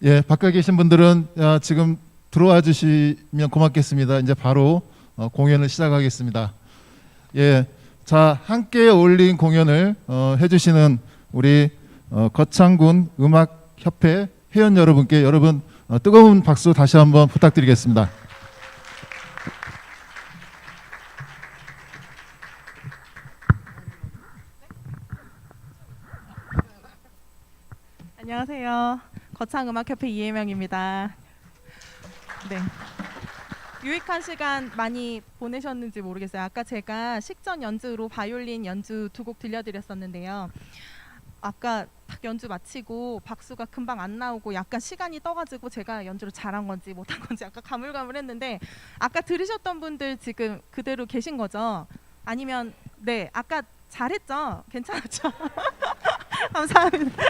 예, 바깥에 계신 분들은 지금 들어와 주시면 고맙겠습니다. 이제 바로 공연을 시작하겠습니다. 예, 자, 함께 어울린 공연을 해주시는 우리 거창군 음악협회 회원 여러분께 여러분 뜨거운 박수 다시 한번 부탁드리겠습니다. 안녕하세요. 거창음악협회 이혜명입니다. 네. 유익한 시간 많이 보내셨는지 모르겠어요. 아까 제가 식전 연주로 바이올린 연주 두 곡 들려드렸었는데요. 아까 딱 연주 마치고 박수가 금방 안 나오고 약간 시간이 떠가지고 제가 연주를 잘한 건지 못한 건지 약간 가물가물했는데 아까 들으셨던 분들 지금 그대로 계신 거죠? 아니면 네, 아까 잘했죠? 괜찮았죠? 감사합니다.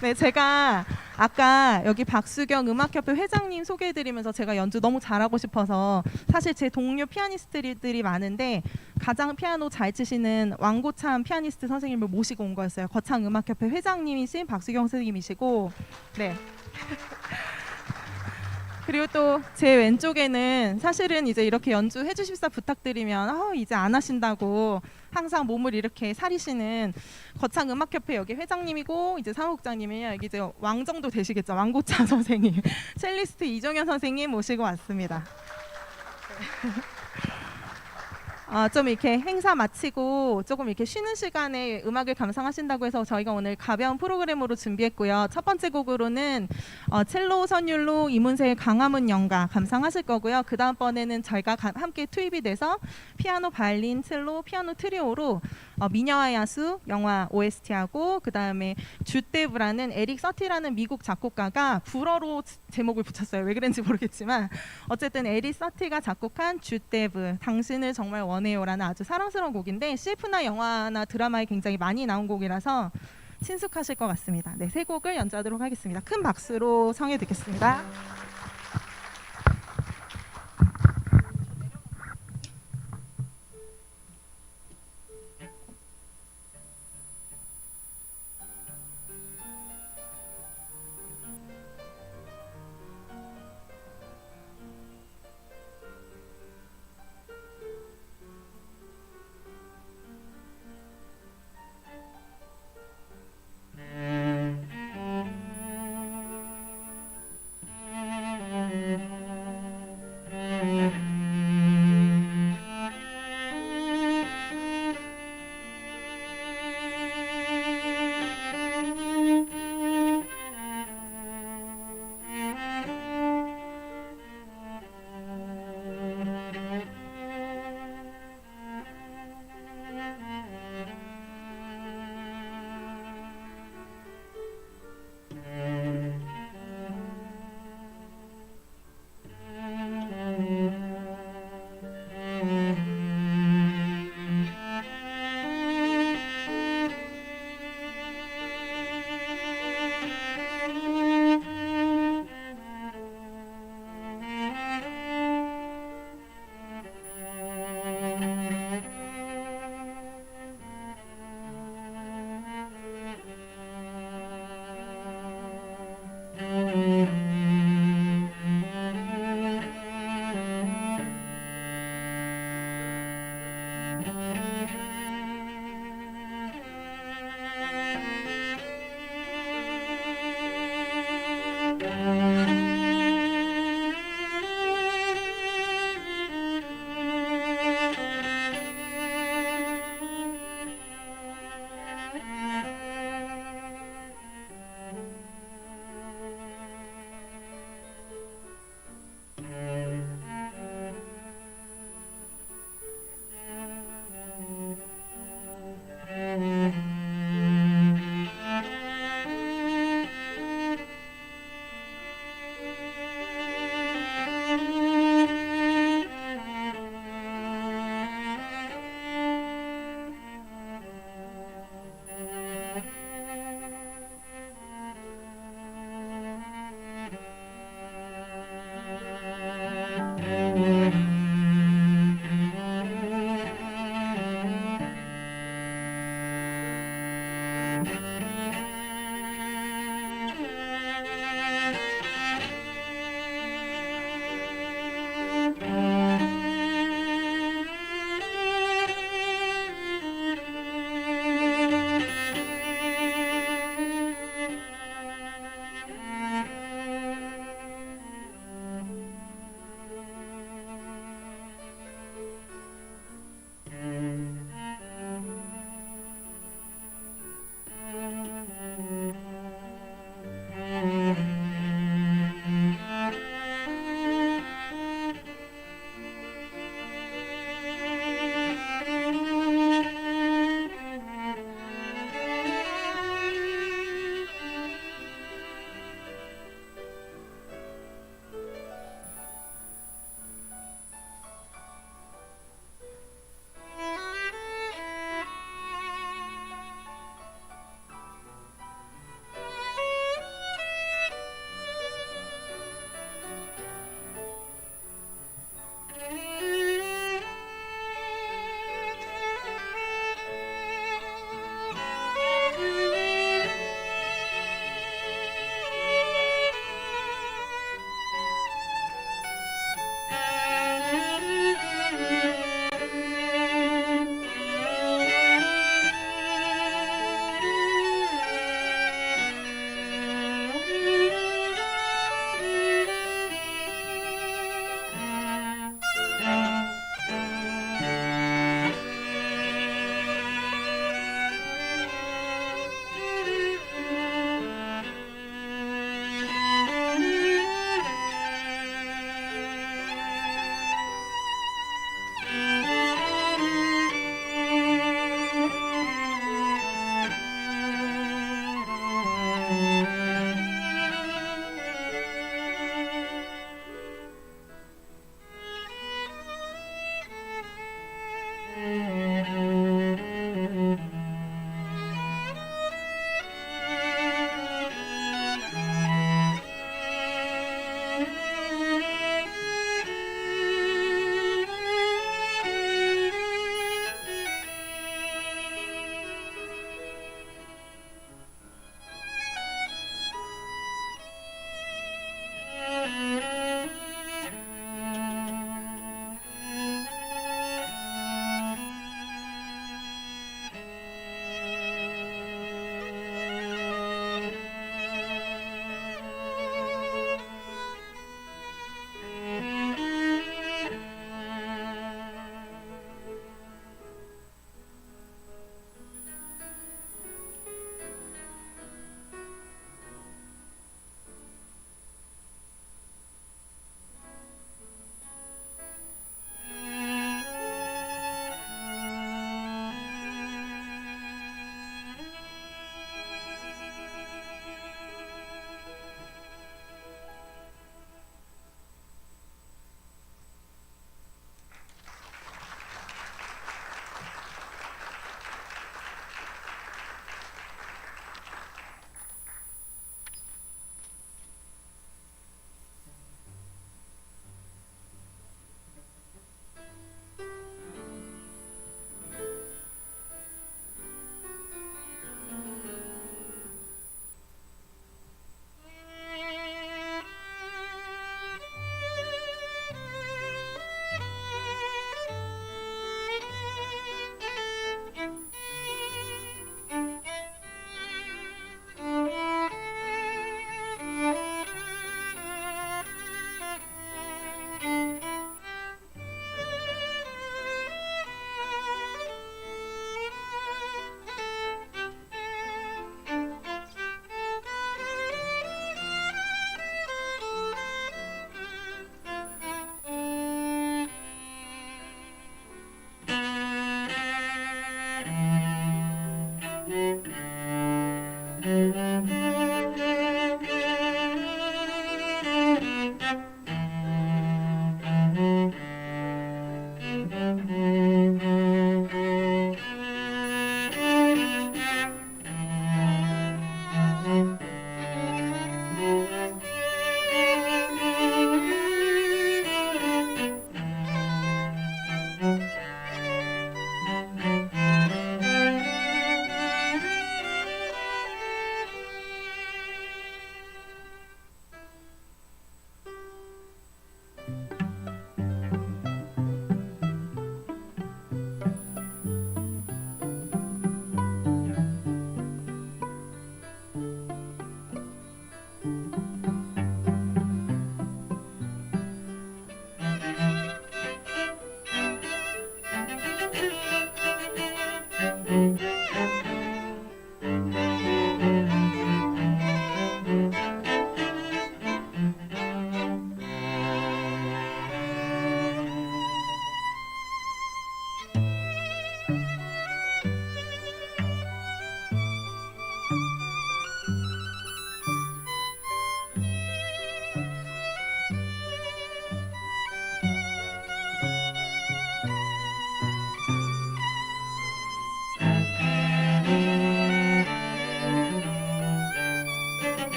네, 제가 아까 여기 박수경 음악협회 회장님 소개해드리면서 제가 연주 너무 잘하고 싶어서 사실 제 동료 피아니스트들이 많은데 가장 피아노 잘 치시는 왕고참 피아니스트 선생님을 모시고 온 거였어요. 거창 음악협회 회장님이신 박수경 선생님이시고, 네. 그리고 또 제 왼쪽에는 사실은 이제 이렇게 연주해 주십사 부탁드리면 이제 안 하신다고 항상 몸을 이렇게 사리시는 거창 음악협회 여기 회장님이고 이제 사무국장님이에요. 여기 이제 왕 정도 되시겠죠. 왕고차 선생님, 첼리스트 이종현 선생님 모시고 왔습니다. 좀 이렇게 행사 마치고 조금 이렇게 쉬는 시간에 음악을 감상하신다고 해서 저희가 오늘 가벼운 프로그램으로 준비했고요. 첫 번째 곡으로는 첼로 선율로 이문세의 강화문 연가 감상하실 거고요. 그 다음번에는 저희가 함께 투입이 돼서 피아노, 바이올린, 첼로, 피아노 트리오로 미녀와 야수 영화 OST하고 그 다음에 주데브라는 에릭 서티라는 미국 작곡가가 불어로 제목을 붙였어요. 왜 그런지 모르겠지만 어쨌든 에릭 서티가 작곡한 주데브 당신을 정말 원해요라는 아주 사랑스러운 곡인데 CF나 영화나 드라마에 굉장히 많이 나온 곡이라서 친숙하실 것 같습니다. 네, 세 곡을 연주하도록 하겠습니다. 큰 박수로 청해 듣겠습니다.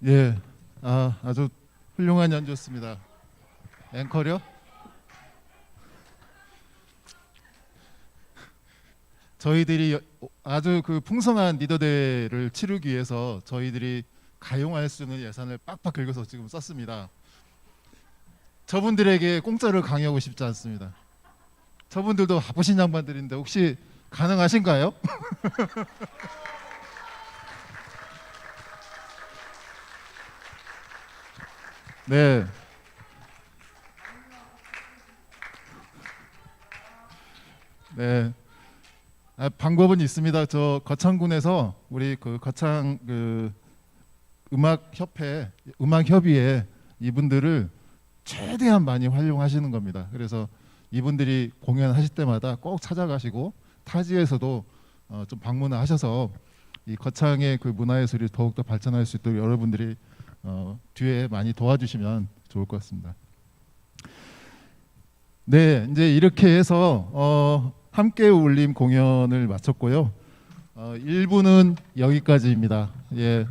예, 아주 훌륭한 연주였습니다. 앵커요? 저희들이 아주 그 풍성한 리더 대회를 치르기 위해서 저희들이 가용할 수 있는 예산을 빡빡 긁어서 지금 썼습니다. 저분들에게 공짜를 강요하고 싶지 않습니다. 저분들도 바쁘신 양반들인데 혹시 가능하신가요? 네. 네. 방법은 있습니다. 저 거창군에서 우리 그 거창 그 음악협의회 이분들을 최대한 많이 활용하시는 겁니다. 그래서 이분들이 공연하실 때마다 꼭 찾아가시고 타지에서도 좀 방문을 하셔서 이 거창의 그 문화예술이 더욱더 발전할 수 있도록 여러분들이 뒤에 많이 도와주시면 좋을 것 같습니다. 네, 이제 이렇게 해서 함께 울림 공연을 마쳤고요. 1부는 여기까지입니다. 예,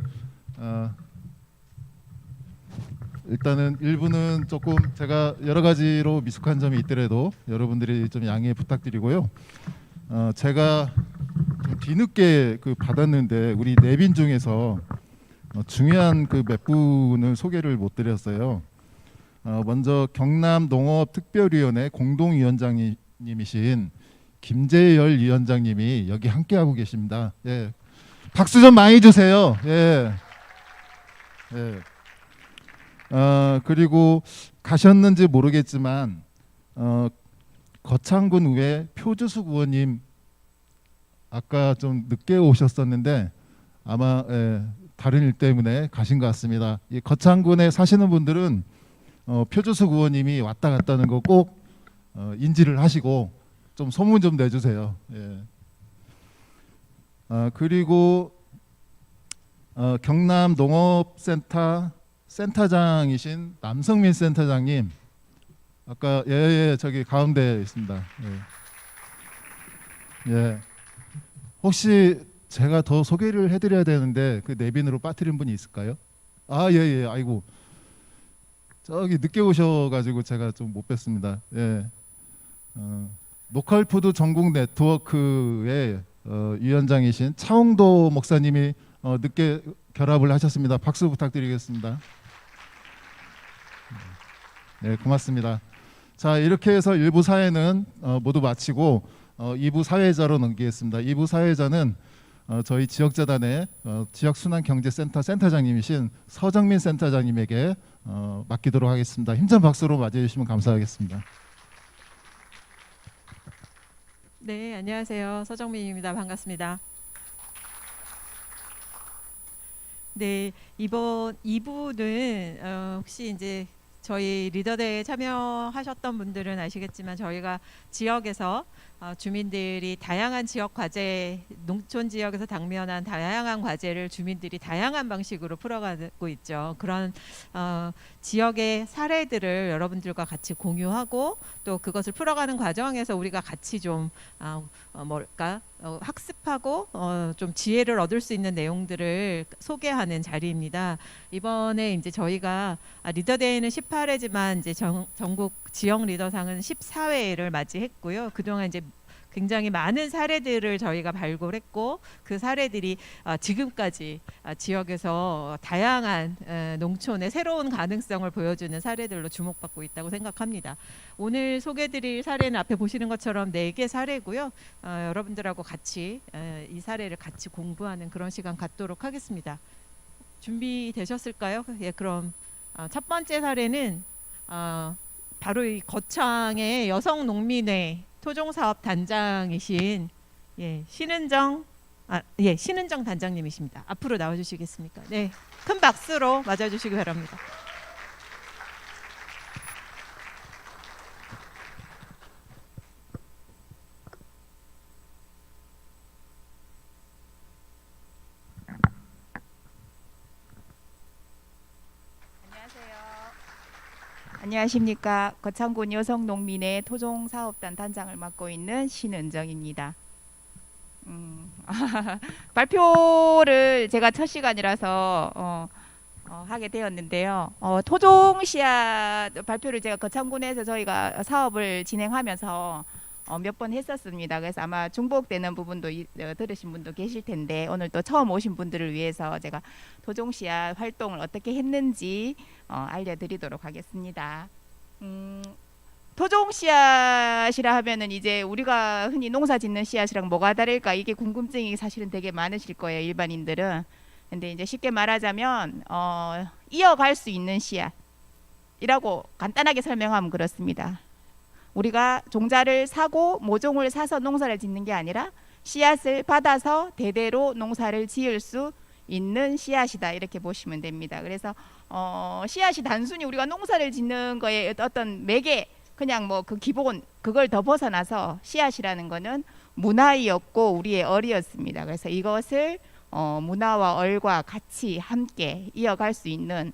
일단은 1부는 조금 제가 여러 가지로 미숙한 점이 있더라도 여러분들이 좀 양해 부탁드리고요. 제가 좀 뒤늦게 그 받았는데 우리 내빈 중에서 중요한 그 몇 분을 소개를 못 드렸어요. 먼저 경남 농업특별위원회 공동위원장님이신 김재열 위원장님이 여기 함께하고 계십니다. 예, 박수 좀 많이 주세요. 예, 예. 그리고 가셨는지 모르겠지만 거창군 의회 표주숙 의원님 아까 좀 늦게 오셨었는데 아마 다른 일 때문에 가신 것 같습니다. 이 거창군에 사시는 분들은 표주숙 의원님이 왔다 갔다는 거 꼭 인지를 하시고 좀 소문 좀 내주세요. 예. 그리고 경남 농업센터 센터장이신 남성민 센터장님, 아까 저기 가운데 있습니다. 예. 혹시 제가 더 소개를 해드려야 되는데 그 내빈으로 빠뜨린 분이 있을까요? 예. 아이고, 저기 늦게 오셔가지고 제가 좀 못 뵀습니다. 예. 로컬푸드 전국 네트워크의 위원장이신 차홍도 목사님이 늦게 결합을 하셨습니다. 박수 부탁드리겠습니다. 네, 고맙습니다. 자, 이렇게 해서 1부 사회는 모두 마치고 2부 사회자로 넘기겠습니다. 2부 사회자는 저희 지역재단의 지역순환경제센터 센터장님이신 서정민 센터장님에게 맡기도록 하겠습니다. 힘찬 박수로 맞이해 주시면 감사하겠습니다. 네, 안녕하세요. 서정민입니다. 반갑습니다. 네, 이번 2부는 혹시 이제 저희 리더대에 참여하셨던 분들은 아시겠지만 저희가 지역에서 주민들이 다양한 지역 과제, 농촌 지역에서 당면한 다양한 과제를 주민들이 다양한 방식으로 풀어가고 있죠. 그런 지역의 사례들을 여러분들과 같이 공유하고 또 그것을 풀어가는 과정에서 우리가 같이 좀 학습하고 좀 지혜를 얻을 수 있는 내용들을 소개하는 자리입니다. 이번에 이제 저희가 리더데이는 18회지만 이제 전국 지역 리더상은 14회를 맞이했고요. 그동안 이제 굉장히 많은 사례들을 저희가 발굴했고 그 사례들이 지금까지 지역에서 다양한 농촌의 새로운 가능성을 보여주는 사례들로 주목받고 있다고 생각합니다. 오늘 소개드릴 사례는 앞에 보시는 것처럼 4개 사례고요. 여러분들하고 같이 이 사례를 같이 공부하는 그런 시간 갖도록 하겠습니다. 준비되셨을까요? 예, 그럼 첫 번째 사례는 바로 이 거창의 여성 농민회 토종사업 단장이신 신은정 단장님이십니다. 앞으로 나와주시겠습니까? 네, 큰 박수로 맞아주시기 바랍니다. 안녕하십니까. 거창군 여성농민의 토종사업단 단장을 맡고 있는 신은정입니다. 발표를 제가 첫 시간이라서 하게 되었는데요. 토종 씨앗 발표를 제가 거창군에서 저희가 사업을 진행하면서 몇 번 했었습니다. 그래서 아마 중복되는 부분도 들으신 분도 계실 텐데 오늘 또 처음 오신 분들을 위해서 제가 토종 씨앗 활동을 어떻게 했는지 알려드리도록 하겠습니다. 토종 씨앗이라 하면은 이제 우리가 흔히 농사 짓는 씨앗이랑 뭐가 다를까 이게 궁금증이 사실은 되게 많으실 거예요, 일반인들은. 근데 이제 쉽게 말하자면 이어갈 수 있는 씨앗이라고 간단하게 설명하면 그렇습니다. 우리가 종자를 사고 모종을 사서 농사를 짓는 게 아니라 씨앗을 받아서 대대로 농사를 지을 수 있는 씨앗이다, 이렇게 보시면 됩니다. 그래서 씨앗이 단순히 우리가 농사를 짓는 거에 어떤 매개, 그냥 뭐 그 기본 그걸 더 벗어나서 씨앗이라는 거는 문화이었고 우리의 얼이었습니다. 그래서 이것을 문화와 얼과 같이 함께 이어갈 수 있는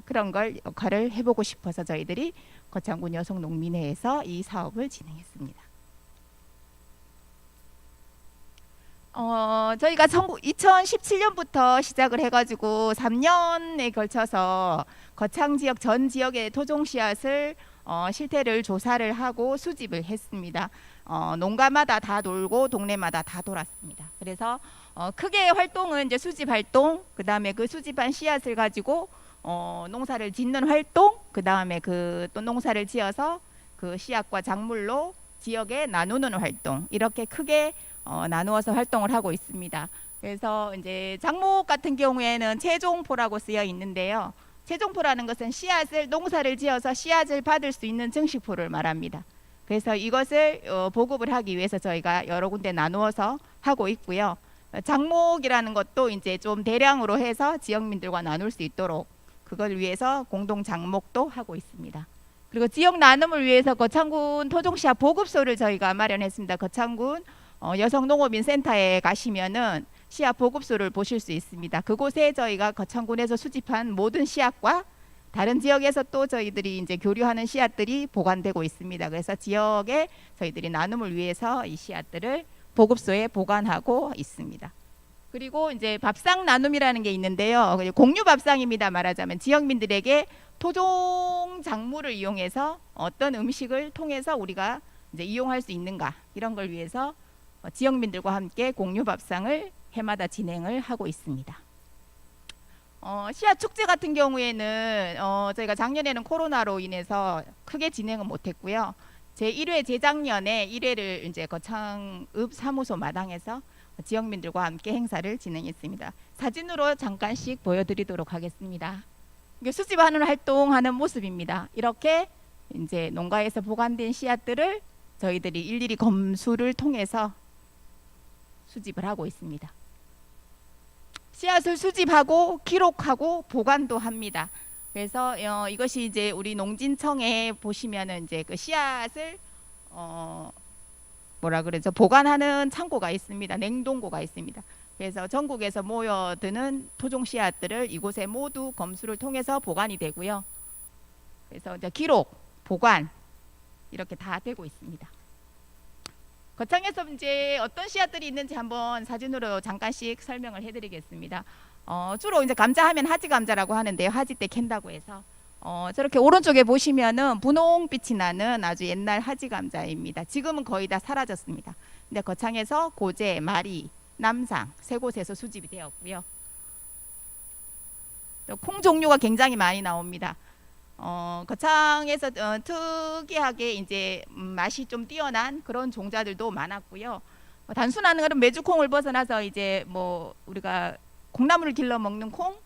그런 걸 역할을 해보고 싶어서 저희들이 거창군 여성농민회에서 이 사업을 진행했습니다. 저희가 2017년부터 시작을 해가지고 3년에 걸쳐서 거창 지역 전 지역의 토종 씨앗을 실태를 조사를 하고 수집을 했습니다. 농가마다 다 돌고 동네마다 다 돌았습니다. 그래서 크게 활동은 이제 수집 활동, 그 다음에 그 수집한 씨앗을 가지고 농사를 짓는 활동, 그 다음에 그 또 농사를 지어서 그 씨앗과 작물로 지역에 나누는 활동, 이렇게 크게 나누어서 활동을 하고 있습니다. 그래서 이제 작목 같은 경우에는 채종포라고 쓰여 있는데요. 채종포라는 것은 씨앗을 농사를 지어서 씨앗을 받을 수 있는 증식포를 말합니다. 그래서 이것을 보급을 하기 위해서 저희가 여러 군데 나누어서 하고 있고요. 작목이라는 것도 이제 좀 대량으로 해서 지역민들과 나눌 수 있도록 그걸 위해서 공동 작목도 하고 있습니다. 그리고 지역 나눔을 위해서 거창군 토종씨앗 보급소를 저희가 마련했습니다. 거창군 여성농업인 센터에 가시면은 씨앗 보급소를 보실 수 있습니다. 그곳에 저희가 거창군에서 수집한 모든 씨앗과 다른 지역에서 또 저희들이 이제 교류하는 씨앗들이 보관되고 있습니다. 그래서 지역에 저희들이 나눔을 위해서 이 씨앗들을 보급소에 보관하고 있습니다. 그리고 이제 밥상 나눔이라는 게 있는데요. 공유 밥상입니다. 말하자면 지역민들에게 토종 작물을 이용해서 어떤 음식을 통해서 우리가 이제 이용할 수 있는가, 이런 걸 위해서 지역민들과 함께 공유 밥상을 해마다 진행을 하고 있습니다. 씨앗 축제 같은 경우에는 저희가 작년에는 코로나로 인해서 크게 진행은 못했고요. 제 1회 재작년에 1회를 이제 거창읍 사무소 마당에서 지역민들과 함께 행사를 진행했습니다. 사진으로 잠깐씩 보여드리도록 하겠습니다. 이게 수집하는 활동하는 모습입니다. 이렇게 이제 농가에서 보관된 씨앗들을 저희들이 일일이 검수를 통해서 수집을 하고 있습니다. 씨앗을 수집하고 기록하고 보관도 합니다. 그래서 이것이 이제 우리 농진청에 보시면은 이제 그 씨앗을 뭐라 그러죠? 보관하는 창고가 있습니다. 냉동고가 있습니다. 그래서 전국에서 모여드는 토종 씨앗들을 이곳에 모두 검수를 통해서 보관이 되고요. 그래서 이제 기록, 보관 이렇게 다 되고 있습니다. 거창에서 이제 어떤 씨앗들이 있는지 한번 사진으로 잠깐씩 설명을 해드리겠습니다. 주로 이제 감자하면 하지 감자라고 하는데요. 하지 때 캔다고 해서 저렇게 오른쪽에 보시면은 분홍빛이 나는 아주 옛날 하지 감자입니다. 지금은 거의 다 사라졌습니다. 근데 거창에서 고제, 마리, 남상 세 곳에서 수집이 되었고요. 또 콩 종류가 굉장히 많이 나옵니다. 거창에서 특이하게 이제 맛이 좀 뛰어난 그런 종자들도 많았고요. 단순한 그런 메주콩을 벗어나서 이제 뭐 우리가 콩나물을 길러 먹는 콩,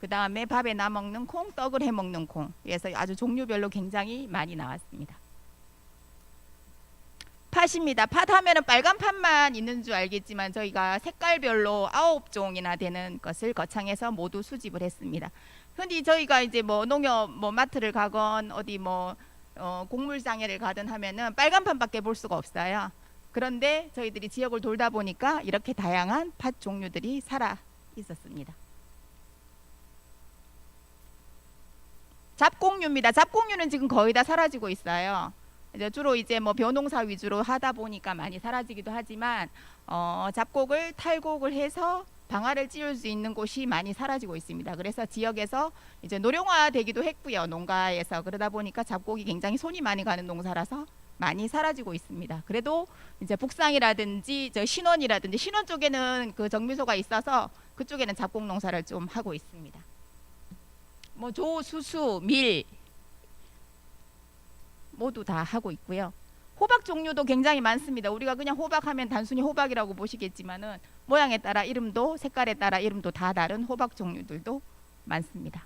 그 다음에 밥에 넣어 먹는 콩, 떡을 해 먹는 콩, 그래서 아주 종류별로 굉장히 많이 나왔습니다. 팥입니다. 팥 하면은 빨간 팥만 있는 줄 알겠지만 저희가 색깔별로 9종이나 되는 것을 거창에서 모두 수집을 했습니다. 흔히 저희가 이제 뭐 농협 뭐 마트를 가건 어디 뭐 곡물상회를 가든 하면은 빨간 팥밖에 볼 수가 없어요. 그런데 저희들이 지역을 돌다 보니까 이렇게 다양한 팥 종류들이 살아 있었습니다. 잡곡류입니다. 잡곡류는 지금 거의 다 사라지고 있어요. 이제 주로 이제 뭐 벼농사 위주로 하다 보니까 많이 사라지기도 하지만 잡곡을 탈곡을 해서 방아를 찌울 수 있는 곳이 많이 사라지고 있습니다. 그래서 지역에서 이제 노령화되기도 했고요. 농가에서 그러다 보니까 잡곡이 굉장히 손이 많이 가는 농사라서 많이 사라지고 있습니다. 그래도 이제 북상이라든지 저 신원이라든지 신원 쪽에는 그 정미소가 있어서 그쪽에는 잡곡 농사를 좀 하고 있습니다. 뭐 조, 수수, 밀 모두 다 하고 있고요. 호박 종류도 굉장히 많습니다. 우리가 그냥 호박하면 단순히 호박이라고 보시겠지만은 모양에 따라 이름도 색깔에 따라 이름도 다 다른 호박 종류들도 많습니다.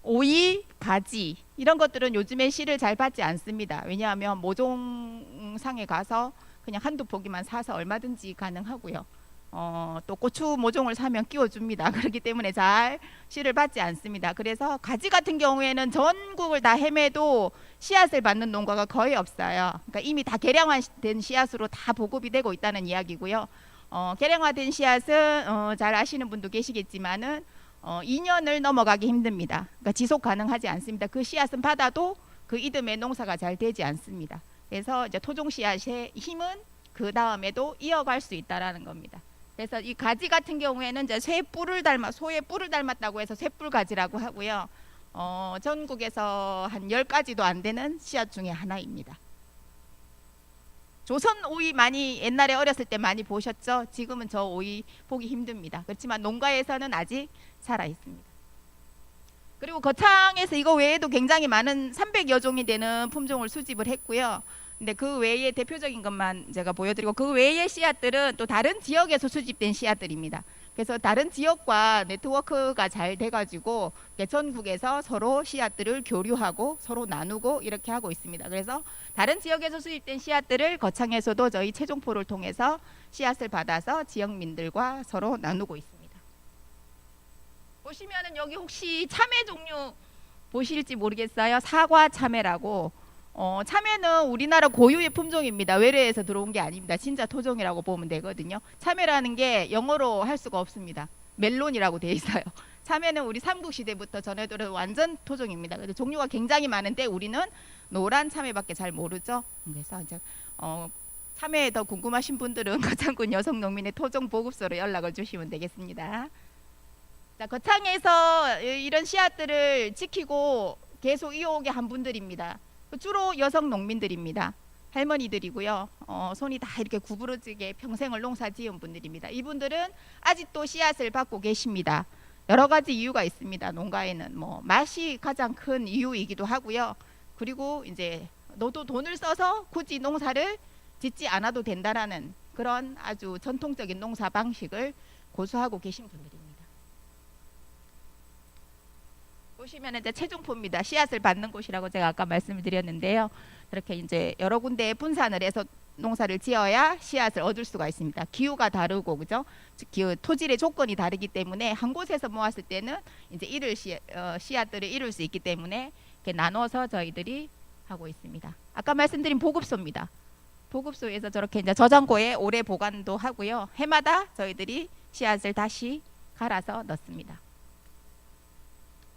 오이, 가지 이런 것들은 요즘에 씨를 잘 받지 않습니다. 왜냐하면 모종상에 가서 그냥 한두 포기만 사서 얼마든지 가능하고요. 또 고추 모종을 사면 끼워줍니다. 그렇기 때문에 잘 씨를 받지 않습니다. 그래서 가지 같은 경우에는 전국을 다 헤매도 씨앗을 받는 농가가 거의 없어요. 그러니까 이미 다 개량화된 씨앗으로 다 보급이 되고 있다는 이야기고요. 개량화된 씨앗은 잘 아시는 분도 계시겠지만은 2년을 넘어가기 힘듭니다. 그러니까 지속 가능하지 않습니다. 그 씨앗은 받아도 그 이듬해 농사가 잘 되지 않습니다. 그래서 이제 토종 씨앗의 힘은 그 다음에도 이어갈 수 있다라는 겁니다. 그래서 이 가지 같은 경우에는 이제 소의 뿔을 닮았다고 해서 쇠뿔 가지라고 하고요. 전국에서 한 10가지도 안 되는 씨앗 중에 하나입니다. 조선 오이 많이 옛날에 어렸을 때 많이 보셨죠? 지금은 저 오이 보기 힘듭니다. 그렇지만 농가에서는 아직 살아 있습니다. 그리고 거창에서 이거 외에도 굉장히 많은 300여 종이 되는 품종을 수집을 했고요. 근데 그 외에 대표적인 것만 제가 보여드리고 그 외의 씨앗들은 또 다른 지역에서 수집된 씨앗들입니다. 그래서 다른 지역과 네트워크가 잘 돼가지고 전국에서 서로 씨앗들을 교류하고 서로 나누고 이렇게 하고 있습니다. 그래서 다른 지역에서 수집된 씨앗들을 거창에서도 저희 최종포를 통해서 씨앗을 받아서 지역민들과 서로 나누고 있습니다. 보시면은 여기 혹시 참외 종류 보실지 모르겠어요. 사과 참외라고 참외는 우리나라 고유의 품종입니다. 외래에서 들어온 게 아닙니다. 진짜 토종이라고 보면 되거든요. 참외라는 게 영어로 할 수가 없습니다. 멜론이라고 돼 있어요. 참외는 우리 삼국시대부터 전해들은 완전 토종입니다. 그래서 종류가 굉장히 많은데 우리는 노란 참외밖에 잘 모르죠. 그래서 이제 참외에 더 궁금하신 분들은 거창군 여성농민의 토종 보급소로 연락을 주시면 되겠습니다. 자, 거창에서 이런 씨앗들을 지키고 계속 이어오게 한 분들입니다. 주로 여성 농민들입니다. 할머니들이고요. 손이 다 이렇게 구부러지게 평생을 농사 지은 분들입니다. 이분들은 아직도 씨앗을 받고 계십니다. 여러 가지 이유가 있습니다. 농가에는 뭐 맛이 가장 큰 이유이기도 하고요. 그리고 이제 너도 돈을 써서 굳이 농사를 짓지 않아도 된다라는 그런 아주 전통적인 농사 방식을 고수하고 계신 분들입니다. 보시면 이제 체중포입니다. 씨앗을 받는 곳이라고 제가 아까 말씀을 드렸는데요. 이렇게 이제 여러 군데에 분산을 해서 농사를 지어야 씨앗을 얻을 수가 있습니다. 기후가 다르고 그죠? 토질의 조건이 다르기 때문에 한 곳에서 모았을 때는 이제 씨앗들을 이룰 수 있기 때문에 이렇게 나눠서 저희들이 하고 있습니다. 아까 말씀드린 보급소입니다. 보급소에서 저렇게 이제 저장고에 오래 보관도 하고요. 해마다 저희들이 씨앗을 다시 갈아서 넣습니다.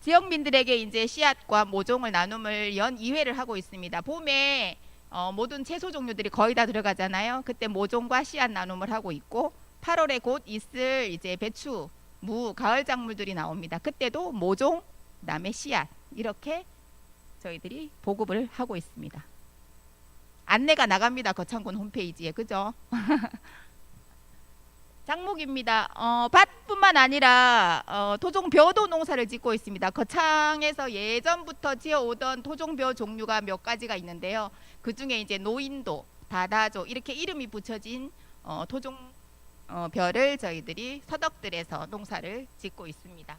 지역민들에게 이제 씨앗과 모종을 나눔을 연 2회를 하고 있습니다. 봄에 모든 채소 종류들이 거의 다 들어가잖아요. 그때 모종과 씨앗 나눔을 하고 있고 8월에 곧 있을 이제 배추, 무, 가을 작물들이 나옵니다. 그때도 모종, 그다음에 씨앗 이렇게 저희들이 보급을 하고 있습니다. 안내가 나갑니다. 거창군 홈페이지에 그죠? 장목입니다. 밭뿐만 아니라 토종벼도 농사를 짓고 있습니다. 거창에서 예전부터 지어오던 토종벼 종류가 몇 가지가 있는데요. 그 중에 이제 노인도, 다다조 이렇게 이름이 붙여진 토종벼를 저희들이 서덕들에서 농사를 짓고 있습니다.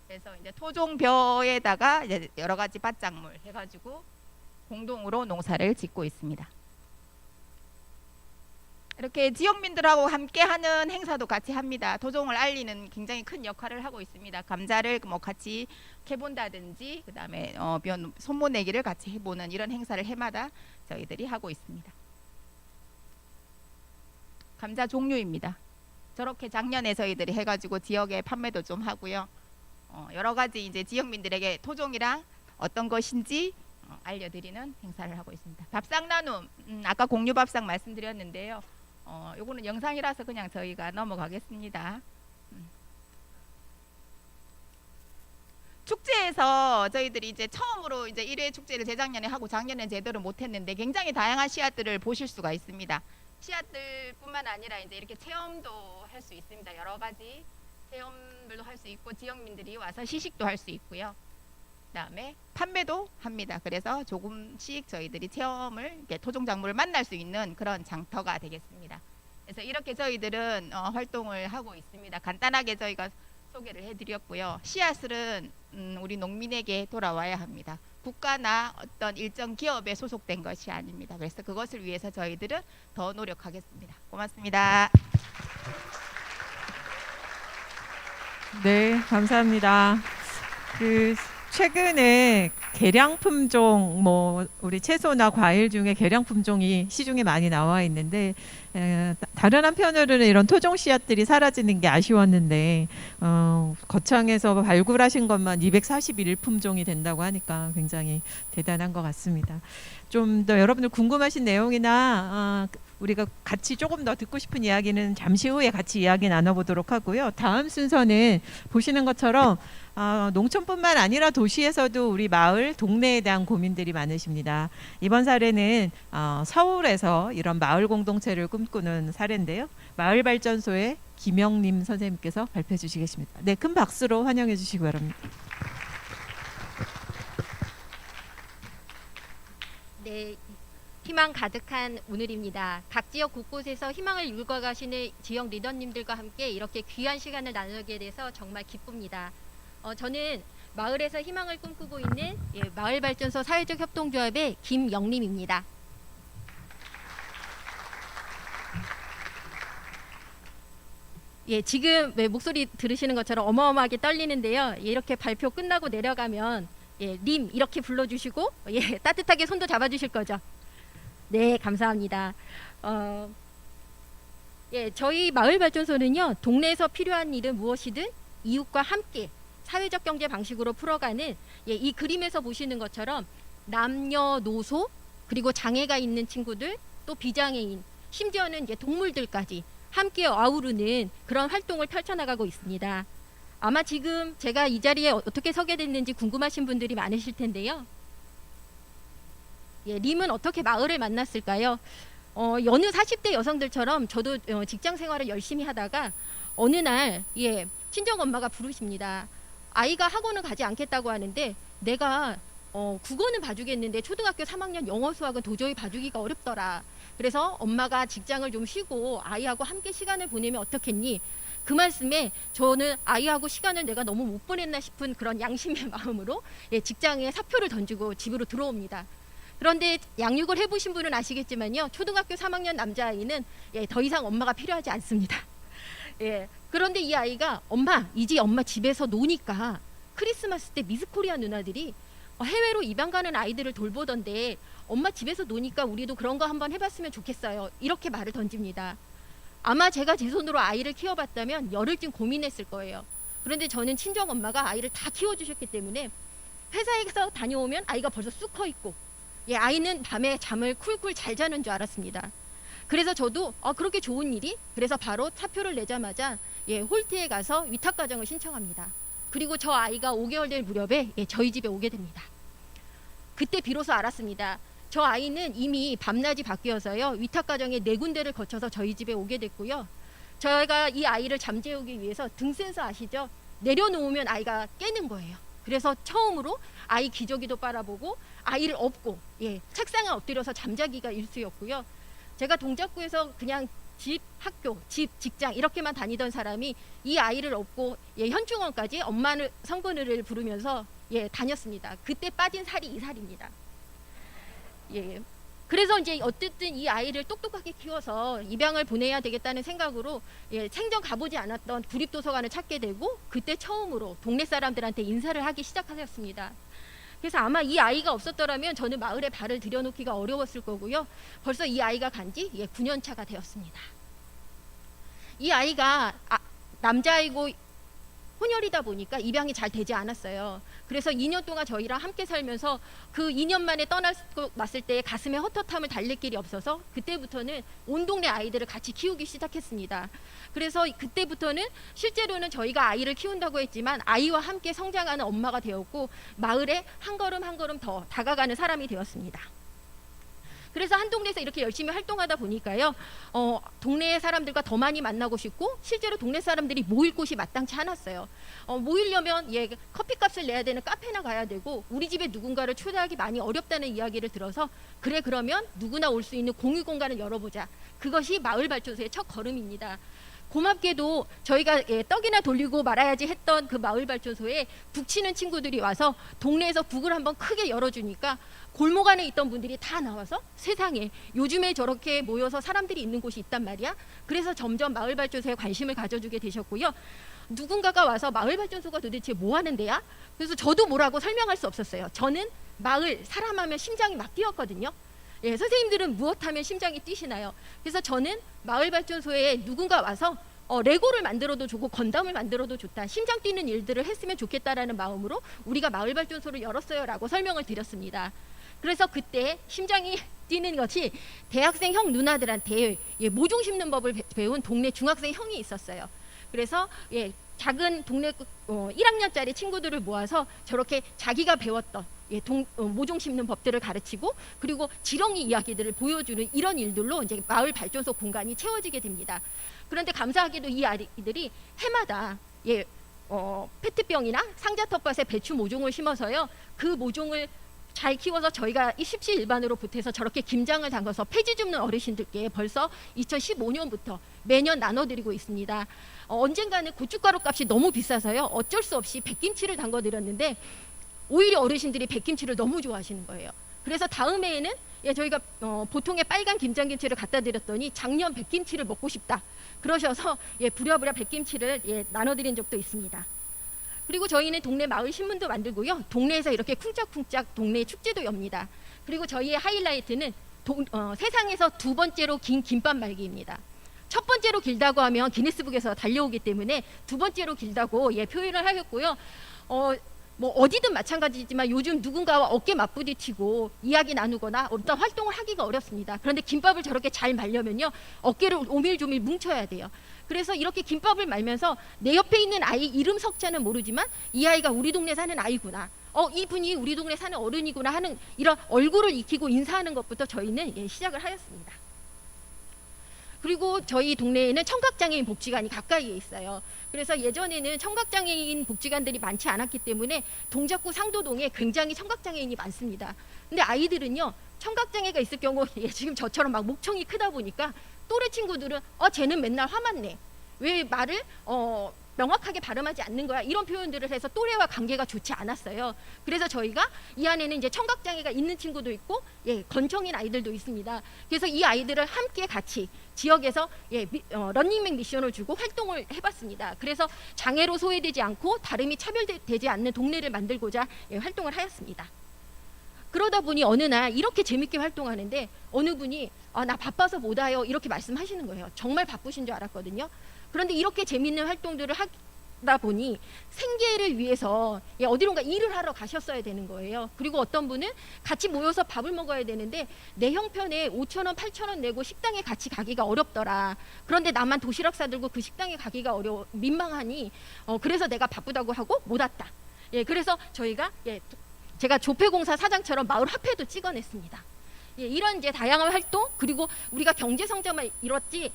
그래서 이제 토종벼에다가 이제 여러 가지 밭작물 해가지고 공동으로 농사를 짓고 있습니다. 이렇게 지역민들하고 함께하는 행사도 같이 합니다. 토종을 알리는 굉장히 큰 역할을 하고 있습니다. 감자를 뭐 같이 캐본다든지 그다음에 손모내기를 같이 해보는 이런 행사를 해마다 저희들이 하고 있습니다. 감자 종류입니다. 저렇게 작년에 저희들이 해가지고 지역에 판매도 좀 하고요. 여러 가지 이제 지역민들에게 토종이랑 어떤 것인지 알려드리는 행사를 하고 있습니다. 밥상 나눔, 아까 공유밥상 말씀드렸는데요. 요거는 영상이라서 그냥 저희가 넘어가겠습니다. 축제에서 저희들이 이제 처음으로 이제 1회 축제를 재작년에 하고 작년엔 제대로 못했는데 굉장히 다양한 씨앗들을 보실 수가 있습니다. 씨앗들뿐만 아니라 이제 이렇게 체험도 할 수 있습니다. 여러 가지 체험들도 할 수 있고 지역민들이 와서 시식도 할 수 있고요. 그다음에 판매도 합니다. 그래서 조금씩 저희들이 체험을 토종 작물을 만날 수 있는 그런 장터가 되겠습니다. 그래서 이렇게 저희들은 활동을 하고 있습니다. 간단하게 저희가 소개를 해드렸고요. 씨앗은 우리 농민에게 돌아와야 합니다. 국가나 어떤 일정 기업에 소속된 것이 아닙니다. 그래서 그것을 위해서 저희들은 더 노력하겠습니다. 고맙습니다. 네, 감사합니다. 최근에 개량 품종 우리 채소나 과일 중에 개량 품종이 시중에 많이 나와 있는데 다른 한편으로는 이런 토종 씨앗들이 사라지는 게 아쉬웠는데 거창에서 발굴하신 것만 241품종이 된다고 하니까 굉장히 대단한 것 같습니다. 좀 더 여러분들 궁금하신 내용이나 우리가 같이 조금 더 듣고 싶은 이야기는 잠시 후에 같이 이야기 나눠보도록 하고요. 다음 순서는 보시는 것처럼 농촌뿐만 아니라 도시에서도 우리 마을, 동네에 대한 고민들이 많으십니다. 이번 사례는 서울에서 이런 마을 공동체를 꿈꾸는 사례인데요. 마을발전소의 김영림 선생님께서 발표해 주시겠습니다. 네, 큰 박수로 환영해 주시기 바랍니다. 네, 희망 가득한 오늘입니다. 각 지역 곳곳에서 희망을 일궈가시는 지역 리더님들과 함께 이렇게 귀한 시간을 나누게 돼서 정말 기쁩니다. 저는 마을에서 희망을 꿈꾸고 있는 마을발전소 사회적 협동조합의 김영림입니다. 지금 목소리 들으시는 것처럼 어마어마하게 떨리는데요. 이렇게 발표 끝나고 내려가면 예, 림 이렇게 불러주시고 예, 따뜻하게 손도 잡아주실 거죠? 네, 감사합니다. 예, 저희 마을발전소는요, 동네에서 필요한 일은 무엇이든 이웃과 함께 사회적 경제 방식으로 풀어가는 예, 이 그림에서 보시는 것처럼 남녀노소 그리고 장애가 있는 친구들 또 비장애인 심지어는 이제 동물들까지 함께 아우르는 그런 활동을 펼쳐나가고 있습니다. 아마 지금 제가 이 자리에 어떻게 서게 됐는지 궁금하신 분들이 많으실 텐데요. 예, 림은 어떻게 마을을 만났을까요? 여느 40대 여성들처럼 저도 직장 생활을 열심히 하다가 어느 날 예, 친정 엄마가 부르십니다. 아이가 학원을 가지 않겠다고 하는데 내가 국어는 봐주겠는데 초등학교 3학년 영어 수학은 도저히 봐주기가 어렵더라. 그래서 엄마가 직장을 좀 쉬고 아이하고 함께 시간을 보내면 어떻겠니? 그 말씀에 저는 아이하고 시간을 내가 너무 못 보냈나 싶은 그런 양심의 마음으로 예, 직장에 사표를 던지고 집으로 들어옵니다. 그런데 양육을 해보신 분은 아시겠지만요, 초등학교 3학년 남자아이는 예, 더 이상 엄마가 필요하지 않습니다. 예, 그런데 이 아이가 엄마 이제 엄마 집에서 노니까 크리스마스 때 미스코리아 누나들이 해외로 입양 가는 아이들을 돌보던데 엄마 집에서 노니까 우리도 그런 거 한번 해봤으면 좋겠어요. 이렇게 말을 던집니다. 아마 제가 제 손으로 아이를 키워봤다면 열흘쯤 고민했을 거예요. 그런데 저는 친정 엄마가 아이를 다 키워주셨기 때문에 회사에서 다녀오면 아이가 벌써 쑥 커 있고 예, 아이는 밤에 잠을 쿨쿨 잘 자는 줄 알았습니다. 그래서 저도 그렇게 좋은 일이? 그래서 바로 사표를 내자마자 예, 홀트에 가서 위탁가정을 신청합니다. 그리고 저 아이가 5개월 될 무렵에 예, 저희 집에 오게 됩니다. 그때 비로소 알았습니다. 저 아이는 이미 밤낮이 바뀌어서요, 위탁가정에 4군데를 거쳐서 저희 집에 오게 됐고요. 저희가 이 아이를 잠재우기 위해서 등센서 아시죠? 내려놓으면 아이가 깨는 거예요. 그래서 처음으로 아이 기저귀도 빨아보고 아이를 업고 예, 책상에 엎드려서 잠자기가 일쑤였고요. 제가 동작구에서 그냥 집, 학교, 집, 직장 이렇게만 다니던 사람이 이 아이를 업고 예, 현충원까지 엄마를 성건을 부르면서 예, 다녔습니다. 그때 빠진 살이 이 살입니다. 예. 그래서 이제 어쨌든 이 아이를 똑똑하게 키워서 입양을 보내야 되겠다는 생각으로 예, 생전 가보지 않았던 구립도서관을 찾게 되고 그때 처음으로 동네 사람들한테 인사를 하기 시작하였습니다. 그래서 아마 이 아이가 없었더라면 저는 마을에 발을 들여놓기가 어려웠을 거고요. 벌써 이 아이가 간지 예, 9년 차가 되었습니다. 이 아이가 남자아이고 혼혈이다 보니까 입양이 잘 되지 않았어요. 그래서 2년 동안 저희랑 함께 살면서 그 2년 만에 떠났을 때 가슴에 헛헛함을 달랠 길이 없어서 그때부터는 온 동네 아이들을 같이 키우기 시작했습니다. 그래서 그때부터는 실제로는 저희가 아이를 키운다고 했지만 아이와 함께 성장하는 엄마가 되었고 마을에 한 걸음 한 걸음 더 다가가는 사람이 되었습니다. 그래서 한 동네에서 이렇게 열심히 활동하다 보니까요, 동네 사람들과 더 많이 만나고 싶고 실제로 동네 사람들이 모일 곳이 마땅치 않았어요. 모이려면 예, 커피값을 내야 되는 카페나 가야 되고 우리 집에 누군가를 초대하기 많이 어렵다는 이야기를 들어서 그래 그러면 누구나 올 수 있는 공유 공간을 열어보자. 그것이 마을발전소의 첫 걸음입니다. 고맙게도 저희가 예, 떡이나 돌리고 말아야지 했던 그 마을발전소에 북치는 친구들이 와서 동네에서 북을 한번 크게 열어주니까 골목 안에 있던 분들이 다 나와서 세상에 요즘에 저렇게 모여서 사람들이 있는 곳이 있단 말이야. 그래서 점점 마을발전소에 관심을 가져주게 되셨고요. 누군가가 와서 마을발전소가 도대체 뭐 하는 데야? 그래서 저도 뭐라고 설명할 수 없었어요. 저는 마을 사람하면 심장이 막 뛰었거든요. 예, 선생님들은 무엇하면 심장이 뛰시나요? 그래서 저는 마을발전소에 누군가 와서 레고를 만들어도 좋고 건담을 만들어도 좋다. 심장 뛰는 일들을 했으면 좋겠다라는 마음으로 우리가 마을발전소를 열었어요 라고 설명을 드렸습니다. 그래서 그때 심장이 뛰는 것이 대학생 형 누나들한테 예, 모종 심는 법을 배운 동네 중학생 형이 있었어요. 그래서 예, 작은 동네 1학년짜리 친구들을 모아서 저렇게 자기가 배웠던 예, 모종 심는 법들을 가르치고 그리고 지렁이 이야기들을 보여주는 이런 일들로 이제 마을 발전소 공간이 채워지게 됩니다. 그런데 감사하게도 이 아이들이 해마다 예, 페트병이나 상자 텃밭에 배추 모종을 심어서요. 그 모종을 잘 키워서 저희가 십시일반으로 보태서 저렇게 김장을 담가서 폐지 줍는 어르신들께 벌써 2015년부터 매년 나눠드리고 있습니다. 언젠가는 고춧가루 값이 너무 비싸서요. 어쩔 수 없이 백김치를 담궈드렸는데 오히려 어르신들이 백김치를 너무 좋아하시는 거예요. 그래서 다음 해에는 예, 저희가 보통의 빨간 김장김치를 갖다 드렸더니 작년 백김치를 먹고 싶다 그러셔서 예, 부랴부랴 백김치를 예, 나눠드린 적도 있습니다. 그리고 저희는 동네 마을 신문도 만들고요. 동네에서 이렇게 쿵짝쿵짝 동네 축제도 엽니다. 그리고 저희의 하이라이트는 세상에서 두 번째로 긴 김밥 말기입니다. 첫 번째로 길다고 하면 기네스북에서 달려오기 때문에 두 번째로 길다고 표현을 하였고요. 뭐 어디든 마찬가지지만 요즘 누군가와 어깨 맞부딪히고 이야기 나누거나 어떤 활동을 하기가 어렵습니다. 그런데 김밥을 저렇게 잘 말려면요, 어깨를 오밀조밀 뭉쳐야 돼요. 그래서 이렇게 김밥을 말면서 내 옆에 있는 아이 이름 석자는 모르지만 이 아이가 우리 동네 사는 아이구나, 이분이 우리 동네 사는 어른이구나 하는 이런 얼굴을 익히고 인사하는 것부터 저희는 시작을 하였습니다. 그리고 저희 동네에는 청각장애인 복지관이 가까이에 있어요. 그래서 예전에는 청각장애인 복지관들이 많지 않았기 때문에 동작구 상도동에 굉장히 청각장애인이 많습니다. 근데 아이들은요, 청각장애가 있을 경우 지금 저처럼 막 목청이 크다 보니까 또래 친구들은 쟤는 맨날 화만 내, 왜 말을 명확하게 발음하지 않는 거야, 이런 표현들을 해서 또래와 관계가 좋지 않았어요. 그래서 저희가 이 안에는 이제 청각장애가 있는 친구도 있고 건청인 아이들도 있습니다. 그래서 이 아이들을 함께 같이 지역에서 런닝맨 미션을 주고 활동을 해봤습니다. 그래서 장애로 소외되지 않고 다름이 차별되지 않는 동네를 만들고자 활동을 하였습니다. 그러다 보니 어느 날 이렇게 재밌게 활동하는데 어느 분이 나 바빠서 못 와요, 이렇게 말씀하시는 거예요. 정말 바쁘신 줄 알았거든요. 그런데 이렇게 재밌는 활동들을 하다 보니 생계를 위해서 어디론가 일을 하러 가셨어야 되는 거예요. 그리고 어떤 분은 같이 모여서 밥을 먹어야 되는데 내 형편에 5,000원, 8,000원 내고 식당에 같이 가기가 어렵더라. 그런데 나만 도시락 싸들고 그 식당에 가기가 민망하니 그래서 내가 바쁘다고 하고 못 왔다. 그래서 저희가 제가 조폐공사 사장처럼 마을 화폐도 찍어냈습니다. 이런 이제 다양한 활동, 그리고 우리가 경제 성장만 이뤘지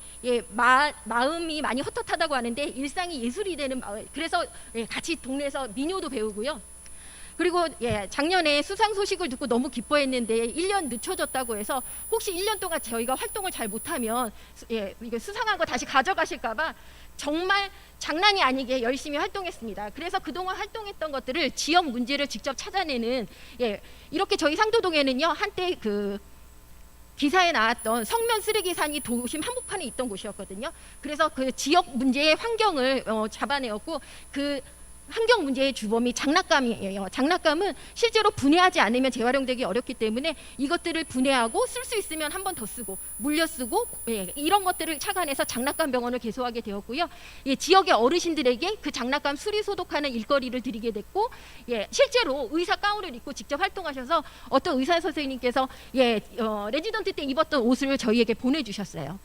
마음이 많이 헛헛하다고 하는데 일상이 예술이 되는 마을. 그래서 같이 동네에서 민요도 배우고요. 그리고 작년에 수상 소식을 듣고 너무 기뻐했는데 1년 늦춰졌다고 해서 혹시 1년 동안 저희가 활동을 잘 못하면 이거 수상한 거 다시 가져가실까봐 정말 장난이 아니게 열심히 활동했습니다. 그래서 그동안 활동했던 것들을 지역 문제를 직접 찾아내는 이렇게 저희 상도동에는요, 한때 그 기사에 나왔던 성면 쓰레기산이 도심 한복판에 있던 곳이었거든요. 그래서 그 지역 문제의 환경을 잡아내었고, 그 환경 문제의 주범이 장난감이에요. 장난감은 실제로 분해하지 않으면 재활용되기 어렵기 때문에 이것들을 분해하고 쓸 수 있으면 한 번 더 쓰고 물려 쓰고 이런 것들을 착안해서 장난감 병원을 개소하게 되었고요. 지역의 어르신들에게 그 장난감 수리 소독하는 일거리를 드리게 됐고, 실제로 의사 가운을 입고 직접 활동하셔서 어떤 의사 선생님께서 레지던트 때 입었던 옷을 저희에게 보내주셨어요.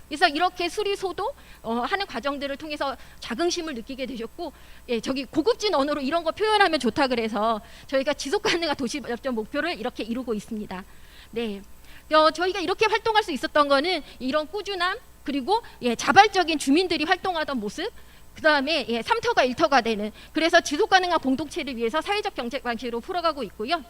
그래서 이렇게 수리 소독 하는 과정들을 통해서 자긍심을 느끼게 되셨고, 저기 고급진 언어로 이런 거 표현하면 좋다 그래서 저희가 지속 가능한 도시 발전 목표를 이렇게 이루고 있습니다. 저희가 이렇게 활동할 수 있었던 거는 이런 꾸준함, 그리고 자발적인 주민들이 활동하던 모습, 그 다음에 3터가 1터가 되는, 그래서 지속 가능한 공동체를 위해서 사회적 경제 방식으로 풀어가고 있고요.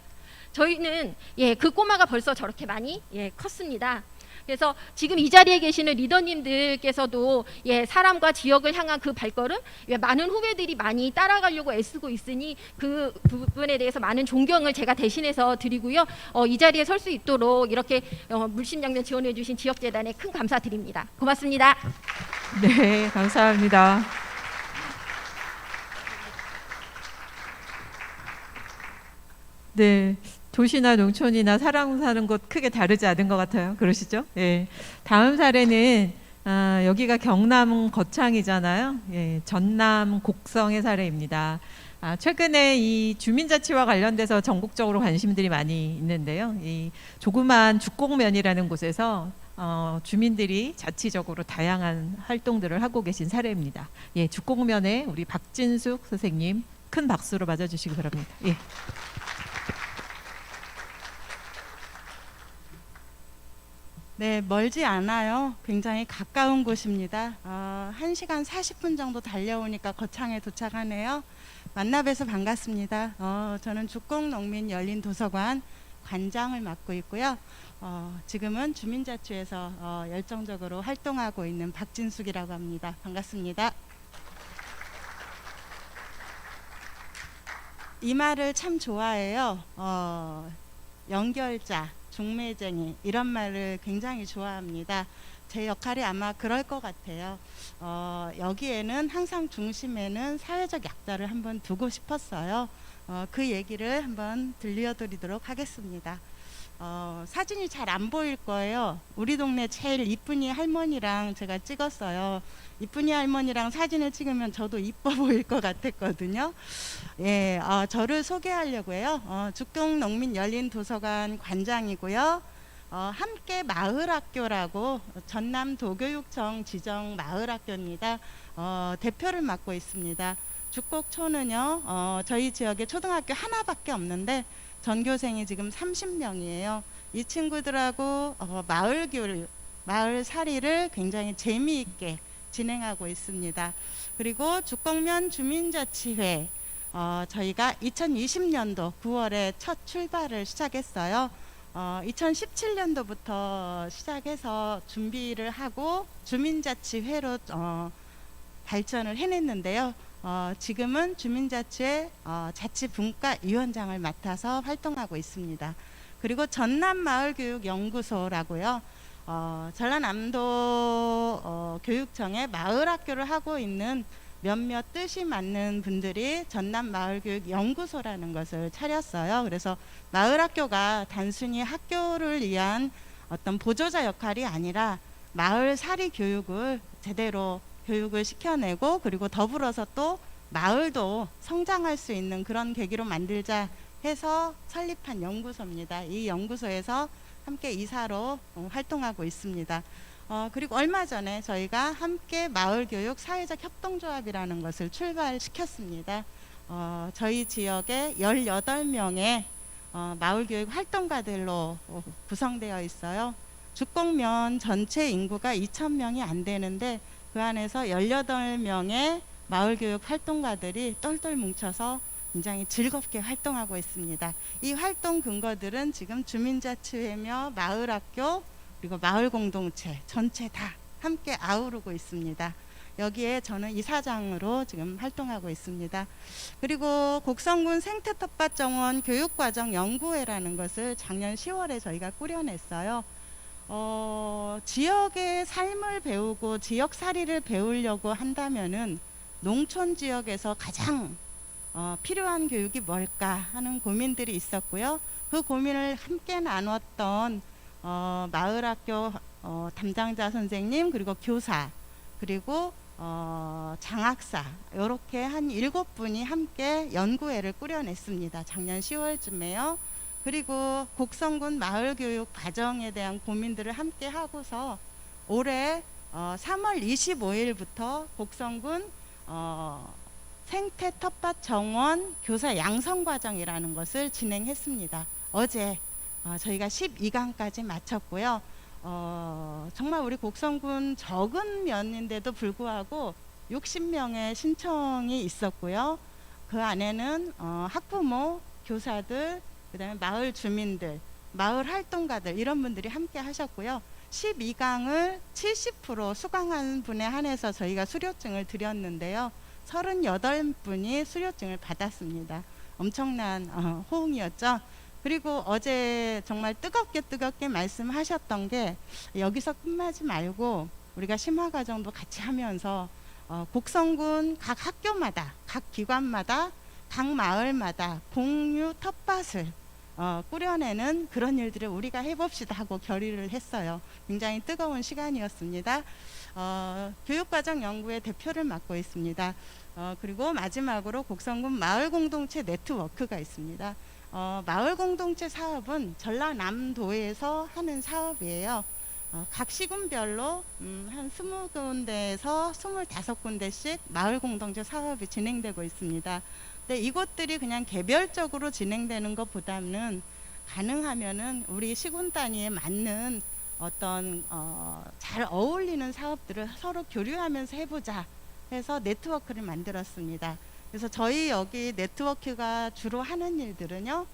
저희는 그 꼬마가 벌써 저렇게 많이 컸습니다. 그래서 지금 이 자리에 계시는 리더님들께서도 사람과 지역을 향한 그 발걸음, 많은 후배들이 많이 따라가려고 애쓰고 있으니 그 부분에 대해서 많은 존경을 제가 대신해서 드리고요. 이 자리에 설 수 있도록 이렇게 물심양면 지원해 주신 지역재단에 큰 감사드립니다. 고맙습니다. 네, 감사합니다. 네. 도시나 농촌이나 사람 사는 곳 크게 다르지 않은 것 같아요. 그러시죠? 다음 사례는 여기가 경남 거창이잖아요. 전남 곡성의 사례입니다. 최근에 이 주민자치와 관련돼서 전국적으로 관심들이 많이 있는데요. 이 조그만 죽곡면이라는 곳에서 주민들이 자치적으로 다양한 활동들을 하고 계신 사례입니다. 죽곡면에 우리 박진숙 선생님 큰 박수로 맞아주시기 바랍니다. 네, 멀지 않아요. 굉장히 가까운 곳입니다. 1시간 40분 정도 달려오니까 거창에 도착하네요. 만나 뵈서 반갑습니다. 저는 죽곡농민 열린도서관 관장을 맡고 있고요. 지금은 주민자치에서 열정적으로 활동하고 있는 박진숙이라고 합니다. 반갑습니다. 이 말을 참 좋아해요. 연결자, 중매쟁이 이런 말을 굉장히 좋아합니다. 제 역할이 아마 그럴 것 같아요. 여기에는 항상 중심에는 사회적 약자를 한번 두고 싶었어요. 그 얘기를 한번 들려드리도록 하겠습니다. 사진이 잘 안 보일 거예요. 우리 동네 제일 이쁜이 할머니랑 제가 찍었어요. 이쁜이 할머니랑 사진을 찍으면 저도 이뻐 보일 것 같았거든요. 예, 저를 소개하려고 해요. 죽동농민 열린도서관 관장이고요. 함께 마을학교라고 전남 도교육청 지정 마을학교입니다. 대표를 맡고 있습니다. 죽곡초는요, 저희 지역에 초등학교 하나밖에 없는데 전교생이 지금 30명이에요. 이 친구들하고 마을 교육, 마을 살이를 굉장히 재미있게 진행하고 있습니다. 그리고 죽곡면 주민자치회, 저희가 2020년도 9월에 첫 출발을 시작했어요. 2017년도부터 시작해서 준비를 하고 주민자치회로 발전을 해냈는데요. 지금은 주민자치회 자치분과위원장을 맡아서 활동하고 있습니다. 그리고 전남마을교육연구소라고요. 전라남도 교육청에 마을학교를 하고 있는 몇몇 뜻이 맞는 분들이 전남마을교육연구소라는 것을 차렸어요. 그래서 마을학교가 단순히 학교를 위한 어떤 보조자 역할이 아니라 마을 살이 교육을 제대로 교육을 시켜내고 그리고 더불어서 또 마을도 성장할 수 있는 그런 계기로 만들자 해서 설립한 연구소입니다. 이 연구소에서 함께 이사로 활동하고 있습니다. 그리고 얼마 전에 저희가 함께 마을교육 사회적 협동조합이라는 것을 출발시켰습니다. 저희 지역에 18명의 마을교육 활동가들로 구성되어 있어요. 죽곡면 전체 인구가 2,000명이 안 되는데 그 안에서 18명의 마을교육 활동가들이 똘똘 뭉쳐서 굉장히 즐겁게 활동하고 있습니다. 이 활동 근거들은 지금 주민자치회며 마을학교 그리고 마을공동체 전체 다 함께 아우르고 있습니다. 여기에 저는 이사장으로 지금 활동하고 있습니다. 그리고 곡성군 생태텃밭정원 교육과정연구회라는 것을 작년 10월에 저희가 꾸려냈어요. 지역의 삶을 배우고 지역살이를 배우려고 한다면은 농촌 지역에서 가장 필요한 교육이 뭘까 하는 고민들이 있었고요. 그 고민을 함께 나눴던 마을학교 담당자 선생님 그리고 교사 그리고 장학사 이렇게 한 7분이 함께 연구회를 꾸려냈습니다. 작년 10월쯤에요. 그리고 곡성군 마을교육 과정에 대한 고민들을 함께 하고서 올해 3월 25일부터 곡성군 생태 텃밭 정원 교사 양성 과정이라는 것을 진행했습니다. 어제 저희가 12강까지 마쳤고요. 정말 우리 곡성군 적은 면인데도 불구하고 60명의 신청이 있었고요. 그 안에는 학부모, 교사들, 그다음에 마을 주민들, 마을 활동가들 이런 분들이 함께 하셨고요. 12강을 70% 수강한 분에 한해서 저희가 수료증을 드렸는데요. 38분이 수료증을 받았습니다. 엄청난 호응이었죠. 그리고 어제 정말 뜨겁게 말씀하셨던 게 여기서 끝나지 말고 우리가 심화과정도 같이 하면서 곡성군 각 학교마다 각 기관마다 각 마을마다 공유 텃밭을 꾸려내는 그런 일들을 우리가 해봅시다 하고 결의를 했어요. 굉장히 뜨거운 시간이었습니다. 교육과정연구의 대표를 맡고 있습니다. 그리고 마지막으로 곡성군 마을공동체 네트워크가 있습니다. 마을공동체 사업은 전라남도에서 하는 사업이에요. 각 시군별로 한 20군데에서 25군데씩 마을공동체 사업이 진행되고 있습니다. 근데 이것들이 그냥 개별적으로 진행되는 것보다는 가능하면은 우리 시군 단위에 맞는 어떤 잘 어울리는 사업들을 서로 교류하면서 해보자 해서 네트워크를 만들었습니다. 그래서 저희 여기 네트워크가 주로 하는 일들은요,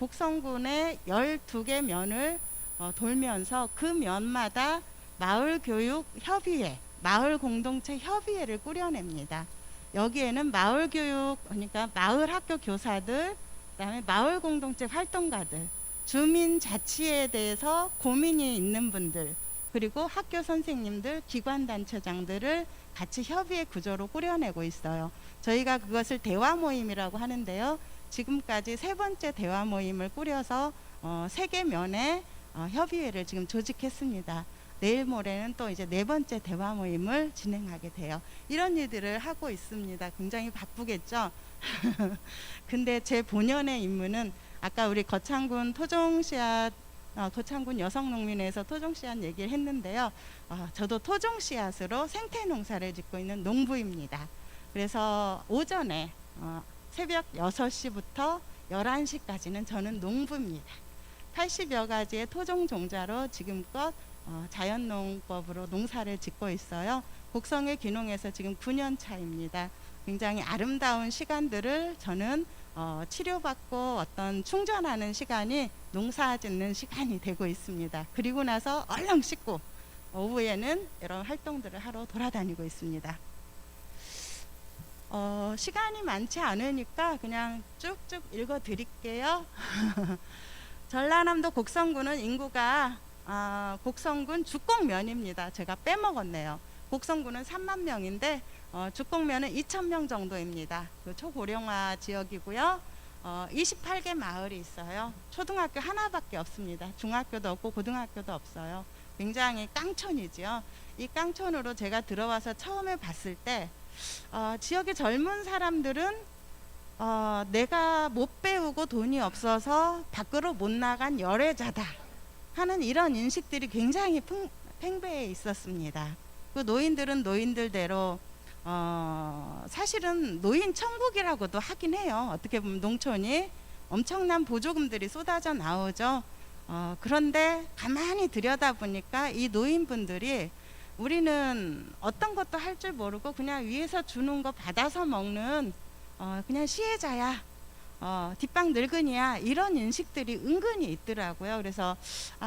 곡성군의 12개 면을 돌면서 그 면마다 마을교육협의회, 마을공동체협의회를 꾸려냅니다. 여기에는 마을교육, 그러니까 마을학교 교사들, 그다음에 마을공동체 활동가들, 주민자치에 대해서 고민이 있는 분들, 그리고 학교 선생님들, 기관단체장들을 같이 협의의 구조로 꾸려내고 있어요. 저희가 그것을 대화 모임이라고 하는데요. 지금까지 3번째 대화 모임을 꾸려서 3개 면의 협의회를 지금 조직했습니다. 내일 모레는 또 이제 4번째 대화 모임을 진행하게 돼요. 이런 일들을 하고 있습니다. 굉장히 바쁘겠죠? 근데 제 본연의 임무는 아까 우리 거창군 토종씨앗 거창군 여성농민회에서 토종씨앗 얘기를 했는데요. 저도 토종씨앗으로 생태농사를 짓고 있는 농부입니다. 그래서 오전에 새벽 6시부터 11시까지는 저는 농부입니다. 80여 가지의 토종 종자로 지금껏 자연농법으로 농사를 짓고 있어요. 곡성의 귀농에서 지금 9년 차입니다. 굉장히 아름다운 시간들을 저는 치료받고 어떤 충전하는 시간이 농사 짓는 시간이 되고 있습니다. 그리고 나서 얼른 씻고 오후에는 이런 활동들을 하러 돌아다니고 있습니다. 시간이 많지 않으니까 그냥 쭉쭉 읽어 드릴게요. 전라남도 곡성군은 인구가 곡성군 주공면입니다. 제가 빼먹었네요. 곡성군은 3만 명인데 주공면은 2,000명 정도입니다. 그 초고령화 지역이고요. 28개 마을이 있어요. 초등학교 하나밖에 없습니다. 중학교도 없고 고등학교도 없어요. 굉장히 깡촌이죠. 이 깡촌으로 제가 들어와서 처음에 봤을 때 지역의 젊은 사람들은 내가 못 배우고 돈이 없어서 밖으로 못 나간 열애자다 하는 이런 인식들이 굉장히 팽배해 있었습니다. 그 노인들은 노인들대로 사실은 노인 천국이라고도 하긴 해요. 어떻게 보면 농촌이 엄청난 보조금들이 쏟아져 나오죠. 그런데 가만히 들여다보니까 이 노인분들이 우리는 어떤 것도 할 줄 모르고 그냥 위에서 주는 거 받아서 먹는 그냥 시혜자야, 뒷방 늙은이야, 이런 인식들이 은근히 있더라고요. 그래서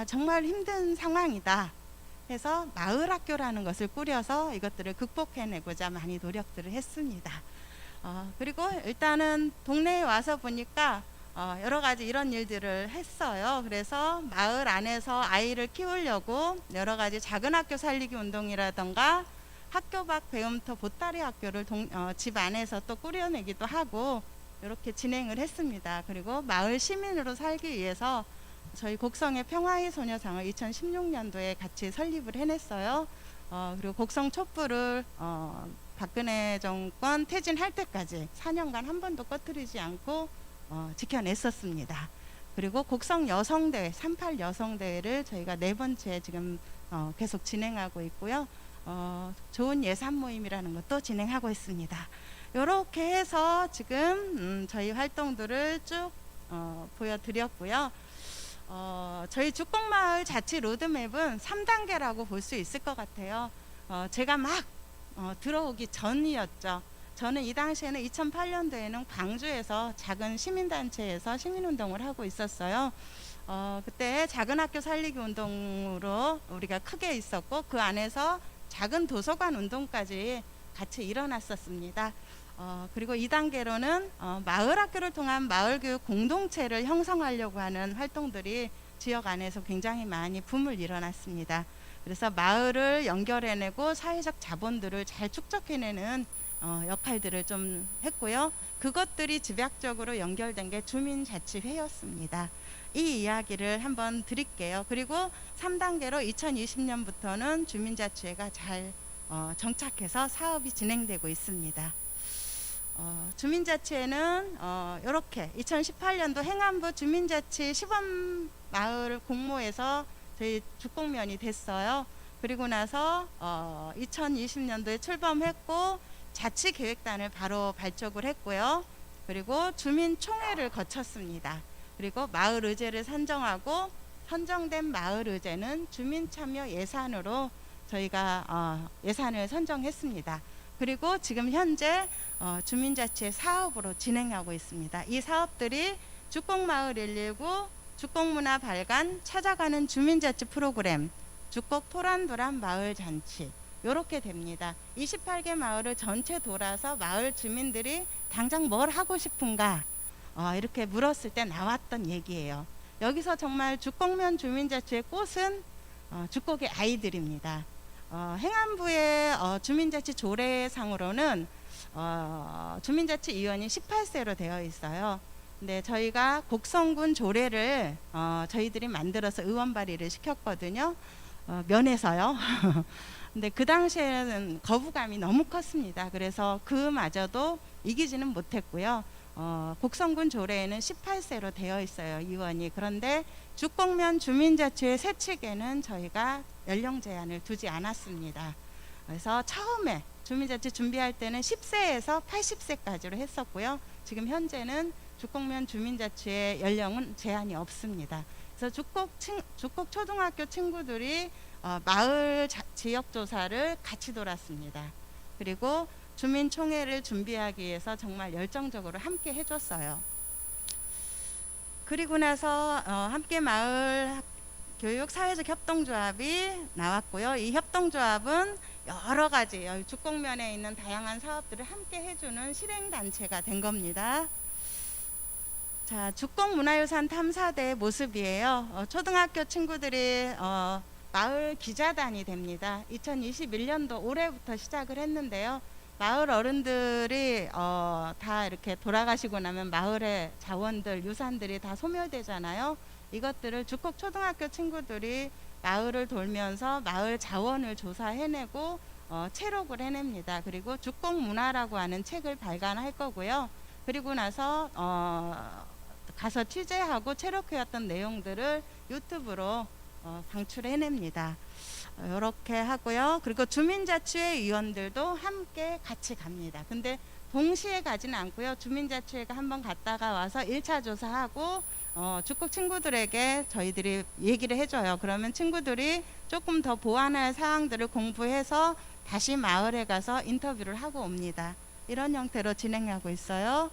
정말 힘든 상황이다 해서 마을학교라는 것을 꾸려서 이것들을 극복해내고자 많이 노력들을 했습니다. 그리고 일단은 동네에 와서 보니까 여러 가지 이런 일들을 했어요. 그래서 마을 안에서 아이를 키우려고 여러 가지 작은 학교 살리기 운동이라던가 학교 밖 배움터 보따리 학교를 집 안에서 또 꾸려내기도 하고 이렇게 진행을 했습니다. 그리고 마을 시민으로 살기 위해서 저희 곡성의 평화의 소녀상을 2016년도에 같이 설립을 해냈어요. 그리고 곡성 촛불을 박근혜 정권 퇴진할 때까지 4년간 한 번도 꺼트리지 않고 지켜냈었습니다. 그리고 곡성 여성대회, 38 여성대회를 저희가 4번째 지금 계속 진행하고 있고요. 좋은 예산 모임이라는 것도 진행하고 있습니다. 이렇게 해서 지금 저희 활동들을 쭉 보여드렸고요. 저희 주공마을 자치 로드맵은 3단계라고 볼 수 있을 것 같아요. 제가 막 들어오기 전이었죠. 저는 이 당시에는 2008년도에는 광주에서 작은 시민단체에서 시민운동을 하고 있었어요. 그때 작은 학교 살리기 운동으로 우리가 크게 있었고 그 안에서 작은 도서관 운동까지 같이 일어났었습니다. 그리고 2단계로는 마을 학교를 통한 마을교육 공동체를 형성하려고 하는 활동들이 지역 안에서 굉장히 많이 붐을 일어났습니다. 그래서 마을을 연결해내고 사회적 자본들을 잘 축적해내는 역할들을 좀 했고요. 그것들이 집약적으로 연결된 게 주민자치회였습니다. 이 이야기를 한번 드릴게요. 그리고 3단계로 2020년부터는 주민자치회가 잘 정착해서 사업이 진행되고 있습니다. 주민자치회는 이렇게 2018년도 행안부 주민자치 시범마을 공모에서 저희 주공면이 됐어요. 그리고 나서 2020년도에 출범했고 자치계획단을 바로 발족을 했고요. 그리고 주민총회를 거쳤습니다. 그리고 마을 의제를 선정하고 선정된 마을 의제는 주민참여 예산으로 저희가 예산을 선정했습니다. 그리고 지금 현재 주민자치 사업으로 진행하고 있습니다. 이 사업들이 주공마을 119, 주공문화 발간, 찾아가는 주민자치 프로그램, 주공 토란도란 마을잔치 이렇게 됩니다. 28개 마을을 전체 돌아서 마을 주민들이 당장 뭘 하고 싶은가 이렇게 물었을 때 나왔던 얘기예요. 여기서 정말 주공면 주민자치의 꽃은 죽곡의 아이들입니다. 행안부의 주민자치 조례상으로는 주민자치위원이 18세로 되어 있어요. 근데 저희가 곡성군 조례를 저희들이 만들어서 의원 발의를 시켰거든요. 면에서요. 근데 그 당시에는 거부감이 너무 컸습니다. 그래서 그마저도 이기지는 못했고요. 곡성군 조례에는 18세로 되어 있어요, 의원이. 그런데 죽곡면 주민자치회 새 측에는 저희가 연령 제한을 두지 않았습니다. 그래서 처음에 주민자치 준비할 때는 10세에서 80세까지로 했었고요. 지금 현재는 죽곡면 주민자치회 연령은 제한이 없습니다. 그래서 죽곡 초등학교 친구들이 마을 지역 조사를 같이 돌았습니다. 그리고 주민총회를 준비하기 위해서 정말 열정적으로 함께 해줬어요. 그리고 나서 함께 마을 교육 사회적 협동조합이 나왔고요. 이 협동조합은 여러 가지 죽곡면에 있는 다양한 사업들을 함께 해주는 실행단체가 된 겁니다. 자, 죽곡문화유산 탐사대의 모습이에요. 초등학교 친구들이 마을 기자단이 됩니다. 2021년도 올해부터 시작을 했는데요. 마을 어른들이 다 이렇게 돌아가시고 나면 마을의 자원들, 유산들이 다 소멸되잖아요. 이것들을 죽곡 초등학교 친구들이 마을을 돌면서 마을 자원을 조사해내고 체록을 해냅니다. 그리고 죽곡 문화라고 하는 책을 발간할 거고요. 그리고 나서 가서 취재하고 체록해왔던 내용들을 유튜브로 방출해냅니다. 이렇게 하고요. 그리고 주민자치회 위원들도 함께 같이 갑니다. 근데 동시에 가지는 않고요. 주민자치회가 한번 갔다가 와서 1차 조사하고 죽곡 친구들에게 저희들이 얘기를 해줘요. 그러면 친구들이 조금 더 보완할 사항들을 공부해서 다시 마을에 가서 인터뷰를 하고 옵니다. 이런 형태로 진행하고 있어요.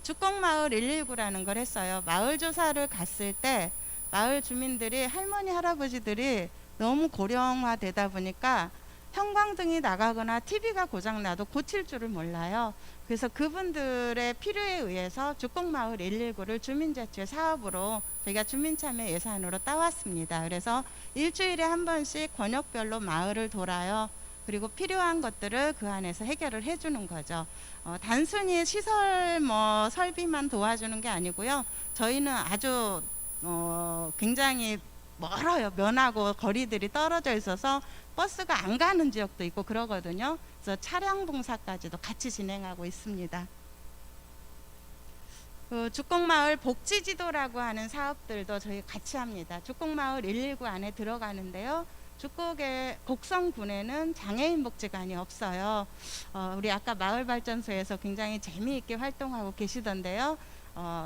죽곡마을 119라는 걸 했어요. 마을 조사를 갔을 때 마을 주민들이 할머니 할아버지들이 너무 고령화되다 보니까 형광등이 나가거나 TV가 고장나도 고칠 줄을 몰라요. 그래서 그분들의 필요에 의해서 죽곡마을 119를 주민자치회 사업으로 저희가 주민참여 예산으로 따왔습니다. 그래서 일주일에 한 번씩 권역별로 마을을 돌아요. 그리고 필요한 것들을 그 안에서 해결을 해주는 거죠. 단순히 시설 설비만 도와주는 게 아니고요. 저희는 아주 굉장히 멀어요. 면하고 거리들이 떨어져 있어서 버스가 안 가는 지역도 있고 그러거든요. 그래서 차량 봉사까지도 같이 진행하고 있습니다. 죽곡마을 복지지도라고 하는 사업들도 저희 같이 합니다. 죽곡마을 119 안에 들어가는데요. 죽곡의 곡성군에는 장애인 복지관이 없어요. 우리 아까 마을발전소에서 굉장히 재미있게 활동하고 계시던데요.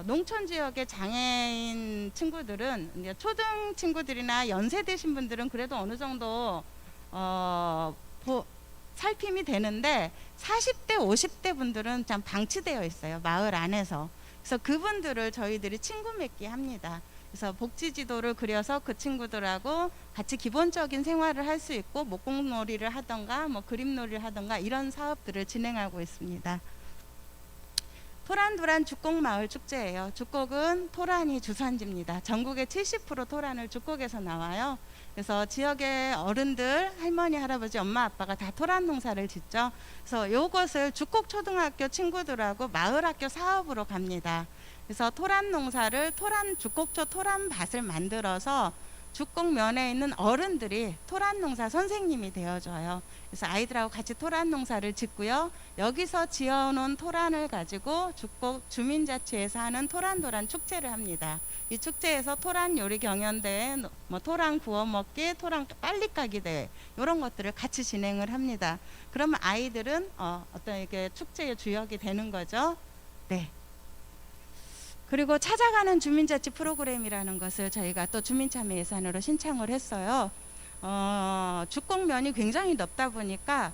농촌 지역의 장애인 친구들은 이제 초등 친구들이나 연세 드신 분들은 그래도 어느 정도 살핌이 되는데 40대 50대 분들은 참 방치되어 있어요. 마을 안에서. 그래서 그분들을 저희들이 친구 맺기 합니다. 그래서 복지지도를 그려서 그 친구들하고 같이 기본적인 생활을 할 수 있고 목공놀이를 하던가 그림놀이를 하던가 이런 사업들을 진행하고 있습니다. 토란도란 죽곡마을 축제예요. 죽곡은 토란이 주산지입니다. 전국의 70% 토란을 죽곡에서 나와요. 그래서 지역의 어른들, 할머니, 할아버지, 엄마, 아빠가 다 토란 농사를 짓죠. 그래서 이것을 죽곡 초등학교 친구들하고 마을학교 사업으로 갑니다. 그래서 토란 농사를 죽곡초 토란밭을 만들어서 죽곡면에 있는 어른들이 토란 농사 선생님이 되어줘요. 그래서 아이들하고 같이 토란 농사를 짓고요. 여기서 지어놓은 토란을 가지고 죽곡 주민자치에서 하는 토란도란 축제를 합니다. 이 축제에서 토란 요리 경연대회, 토란 구워 먹기, 토란 빨리 까기 대회 이런 것들을 같이 진행을 합니다. 그러면 아이들은 어떤 이게 축제의 주역이 되는 거죠. 네. 그리고 찾아가는 주민자치 프로그램이라는 것을 저희가 또 주민참여 예산으로 신청을 했어요. 죽곡면이 굉장히 넓다 보니까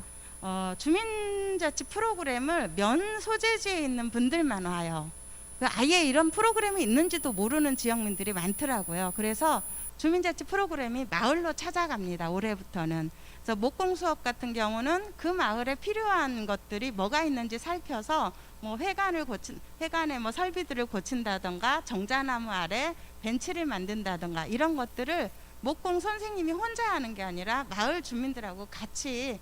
주민자치 프로그램을 면 소재지에 있는 분들만 와요. 아예 이런 프로그램이 있는지도 모르는 지역민들이 많더라고요. 그래서 주민자치 프로그램이 마을로 찾아갑니다. 올해부터는. 그래서 목공 수업 같은 경우는 그 마을에 필요한 것들이 뭐가 있는지 살펴서 회관에 설비들을 고친다던가 정자나무 아래 벤치를 만든다던가 이런 것들을 목공 선생님이 혼자 하는 게 아니라 마을 주민들하고 같이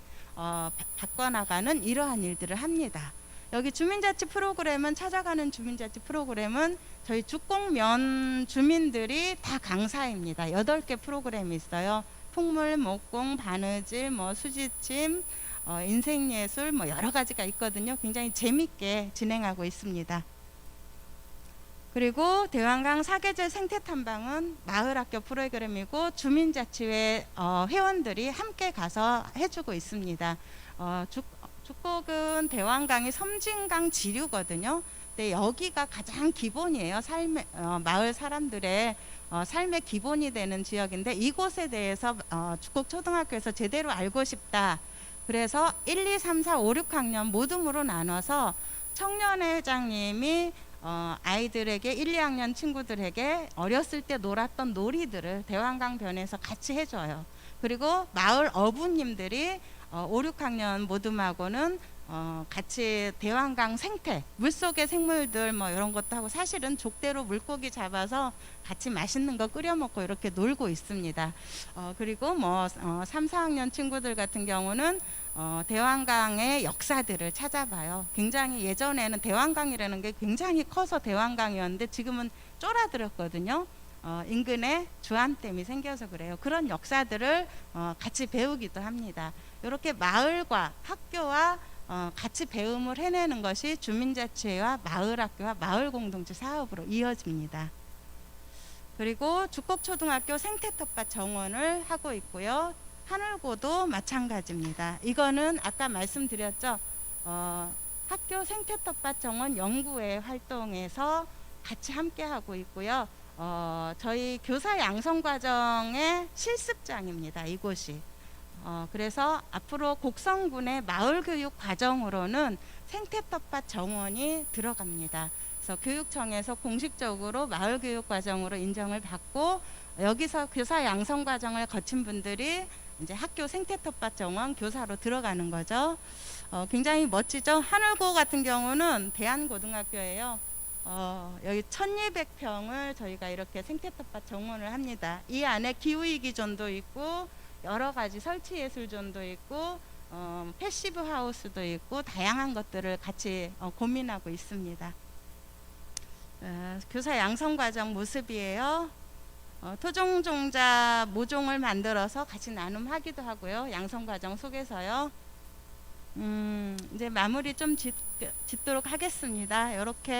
바꿔나가는 이러한 일들을 합니다. 여기 주민자치 프로그램은 찾아가는 주민자치 프로그램은 저희 죽곡면 주민들이 다 강사입니다. 8개 프로그램이 있어요. 풍물, 목공, 바느질, 수지침, 인생예술 여러 가지가 있거든요. 굉장히 재밌게 진행하고 있습니다. 그리고 대왕강 사계절 생태탐방은 마을학교 프로그램이고 주민자치회 회원들이 함께 가서 해주고 있습니다. 죽곡은 대왕강이 섬진강 지류거든요. 근데 여기가 가장 기본이에요. 마을 사람들의 삶의 기본이 되는 지역인데 이곳에 대해서 죽곡초등학교에서 제대로 알고 싶다. 그래서 1, 2, 3, 4, 5, 6학년 모둠으로 나눠서 청년회 회장님이 아이들에게 1, 2학년 친구들에게 어렸을 때 놀았던 놀이들을 대왕강 변에서 같이 해줘요. 그리고 마을 어부님들이 5, 6학년 모둠하고는 같이 대왕강 생태, 물속의 생물들 이런 것도 하고 사실은 족대로 물고기 잡아서 같이 맛있는 거 끓여 먹고 이렇게 놀고 있습니다. 그리고 3, 4학년 친구들 같은 경우는 대왕강의 역사들을 찾아봐요. 굉장히 예전에는 대왕강이라는 게 굉장히 커서 대왕강이었는데 지금은 쫄아들었거든요. 인근에 주안댐이 생겨서 그래요. 그런 역사들을 같이 배우기도 합니다. 이렇게 마을과 학교와 같이 배움을 해내는 것이 주민자치회와 마을학교와 마을공동체 사업으로 이어집니다. 그리고 죽곡초등학교 생태텃밭 정원을 하고 있고요. 하늘고도 마찬가지입니다. 이거는 아까 말씀드렸죠. 학교 생태텃밭 정원 연구회 활동에서 같이 함께 하고 있고요. 저희 교사 양성 과정의 실습장입니다. 이곳이. 그래서 앞으로 곡성군의 마을교육 과정으로는 생태텃밭 정원이 들어갑니다. 그래서 교육청에서 공식적으로 마을교육 과정으로 인정을 받고 여기서 교사 양성 과정을 거친 분들이 이제 학교 생태텃밭 정원 교사로 들어가는 거죠. 굉장히 멋지죠. 하늘고 같은 경우는 대한고등학교예요. 여기 1200평을 저희가 이렇게 생태텃밭 정원을 합니다. 이 안에 기후위기존도 있고 여러 가지 설치예술존도 있고 패시브 하우스도 있고 다양한 것들을 같이 고민하고 있습니다. 교사 양성 과정 모습이에요. 토종종자 모종을 만들어서 같이 나눔하기도 하고요. 양성 과정 속에서요. 이제 마무리 좀 짓도록 하겠습니다.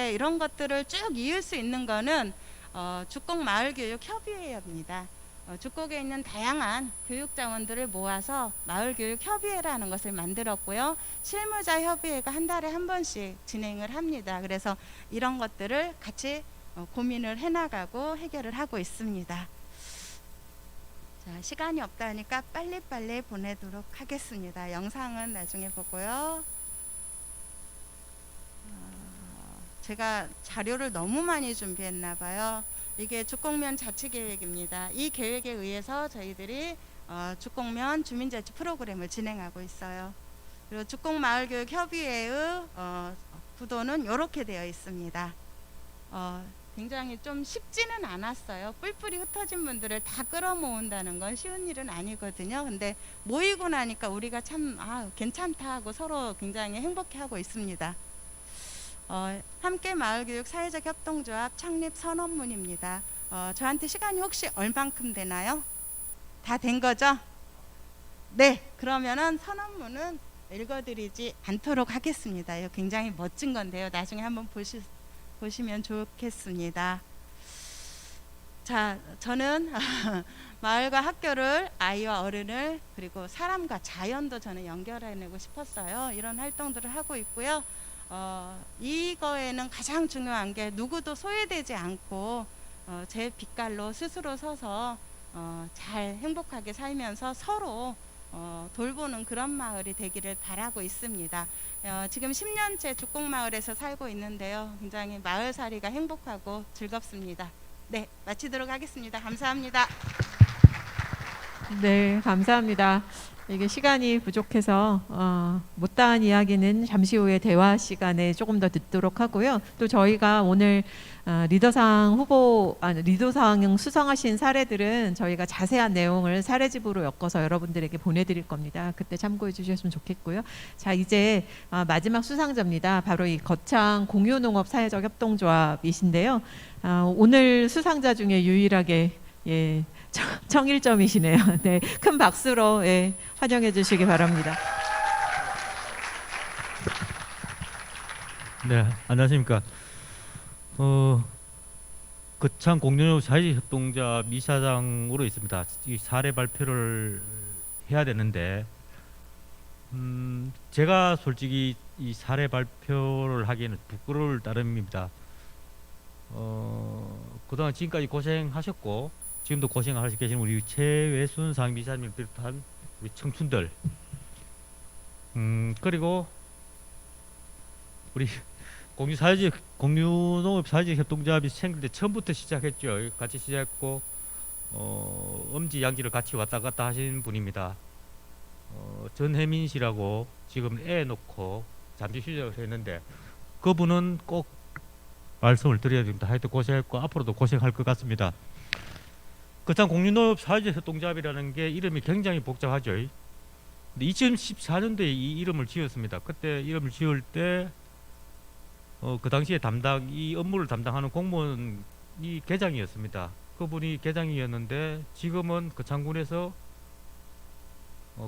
이런 것들을 쭉 이을 수 있는 거는 죽곡 마을교육협의회입니다. 죽곡에 있는 다양한 교육자원들을 모아서 마을교육협의회라는 것을 만들었고요. 실무자 협의회가 한 달에 한 번씩 진행을 합니다. 그래서 이런 것들을 같이 고민을 해나가고 해결을 하고 있습니다. 자, 시간이 없다니까 빨리빨리 보내도록 하겠습니다. 영상은 나중에 보고요. 제가 자료를 너무 많이 준비했나 봐요. 이게 죽곡면 자치계획입니다. 이 계획에 의해서 저희들이 죽곡면 주민자치 프로그램을 진행하고 있어요. 그리고 죽곡마을교육협의회의 구도는 이렇게 되어 있습니다. 굉장히 좀 쉽지는 않았어요. 뿔뿔이 흩어진 분들을 다 끌어모은다는 건 쉬운 일은 아니거든요. 근데 모이고 나니까 우리가 참 괜찮다 하고 서로 굉장히 행복해하고 있습니다. 함께 마을교육 사회적 협동조합 창립 선언문입니다. 저한테 시간이 혹시 얼만큼 되나요? 다 된 거죠? 네, 그러면은 선언문은 읽어드리지 않도록 하겠습니다. 이거 굉장히 멋진 건데요. 나중에 한번 보시면 좋겠습니다. 자, 저는 마을과 학교를, 아이와 어른을, 그리고 사람과 자연도 저는 연결해내고 싶었어요. 이런 활동들을 하고 있고요. 이거에는 가장 중요한 게 누구도 소외되지 않고 제 빛깔로 스스로 서서 잘 행복하게 살면서 서로 돌보는 그런 마을이 되기를 바라고 있습니다. 지금 10년째 죽곡마을에서 살고 있는데요. 굉장히 마을살이가 행복하고 즐겁습니다. 네, 마치도록 하겠습니다. 감사합니다. 네, 감사합니다. 이게 시간이 부족해서 못다한 이야기는 잠시 후에 대화 시간에 조금 더 듣도록 하고요. 또 저희가 오늘 리더상 수상하신 사례들은 저희가 자세한 내용을 사례집으로 엮어서 여러분들에게 보내드릴 겁니다. 그때 참고해 주셨으면 좋겠고요. 자, 이제 마지막 수상자입니다. 바로 이 거창 공유농업 사회적 협동조합이신데요. 오늘 수상자 중에 유일하게 청일점이시네요. 네, 큰 박수로 환영해 주시기 바랍니다. 네, 안녕하십니까. 거창 공유농업 사회협동조합 이사장으로 있습니다. 이 사례 발표를 해야 되는데, 제가 솔직히 이 사례 발표를 하기에는 부끄러울 따름입니다. 그동안 지금까지 고생하셨고, 지금도 고생하시고 계신 우리 최외순 상임이사님을 비롯한 우리 청춘들, 그리고 우리 공유농업 사회적 협동조합이 생길 때 처음부터 시작했죠. 같이 시작했고, 엄지 양지를 같이 왔다 갔다 하신 분입니다. 전혜민 씨라고 지금 애 놓고 잠시 휴직을 했는데, 그분은 꼭 말씀을 드려야 됩니다. 하여튼 고생했고 앞으로도 고생할 것 같습니다. 거창 공유농업 사회적 협동조합이라는 게 이름이 굉장히 복잡하죠. 근데 2014년도에 이 이름을 지었습니다. 그때 이름을 지을 때 그 당시에 이 업무를 담당하는 공무원이 계장이었습니다. 그분이 계장이었는데 지금은 그 장군에서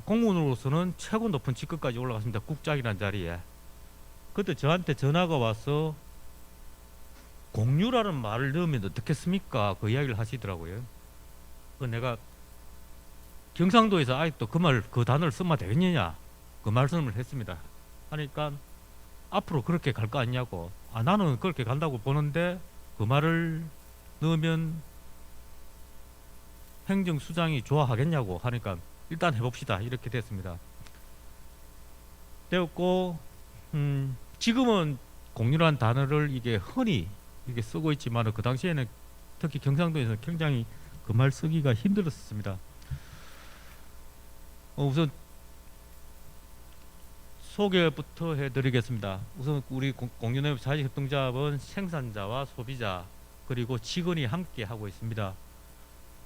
공무원으로서는 최고 높은 직급까지 올라갔습니다. 국장이라는 자리에. 그때 저한테 전화가 와서 공유라는 말을 넣으면 어떻겠습니까? 그 이야기를 하시더라고요. 내가 경상도에서 아직도 그 단어를 쓰면 되겠느냐? 그 말씀을 했습니다. 하니까 앞으로 그렇게 갈 거 아니냐고. 나는 그렇게 간다고 보는데 그 말을 넣으면 행정수장이 좋아하겠냐고 하니까 일단 해봅시다. 이렇게 됐습니다. 되었고, 지금은 공유라는 단어를 이게 흔히 이렇게 쓰고 있지만 그 당시에는 특히 경상도에서 굉장히 그 말 쓰기가 힘들었습니다. 우선 소개부터 해드리겠습니다. 우선 우리 공유농업 사회협동조합은 생산자와 소비자 그리고 직원이 함께 하고 있습니다.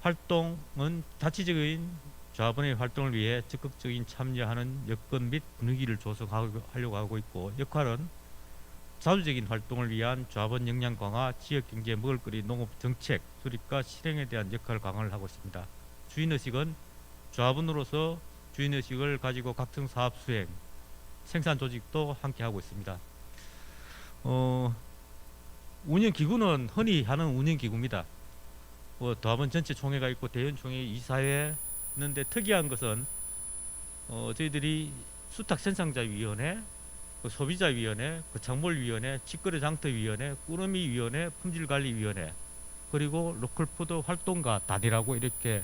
활동은 자치적인 조합원의 활동을 위해 적극적인 참여하는 여건 및 분위기를 조성하려고 하고 있고, 역할은 자주적인 활동을 위한 조합원 역량 강화, 지역경제 먹을거리 농업 정책 수립과 실행에 대한 역할 강화를 하고 있습니다. 주인의식은 조합원으로서 주인의식을 가지고 각종 사업 수행, 생산 조직도 함께 하고 있습니다. 운영기구는 흔히 하는 운영기구입니다. 조합원 전체 총회가 있고 대연총회, 이사회 있는데 특이한 것은 저희들이 수탁생산자위원회, 소비자위원회, 창몰위원회, 직거래장터위원회, 꾸러미위원회, 품질관리위원회, 그리고 로컬푸드 활동가 단이라고 이렇게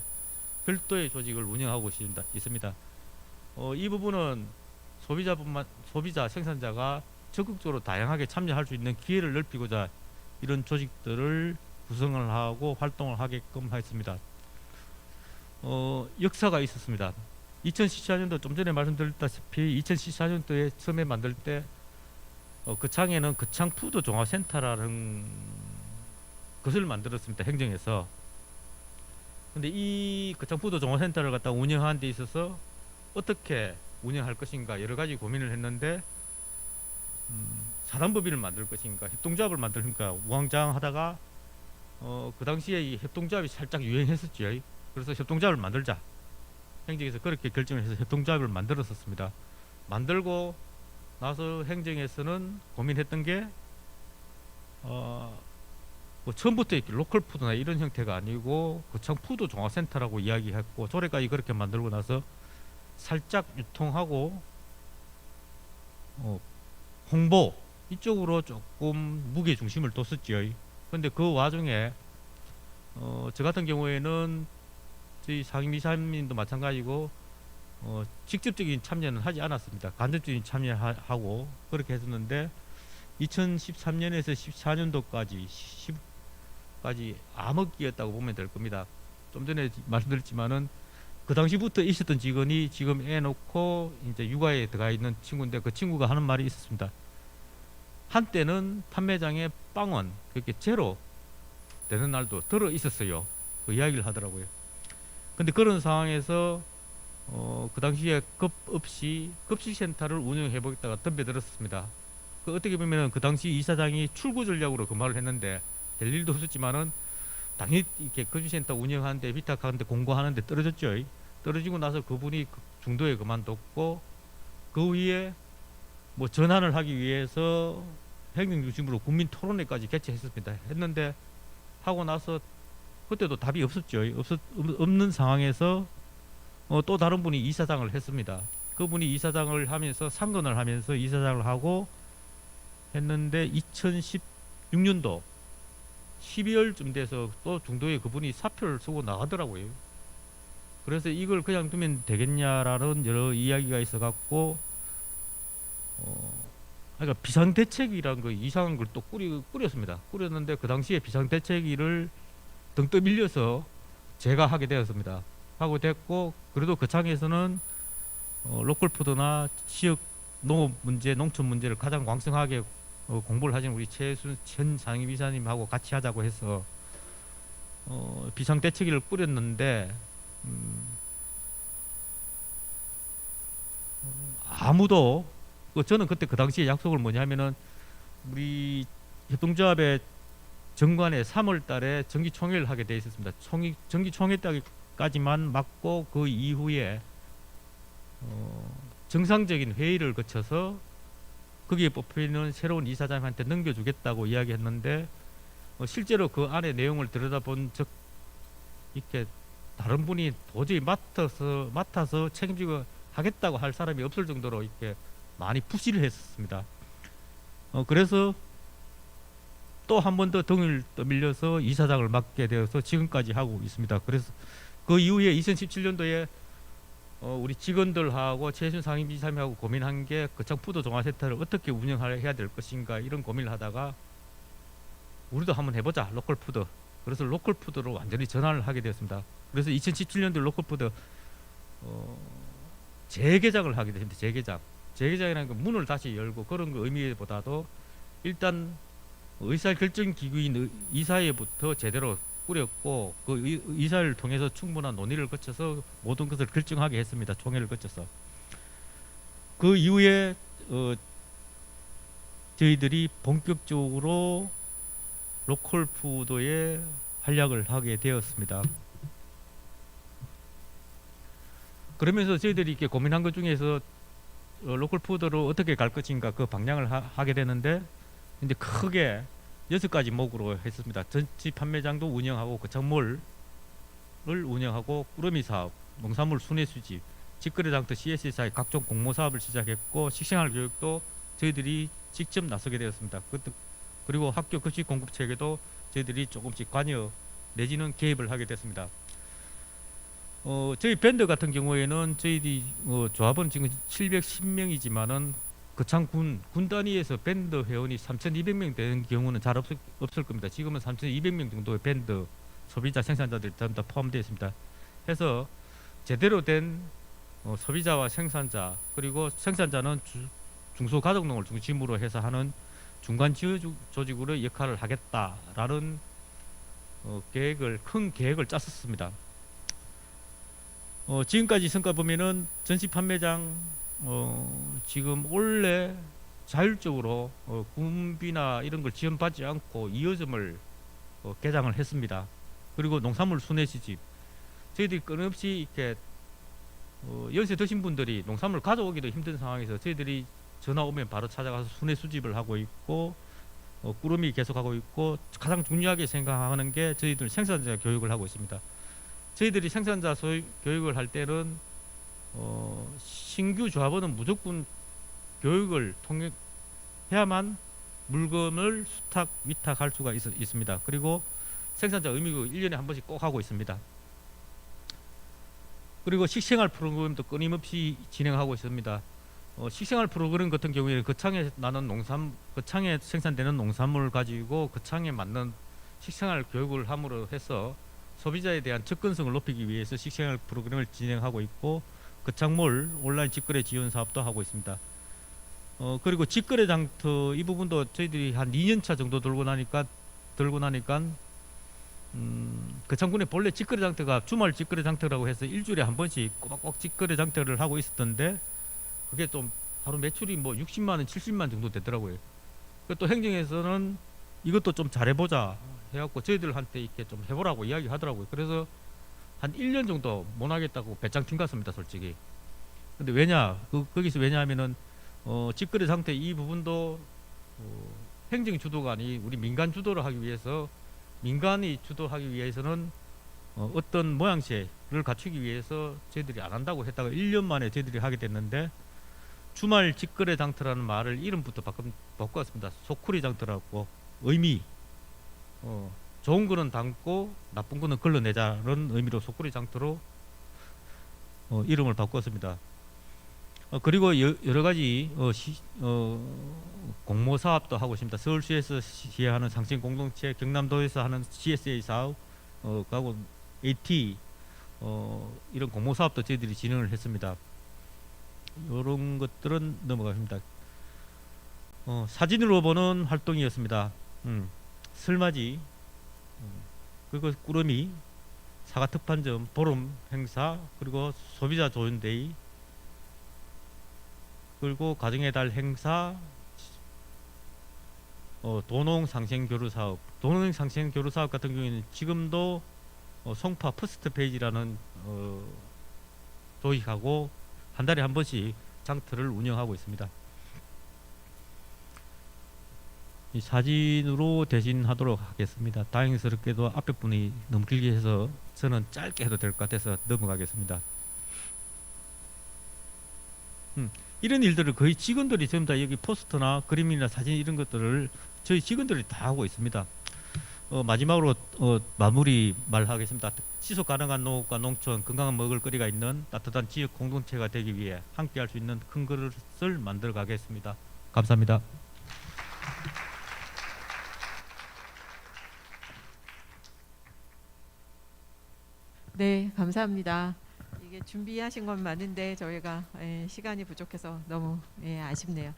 별도의 조직을 운영하고 있습니다. 이 부분은 소비자 생산자가 적극적으로 다양하게 참여할 수 있는 기회를 넓히고자 이런 조직들을 구성을 하고 활동을 하게끔 했습니다. 역사가 있었습니다. 2014년도 좀 전에 말씀드렸다시피 2014년도에 처음에 만들 때 거창에는 거창푸드 종합센터라는 것을 만들었습니다. 행정에서. 근데 이 거창푸드 종합센터를 갖다 운영하는 데 있어서 어떻게 운영할 것인가 여러 가지 고민을 했는데, 사단법인을 만들 것인가 협동조합을 만들니까 우왕좌왕하다가 그 당시에 이 협동조합이 살짝 유행했었죠. 그래서 협동조합을 만들자. 행정에서 그렇게 결정을 해서 협동조합을 만들었었습니다. 만들고 나서 행정에서는 고민했던 게 뭐 처음부터 이렇게 로컬푸드나 이런 형태가 아니고 거창푸드 종합센터라고 이야기했고, 조례까지 그렇게 만들고 나서 살짝 유통하고 홍보 이쪽으로 조금 무게 중심을 뒀었죠. 근데 그 와중에 저 같은 경우에는 저희 상임이사님도 마찬가지고 직접적인 참여는 하지 않았습니다. 간접적인 참여하고 그렇게 했었는데 2013년에서 14년도까지 암흑기였다고 보면 될 겁니다. 좀 전에 말씀드렸지만은 그 당시부터 있었던 직원이 지금 애 놓고 이제 육아에 들어가 있는 친구인데, 그 친구가 하는 말이 있었습니다. 한때는 판매장에 빵원 그렇게 제로 되는 날도 들어 있었어요. 그 이야기를 하더라고요. 근데 그런 상황에서 그 당시에 급 없이 급식센터를 운영해 보겠다가 덤벼들었습니다. 그 어떻게 보면은 그 당시 이사장이 출구 전략으로 그 말을 했는데 될 일도 없었지만은 당연히 이렇게 급식센터 운영하는데 위탁하는데 공고하는데 떨어졌죠. 떨어지고 나서 그분이 중도에 그만뒀고 그 위에 뭐 전환을 하기 위해서 행정 중심으로 국민 토론회까지 개최했습니다. 했는데 하고 나서 그때도 답이 없었죠. 없는 상황에서 또 다른 분이 이사장을 했습니다. 그분이 이사장을 하면서 상근을 하면서 이사장을 하고 했는데 2016년도 12월쯤 돼서 또 중도에 그분이 사표를 쓰고 나가더라고요. 그래서 이걸 그냥 두면 되겠냐라는 여러 이야기가 있어 갖고 그러니까 비상대책이라는 거 이상한 걸 또 꾸렸습니다. 꾸렸는데 그 당시에 비상대책위를 등 떠밀려서 제가 하게 되었습니다. 하고 됐고 그래도 그 창에서는 로컬푸드나 지역 농업 문제, 농촌 문제를 가장 왕성하게 공부를 하신 우리 최순 전 상임이사님하고 같이 하자고 해서 비상대책위를 꾸렸는데 아무도 저는 그때 그 당시에 약속을 뭐냐면은 우리 협동조합의 정관에 3월 달에 정기총회를 하게 돼 있었습니다. 정기총회 때까지만 맞고 그 이후에 정상적인 회의를 거쳐서 거기에 뽑히는 새로운 이사장한테 넘겨주겠다고 이야기했는데 실제로 그 안에 내용을 들여다본 적 이렇게 다른 분이 도저히 맡아서 책임지고 하겠다고 할 사람이 없을 정도로 이렇게 많이 부실을 했었습니다. 그래서 또 한 번 더 등을 떠밀려서 이사장을 맡게 되어서 지금까지 하고 있습니다. 그래서 그 이후에 2017년도에 우리 직원들하고 최순 상임이사님하고 고민한 게 거창 푸드 종합센터를 어떻게 운영해야 될 것인가 이런 고민을 하다가 우리도 한번 해보자 로컬 푸드. 그래서 로컬 푸드로 완전히 전환을 하게 되었습니다. 그래서 2017년도 로컬 푸드 재개장을 하게 됐습니다. 재개장이라는 건 문을 다시 열고 그런 거 의미보다도 일단 의사결정기구인 이사회부터 제대로 꾸렸고 그 이사를 통해서 충분한 논의를 거쳐서 모든 것을 결정하게 했습니다. 총회를 거쳐서 그 이후에 저희들이 본격적으로 로컬 푸드에 활약을 하게 되었습니다. 그러면서 저희들이 이렇게 고민한 것 중에서 로컬 푸드로 어떻게 갈 것인가 그 방향을 하게 되는데 이제 크게 6가지 목으로 했습니다. 전지 판매장도 운영하고 거창몰을 운영하고 꾸러미 사업, 농산물 순회 수집, 직거래장터 CSSI 각종 공모 사업을 시작했고 식생활 교육도 저희들이 직접 나서게 되었습니다. 그리고 학교 급식 공급 체계도 저희들이 조금씩 관여 내지는 개입을 하게 됐습니다. 저희 밴드 같은 경우에는 저희들이 조합은 지금 710명이지만은 거창 군 단위에서 밴드 회원이 3,200명 되는 경우는 잘 없을 겁니다. 지금은 3,200명 정도의 밴드 소비자 생산자들이 전부 다 포함되어 있습니다. 해서 제대로 된 소비자와 생산자 그리고 생산자는 중소가족농을 중심으로 해서 하는 중간 조직으로 역할을 하겠다라는 큰 계획을 짰었습니다. 지금까지 성과 보면은 전시 판매장 지금 원래 자율적으로 군비나 이런 걸 지원받지 않고 2호점을 개장을 했습니다. 그리고 농산물 순회 시집 저희들이 끊임없이 이렇게 연세 드신 분들이 농산물 가져오기도 힘든 상황에서 저희들이 전화 오면 바로 찾아가서 순회 수집을 하고 있고 꾸러미 계속하고 있고 가장 중요하게 생각하는 게 저희들 생산자 교육을 하고 있습니다. 저희들이 생산자 교육을 할 때는 신규 조합원은 무조건 교육을 통해야만 물건을 수탁, 위탁할 수가 있습니다. 그리고 생산자 의무교육 1년에 한 번씩 꼭 하고 있습니다. 그리고 식생활 프로그램도 끊임없이 진행하고 있습니다. 식생활 프로그램 같은 경우에는 거창에 생산되는 농산물을 가지고 거창에 맞는 식생활 교육을 함으로 해서 소비자에 대한 접근성을 높이기 위해서 식생활 프로그램을 진행하고 있고 거창몰 온라인 직거래 지원 사업도 하고 있습니다. 그리고 직거래 장터 이 부분도 저희들이 한 2년차 정도 들고 나니까 거창군에 본래 직거래 장터가 주말 직거래 장터라고 해서 일주일에 한 번씩 꼬박꼬박 직거래 장터를 하고 있었던데 그게 좀 하루 매출이 뭐 60만 원, 70만 원 정도 되더라고요. 또 행정에서는 이것도 좀 잘해보자 해갖고 저희들한테 이렇게 좀 해보라고 이야기하더라고요. 그래서 한 1년 정도 못 하겠다고 배짱 튄 것 같습니다, 솔직히. 근데 거기서 왜냐하면은 직거래 상태 이 부분도 행정 주도가 아니 우리 민간 주도를 하기 위해서 민간이 주도하기 위해서는 어떤 모양새를 갖추기 위해서 저희들이 안 한다고 했다가 1년 만에 저희들이 하게 됐는데 주말 직거래 장터라는 말을 이름부터 바꿨습니다. 소쿠리 장터라고 의미 좋은 거는 담고 나쁜 거는 걸러내자는 의미로 소쿠리 장터로 이름을 바꿨습니다. 그리고 여러 가지 공모 사업도 하고 있습니다. 서울시에서 시행하는 상생 공동체, 경남도에서 하는 CSA 사업, 하고 AT 이런 공모 사업도 저희들이 진행을 했습니다. 이런 것들은 넘어가십니다. 사진으로 보는 활동이었습니다. 설맞이, 그리고 꾸러미, 사과 특판점, 보름 행사, 그리고 소비자 조연데이, 그리고 가정의 달 행사, 도농 상생 교류 사업. 도농 상생 교류 사업 같은 경우에는 지금도 송파 퍼스트 페이지라는 조직하고 한 달에 한 번씩 장터를 운영하고 있습니다. 이 사진으로 대신하도록 하겠습니다. 다행스럽게도 앞에 분이 너무 길게 해서 저는 짧게 해도 될 것 같아서 넘어가겠습니다. 이런 일들을 거의 직원들이 전부 다 여기 포스터나 그림이나 사진 이런 것들을 저희 직원들이 다 하고 있습니다. 마지막으로 마무리 말하겠습니다. 지속 가능한 농업과 농촌, 건강한 먹을거리가 있는 따뜻한 지역 공동체가 되기 위해 함께할 수 있는 큰 그릇을 만들어 가겠습니다. 감사합니다. 네, 감사합니다. 이게 준비하신 건 많은데 저희가 시간이 부족해서 너무 아쉽네요.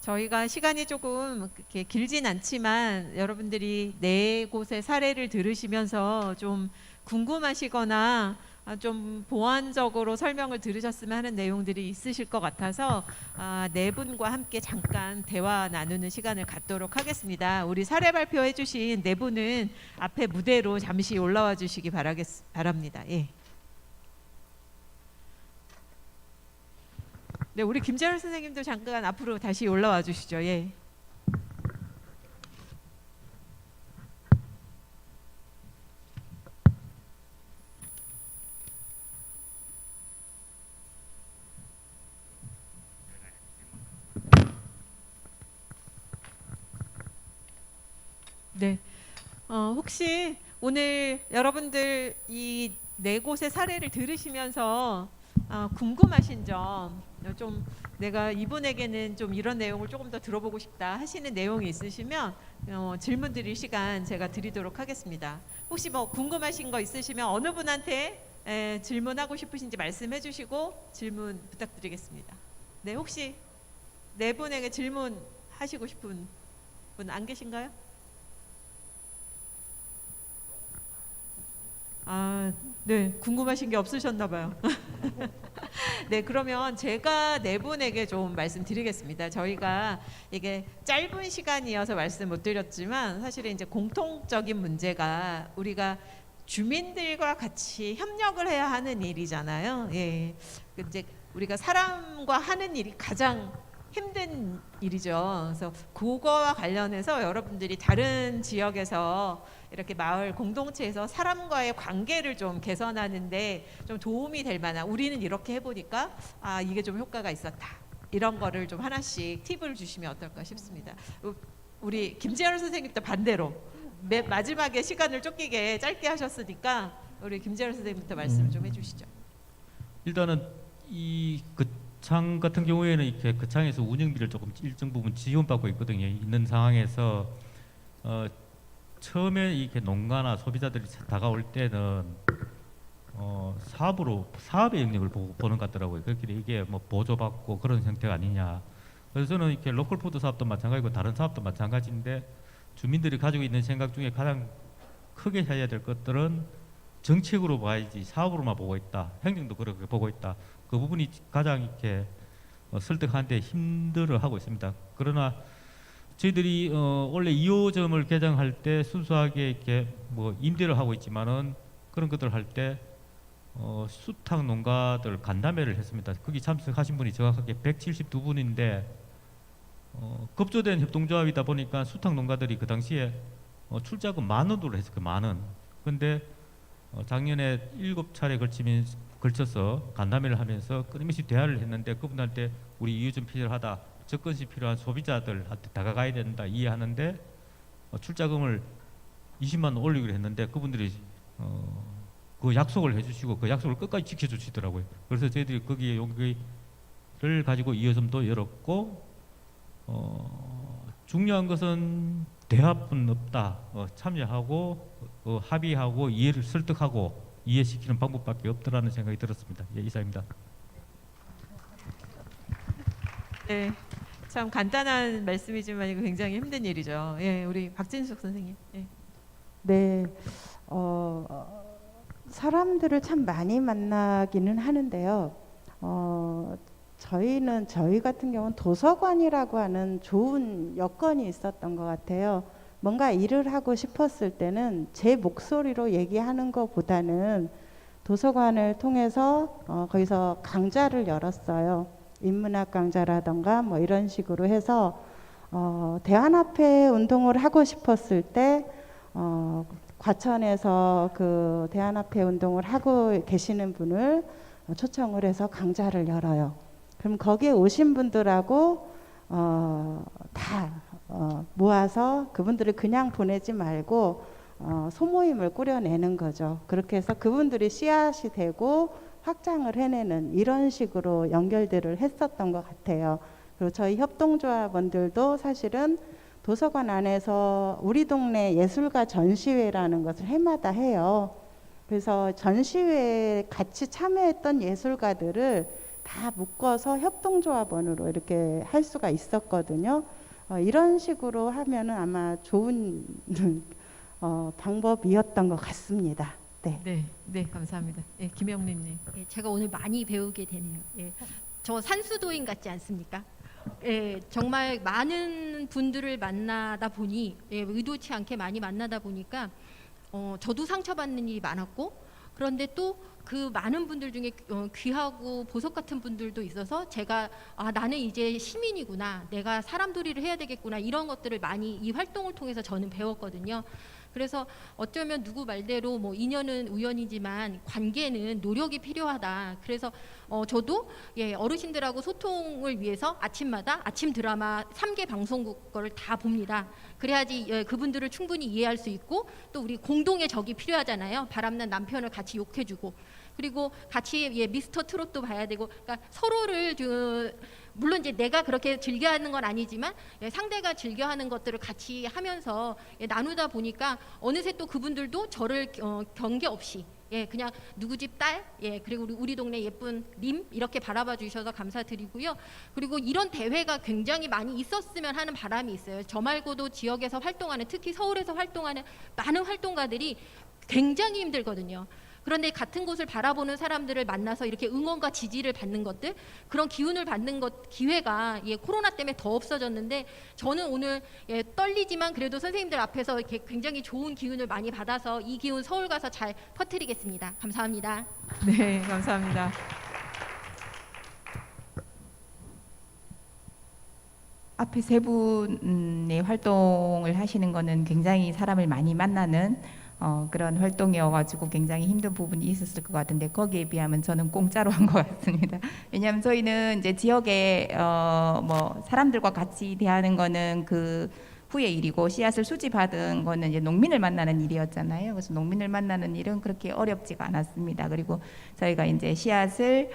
저희가 시간이 조금 이렇게 길진 않지만 여러분들이 네 곳의 사례를 들으시면서 좀 궁금하시거나 좀 보완적으로 설명을 들으셨으면 하는 내용들이 있으실 것 같아서 네 분과 함께 잠깐 대화 나누는 시간을 갖도록 하겠습니다. 우리 사례 발표해 주신 네 분은 앞에 무대로 잠시 올라와 주시기 바랍니다. 예. 네, 우리 김재열 선생님도 잠깐 앞으로 다시 올라와 주시죠. 예. 네. 혹시 오늘 여러분들 이 네 곳의 사례를 들으시면서 궁금하신 점, 좀 내가 이분에게는 좀 이런 내용을 조금 더 들어보고 싶다 하시는 내용이 있으시면 질문 드릴 시간 제가 드리도록 하겠습니다. 혹시 뭐 궁금하신 거 있으시면 어느 분한테 질문하고 싶으신지 말씀해 주시고 질문 부탁드리겠습니다. 네, 혹시 네 분에게 질문하시고 싶은 분 안 계신가요? 네, 궁금하신 게 없으셨나 봐요. 네, 그러면 제가 네 분에게 좀 말씀드리겠습니다. 저희가 이게 짧은 시간이어서 말씀 못 드렸지만 사실은 이제 공통적인 문제가 우리가 주민들과 같이 협력을 해야 하는 일이잖아요. 예, 이제 우리가 사람과 하는 일이 가장 힘든 일이죠. 그래서 그거와 관련해서 여러분들이 다른 지역에서 이렇게 마을 공동체에서 사람과의 관계를 좀 개선하는데 좀 도움이 될 만한, 우리는 이렇게 해보니까 이게 좀 효과가 있었다, 이런 거를 좀 하나씩 팁을 주시면 어떨까 싶습니다. 우리 김재열 선생님도 반대로 마지막에 시간을 쫓기게 짧게 하셨으니까 우리 김재열 선생님부터 말씀을 좀 해주시죠. 일단은 이 거창 같은 경우에는 이렇게 거창에서 운영비를 조금 일정 부분 지원받고 있는 상황에서 처음에 이렇게 농가나 소비자들이 다가올 때는 사업의 영역을 보는 것 같더라고요. 그렇게 이게 뭐 보조받고 그런 형태가 아니냐. 그래서 저는 이렇게 로컬 푸드 사업도 마찬가지고 다른 사업도 마찬가지인데 주민들이 가지고 있는 생각 중에 가장 크게 해야 될 것들은 정책으로 봐야지 사업으로만 보고 있다. 행정도 그렇게 보고 있다. 그 부분이 가장 이렇게 설득하는데 힘들어하고 있습니다. 그러나 저희들이 원래 2호점을 개장할 때 순수하게 이렇게 뭐 임대를 하고 있지만은 그런 것들 할 때 수탉 농가들 간담회를 했습니다. 거기 참석하신 분이 정확하게 172분인데 급조된 협동조합이다 보니까 수탉 농가들이 그 당시에 출자금 10,000원으로 했어요. 10,000원. 근데 작년에 7차례 걸쳐서 간담회를 하면서 끊임없이 대화를 했는데 그분한테 우리 2호점 필요하다. 접근시 필요한 소비자들한테 다가가야 된다 이해하는데 출자금을 20만 원 올리기로 했는데 그분들이 그 약속을 해주시고 그 약속을 끝까지 지켜주시더라고요. 그래서 저희들이 거기에 용기를 가지고 2호점도 열었고 중요한 것은 대화뿐 없다. 참여하고 합의하고 이해를 설득하고 이해시키는 방법밖에 없더라는 생각이 들었습니다. 예, 이상입니다. 네, 참 간단한 말씀이지만 이거 굉장히 힘든 일이죠. 예, 우리 박진숙 선생님. 예. 네, 사람들을 참 많이 만나기는 하는데요. 저희 같은 경우는 도서관이라고 하는 좋은 여건이 있었던 것 같아요. 뭔가 일을 하고 싶었을 때는 제 목소리로 얘기하는 것보다는 도서관을 통해서 거기서 강좌를 열었어요. 인문학 강좌라던가 뭐 이런 식으로 해서 대안합회 운동을 하고 싶었을 때 과천에서 그 대안합회 운동을 하고 계시는 분을 초청을 해서 강좌를 열어요. 그럼 거기에 오신 분들하고 다 모아서 그분들을 그냥 보내지 말고 소모임을 꾸려내는 거죠. 그렇게 해서 그분들이 씨앗이 되고 확장을 해내는 이런 식으로 연결들을 했었던 것 같아요. 그리고 저희 협동조합원들도 사실은 도서관 안에서 우리 동네 예술가 전시회라는 것을 해마다 해요. 그래서 전시회에 같이 참여했던 예술가들을 다 묶어서 협동조합원으로 이렇게 할 수가 있었거든요. 이런 식으로 하면은 아마 좋은 방법이었던 것 같습니다. 네. 네, 네, 감사합니다. 예, 김영림님. 예, 제가 오늘 많이 배우게 되네요. 예, 저 산수도인 같지 않습니까? 예, 정말 많은 분들을 만나다 보니 의도치 않게 많이 만나다 보니까 저도 상처받는 일이 많았고 그런데 또 그 많은 분들 중에 귀하고 보석 같은 분들도 있어서 제가 나는 이제 시민이구나, 내가 사람돌이를 해야 되겠구나 이런 것들을 많이 이 활동을 통해서 저는 배웠거든요. 그래서 어쩌면 누구 말대로 뭐 인연은 우연이지만 관계는 노력이 필요하다. 그래서 저도 어르신들하고 소통을 위해서 아침마다 아침 드라마 3개 방송국 거를 다 봅니다. 그래야지 그분들을 충분히 이해할 수 있고 또 우리 공동의 적이 필요하잖아요. 바람난 남편을 같이 욕해주고 그리고 같이 미스터 트롯도 봐야 되고 그러니까 서로를 물론 이제 내가 그렇게 즐겨하는 건 아니지만 상대가 즐겨하는 것들을 같이 하면서 나누다 보니까 어느새 또 그분들도 저를 경계 없이 그냥 누구 집 딸, 그리고 우리 동네 예쁜 님 이렇게 바라봐 주셔서 감사드리고요. 그리고 이런 대회가 굉장히 많이 있었으면 하는 바람이 있어요. 저 말고도 지역에서 활동하는 특히 서울에서 활동하는 많은 활동가들이 굉장히 힘들거든요. 그런데 같은 곳을 바라보는 사람들을 만나서 이렇게 응원과 지지를 받는 것들 그런 기운을 받는 기회가 코로나 때문에 더 없어졌는데 저는 오늘 떨리지만 그래도 선생님들 앞에서 이렇게 굉장히 좋은 기운을 많이 받아서 이 기운 서울 가서 잘 퍼뜨리겠습니다. 감사합니다. 네, 감사합니다. 앞에 세 분의 활동을 하시는 거는 굉장히 사람을 많이 만나는 그런 활동이어가지고 굉장히 힘든 부분이 있었을 것 같은데 거기에 비하면 저는 공짜로 한 것 같습니다. 왜냐하면 저희는 이제 지역에 뭐 사람들과 같이 대하는 거는 그 후의 일이고 씨앗을 수집하던 거는 이제 농민을 만나는 일이었잖아요. 그래서 농민을 만나는 일은 그렇게 어렵지가 않았습니다. 그리고 저희가 이제 씨앗을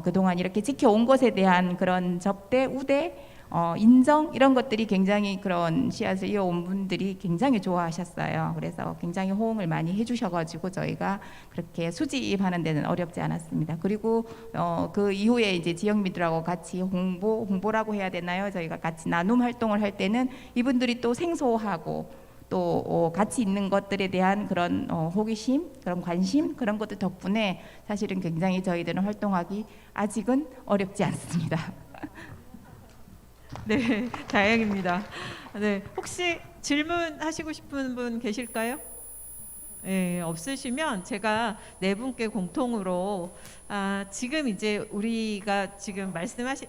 그동안 이렇게 지켜온 것에 대한 그런 접대, 우대 인정 이런 것들이 굉장히 그런 씨앗을 이어온 분들이 굉장히 좋아하셨어요. 그래서 굉장히 호응을 많이 해주셔가지고 저희가 그렇게 수집하는 데는 어렵지 않았습니다. 그리고 그 이후에 이제 지역민들하고 같이 홍보라고 해야 되나요? 저희가 같이 나눔 활동을 할 때는 이분들이 또 생소하고 또 같이 있는 것들에 대한 그런 호기심, 그런 관심 그런 것들 덕분에 사실은 굉장히 저희들은 활동하기 아직은 어렵지 않습니다. 네, 다행입니다. 네, 혹시 질문하시고 싶은 분 계실까요? 네, 없으시면 제가 네 분께 공통으로 지금 이제 우리가 지금 말씀하신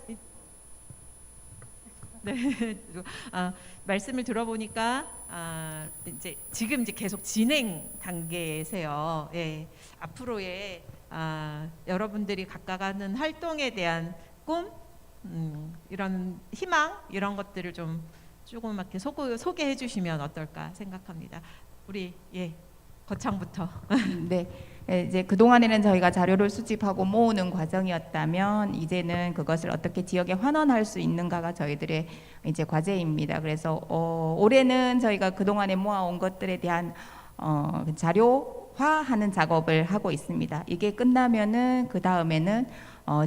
네, 말씀을 들어보니까 이제 지금 이제 계속 진행 단계세요. 예, 앞으로의 여러분들이 각각 하는 활동에 대한 꿈, 이런 희망 이런 것들을 좀 조그맣게 소개해 주시면 어떨까 생각합니다. 우리 거창부터. 네. 이제 그동안에는 저희가 자료를 수집하고 모으는 과정이었다면 이제는 그것을 어떻게 지역에 환원할 수 있는가가 저희들의 이제 과제입니다. 그래서 올해는 저희가 그동안에 모아온 것들에 대한 자료화하는 작업을 하고 있습니다. 이게 끝나면은 그 다음에는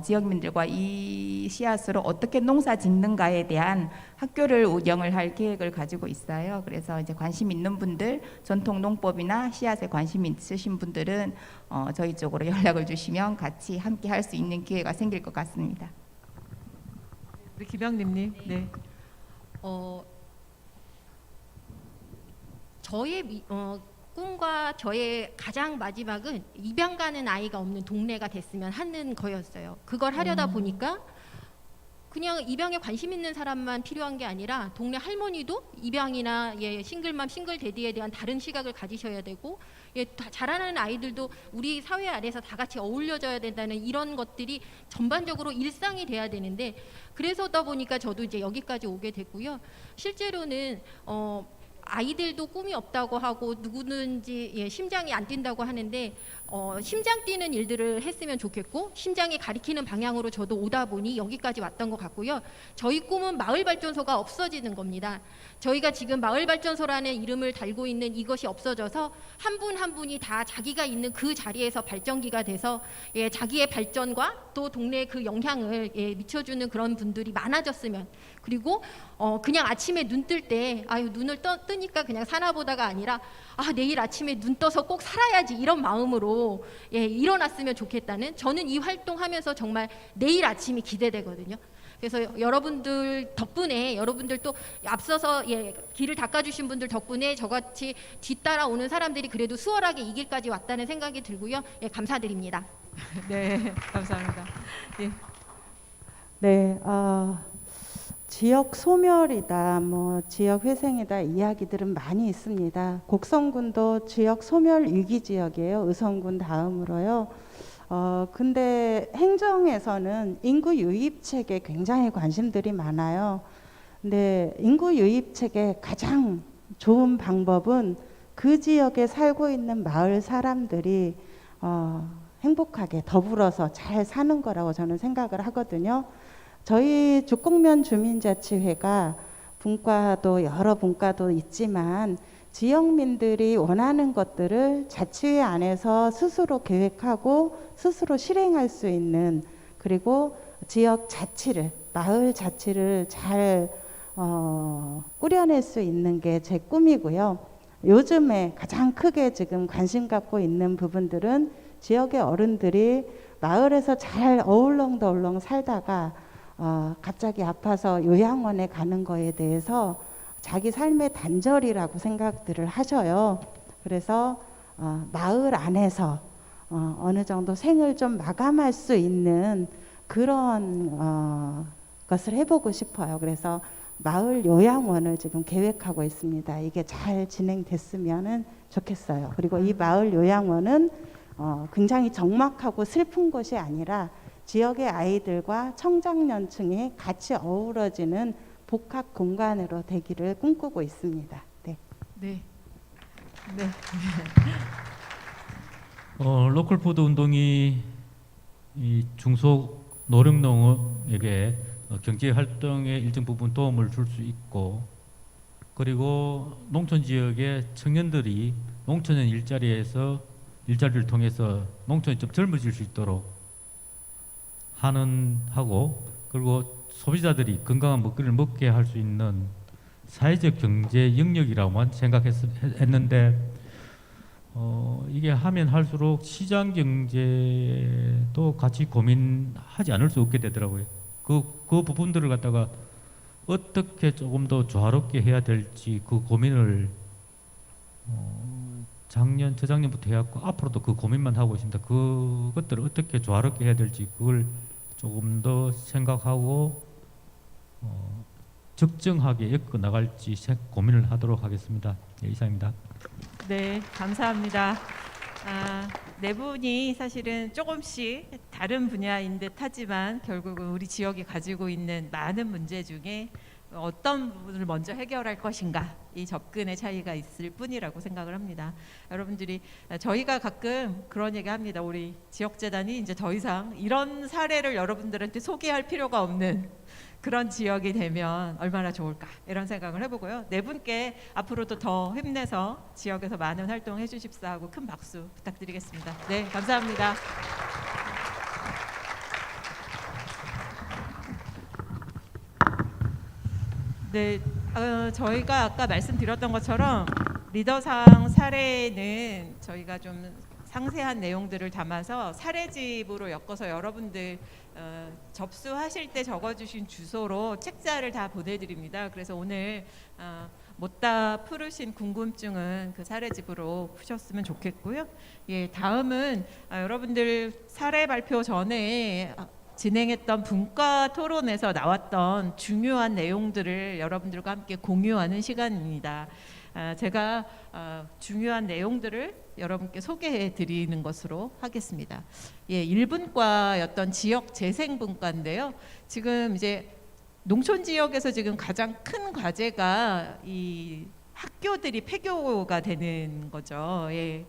지역민들과 이 씨앗으로 어떻게 농사 짓는가에 대한 학교를 운영을 할 계획을 가지고 있어요. 그래서 이제 관심 있는 분들, 전통 농법이나 씨앗에 관심 있으신 분들은 저희 쪽으로 연락을 주시면 같이 함께 할 수 있는 기회가 생길 것 같습니다. 우리 김영림님. 네. 저의 꿈과 저의 가장 마지막은 입양 가는 아이가 없는 동네가 됐으면 하는 거였어요. 그걸 하려다 보니까 그냥 입양에 관심 있는 사람만 필요한 게 아니라 동네 할머니도 입양이나 싱글맘, 싱글데디에 대한 다른 시각을 가지셔야 되고 자라나는 아이들도 우리 사회 안에서 다 같이 어울려져야 된다는 이런 것들이 전반적으로 일상이 돼야 되는데 그래서다 보니까 저도 이제 여기까지 오게 됐고요. 실제로는 아이들도 꿈이 없다고 하고 누구든지 심장이 안 뛴다고 하는데 심장 뛰는 일들을 했으면 좋겠고 심장이 가리키는 방향으로 저도 오다 보니 여기까지 왔던 것 같고요. 저희 꿈은 마을발전소가 없어지는 겁니다. 저희가 지금 마을발전소라는 이름을 달고 있는 이것이 없어져서 한 분 한 분이 다 자기가 있는 그 자리에서 발전기가 돼서 자기의 발전과 또 동네의 그 영향을 미쳐주는 그런 분들이 많아졌으면 그리고 그냥 아침에 눈 뜰 때 아유 눈을 뜨니까 그냥 사나 보다가 아니라 내일 아침에 눈 떠서 꼭 살아야지 이런 마음으로 일어났으면 좋겠다는 저는 이 활동하면서 정말 내일 아침이 기대되거든요. 그래서 여러분들 덕분에 여러분들 또 앞서서 길을 닦아주신 분들 덕분에 저같이 뒤따라오는 사람들이 그래도 수월하게 이 길까지 왔다는 생각이 들고요. 감사드립니다. 네, 감사합니다. 예. 네, 지역 소멸이다, 지역 회생이다 이야기들은 많이 있습니다. 곡성군도 지역 소멸 위기 지역이에요. 의성군 다음으로요. 근데 행정에서는 인구 유입책에 굉장히 관심들이 많아요. 근데 인구 유입책의 가장 좋은 방법은 그 지역에 살고 있는 마을 사람들이 행복하게 더불어서 잘 사는 거라고 저는 생각을 하거든요. 저희 죽곡면 주민자치회가 분과도 여러 분과도 있지만 지역민들이 원하는 것들을 자치회 안에서 스스로 계획하고 스스로 실행할 수 있는 그리고 지역 자치를 마을 자치를 잘 꾸려낼 수 있는 게 제 꿈이고요. 요즘에 가장 크게 지금 관심 갖고 있는 부분들은 지역의 어른들이 마을에서 잘 어울렁더울렁 살다가 갑자기 아파서 요양원에 가는 거에 대해서 자기 삶의 단절이라고 생각들을 하셔요. 그래서 마을 안에서 어느 정도 생을 좀 마감할 수 있는 그런 것을 해보고 싶어요. 그래서 마을 요양원을 지금 계획하고 있습니다. 이게 잘 진행됐으면 좋겠어요. 그리고 이 마을 요양원은 굉장히 적막하고 슬픈 곳이 아니라 지역의 아이들과 청장년층이 같이 어우러지는 복합 공간으로 되기를 꿈꾸고 있습니다. 네. 네. 네. 로컬푸드 운동이 이 중소 노령농에게 경제 활동에 일정 부분 도움을 줄 수 있고, 그리고 농촌 지역의 청년들이 농촌의 일자리를 통해서 농촌이 좀 젊어질 수 있도록 하고, 그리고 소비자들이 건강한 먹거리를 먹게 할 수 있는 사회적 경제 영역이라고만 생각했는데 이게 하면 할수록 시장 경제도 같이 고민하지 않을 수 없게 되더라고요. 그 부분들을 갖다가 어떻게 조금 더 조화롭게 해야 될지 그 고민을 저작년부터 해왔고 앞으로도 그 고민만 하고 있습니다. 그것들을 어떻게 조화롭게 해야 될지 그걸 조금 더 생각하고 적정하게 엮어 나갈지 고민을 하도록 하겠습니다. 네, 이상입니다. 네, 감사합니다. 네 분이 사실은 조금씩 다른 분야인 듯 하지만 결국은 우리 지역이 가지고 있는 많은 문제 중에 어떤 부분을 먼저 해결할 것인가, 이 접근의 차이가 있을 뿐이라고 생각을 합니다. 여러분들이, 저희가 가끔 그런 얘기 합니다. 우리 지역재단이 이제 더 이상 이런 사례를 여러분들한테 소개할 필요가 없는 그런 지역이 되면 얼마나 좋을까, 이런 생각을 해보고요. 네 분께 앞으로도 더 힘내서 지역에서 많은 활동 해주십사 하고 큰 박수 부탁드리겠습니다. 네, 감사합니다. 네, 저희가 아까 말씀드렸던 것처럼 리더상 사례는 저희가 좀 상세한 내용들을 담아서 사례집으로 엮어서 여러분들 접수하실 때 적어주신 주소로 책자를 다 보내드립니다. 그래서 오늘 못다 풀으신 궁금증은 그 사례집으로 푸셨으면 좋겠고요. 예, 다음은 여러분들 사례 발표 전에 진행했던 분과 토론에서 나왔던 중요한 내용들을 여러분들과 함께 공유하는 시간입니다. 제가 중요한 내용들을 여러분께 소개해 드리는 것으로 하겠습니다. 예, 1분과였던 지역 재생분과인데요. 지금 이제 농촌 지역에서 지금 가장 큰 과제가 이 학교들이 폐교가 되는 거죠. 예.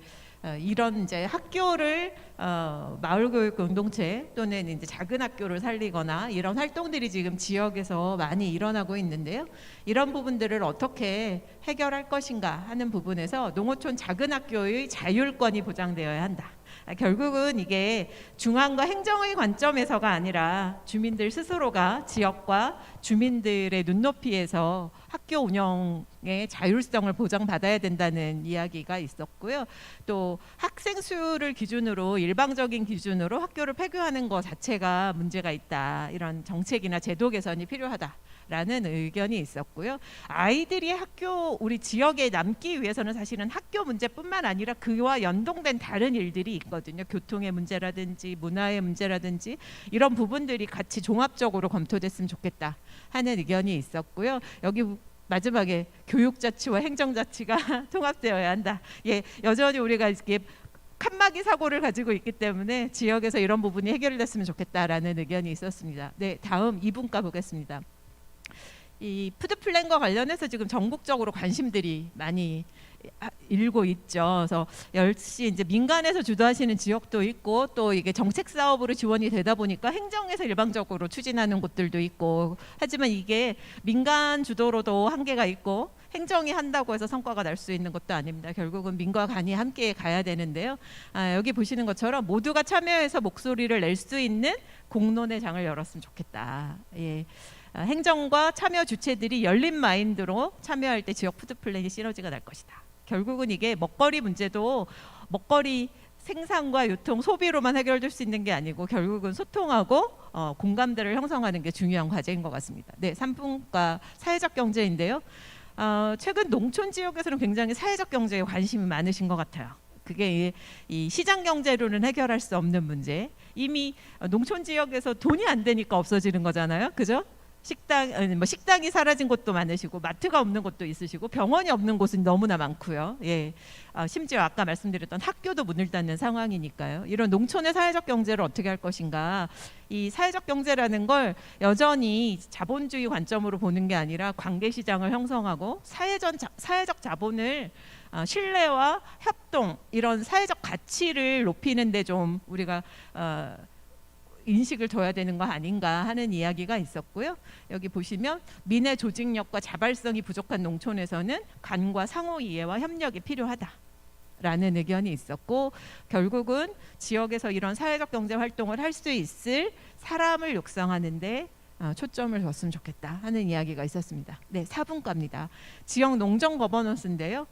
이런 이제 학교를 마을교육 공동체 또는 이제 작은 학교를 살리거나 이런 활동들이 지금 지역에서 많이 일어나고 있는데요. 이런 부분들을 어떻게 해결할 것인가 하는 부분에서 농어촌 작은 학교의 자율권이 보장되어야 한다. 결국은 이게 중앙과 행정의 관점에서가 아니라 주민들 스스로가 지역과 주민들의 눈높이에서 학교 운영의 자율성을 보장받아야 된다는 이야기가 있었고요. 또 학생 수를 기준으로, 일방적인 기준으로 학교를 폐교하는 것 자체가 문제가 있다. 이런 정책이나 제도 개선이 필요하다라는 의견이 있었고요. 아이들이 우리 지역에 남기 위해서는 사실은 학교 문제뿐만 아니라 그와 연동된 다른 일들이 있거든요. 교통의 문제라든지 문화의 문제라든지 이런 부분들이 같이 종합적으로 검토됐으면 좋겠다 하는 의견이 있었고요. 여기 마지막에 교육자치와 행정자치가 통합되어야 한다. 예, 여전히 우리가 이렇게 칸막이 사고를 가지고 있기 때문에 지역에서 이런 부분이 해결됐으면 좋겠다라는 의견이 있었습니다. 네, 다음 2분과 보겠습니다. 이 푸드플랜과 관련해서 지금 전국적으로 관심들이 많이 일고 있죠. 그래서 역시 이제 민간에서 주도하시는 지역도 있고 또 이게 정책 사업으로 지원이 되다 보니까 행정에서 일방적으로 추진하는 곳들도 있고, 하지만 이게 민간 주도로도 한계가 있고 행정이 한다고 해서 성과가 날 수 있는 것도 아닙니다. 결국은 민과 간이 함께 가야 되는데요. 여기 보시는 것처럼 모두가 참여해서 목소리를 낼 수 있는 공론의 장을 열었으면 좋겠다. 예. 행정과 참여 주체들이 열린 마인드로 참여할 때 지역 푸드 플랜이 시너지가 날 것이다. 결국은 이게 먹거리 문제도 먹거리 생산과 유통, 소비로만 해결될 수 있는 게 아니고 결국은 소통하고 공감대를 형성하는 게 중요한 과제인 것 같습니다. 네, 3분과 사회적 경제인데요. 최근 농촌 지역에서는 굉장히 사회적 경제에 관심이 많으신 것 같아요. 그게 이 시장 경제로는 해결할 수 없는 문제. 이미 농촌 지역에서 돈이 안 되니까 없어지는 거잖아요. 그죠? 식당이 사라진 곳도 많으시고 마트가 없는 곳도 있으시고 병원이 없는 곳은 너무나 많고요. 예, 심지어 아까 말씀드렸던 학교도 문을 닫는 상황이니까요. 이런 농촌의 사회적 경제를 어떻게 할 것인가. 이 사회적 경제라는 걸 여전히 자본주의 관점으로 보는 게 아니라 관계시장을 형성하고 사회적 자본을 신뢰와 협동, 이런 사회적 가치를 높이는 데 좀 우리가 인식을 둬야 되는 거 아닌가 하는 이야기가 있었고요. 여기 보시면 민의 조직력과 자발성이 부족한 농촌에서는 간과 상호 이해와 협력이 필요하다라는 의견이 있었고, 결국은 지역에서 이런 사회적 경제 활동을 할 수 있을 사람을 육성하는데 초점을 뒀으면 좋겠다 하는 이야기가 있었습니다. 네, 4분과입니다. 지역 농정 거버넌스인데요.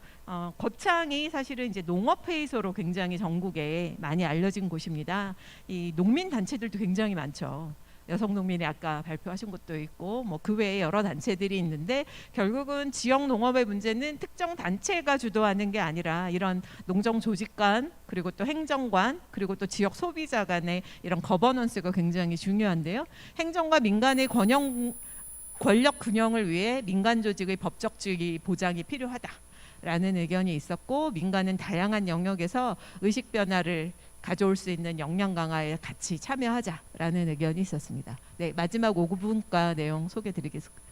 거창이 사실은 이제 농업회의소로 굉장히 전국에 많이 알려진 곳입니다. 이 농민 단체들도 굉장히 많죠. 여성농민이 아까 발표하신 것도 있고 뭐 그 외에 여러 단체들이 있는데, 결국은 지역 농업의 문제는 특정 단체가 주도하는 게 아니라 이런 농정 조직 간, 그리고 또 행정관, 그리고 또 지역 소비자 간의 이런 거버넌스가 굉장히 중요한데요. 행정과 민간의 권력 균형을 위해 민간 조직의 법적주의 보장이 필요하다라는 의견이 있었고, 민간은 다양한 영역에서 의식 변화를 가져올 수 있는 역량 강화에 같이 참여하자라는 의견이 있었습니다. 네, 마지막 5분과 내용 소개드리겠습니다.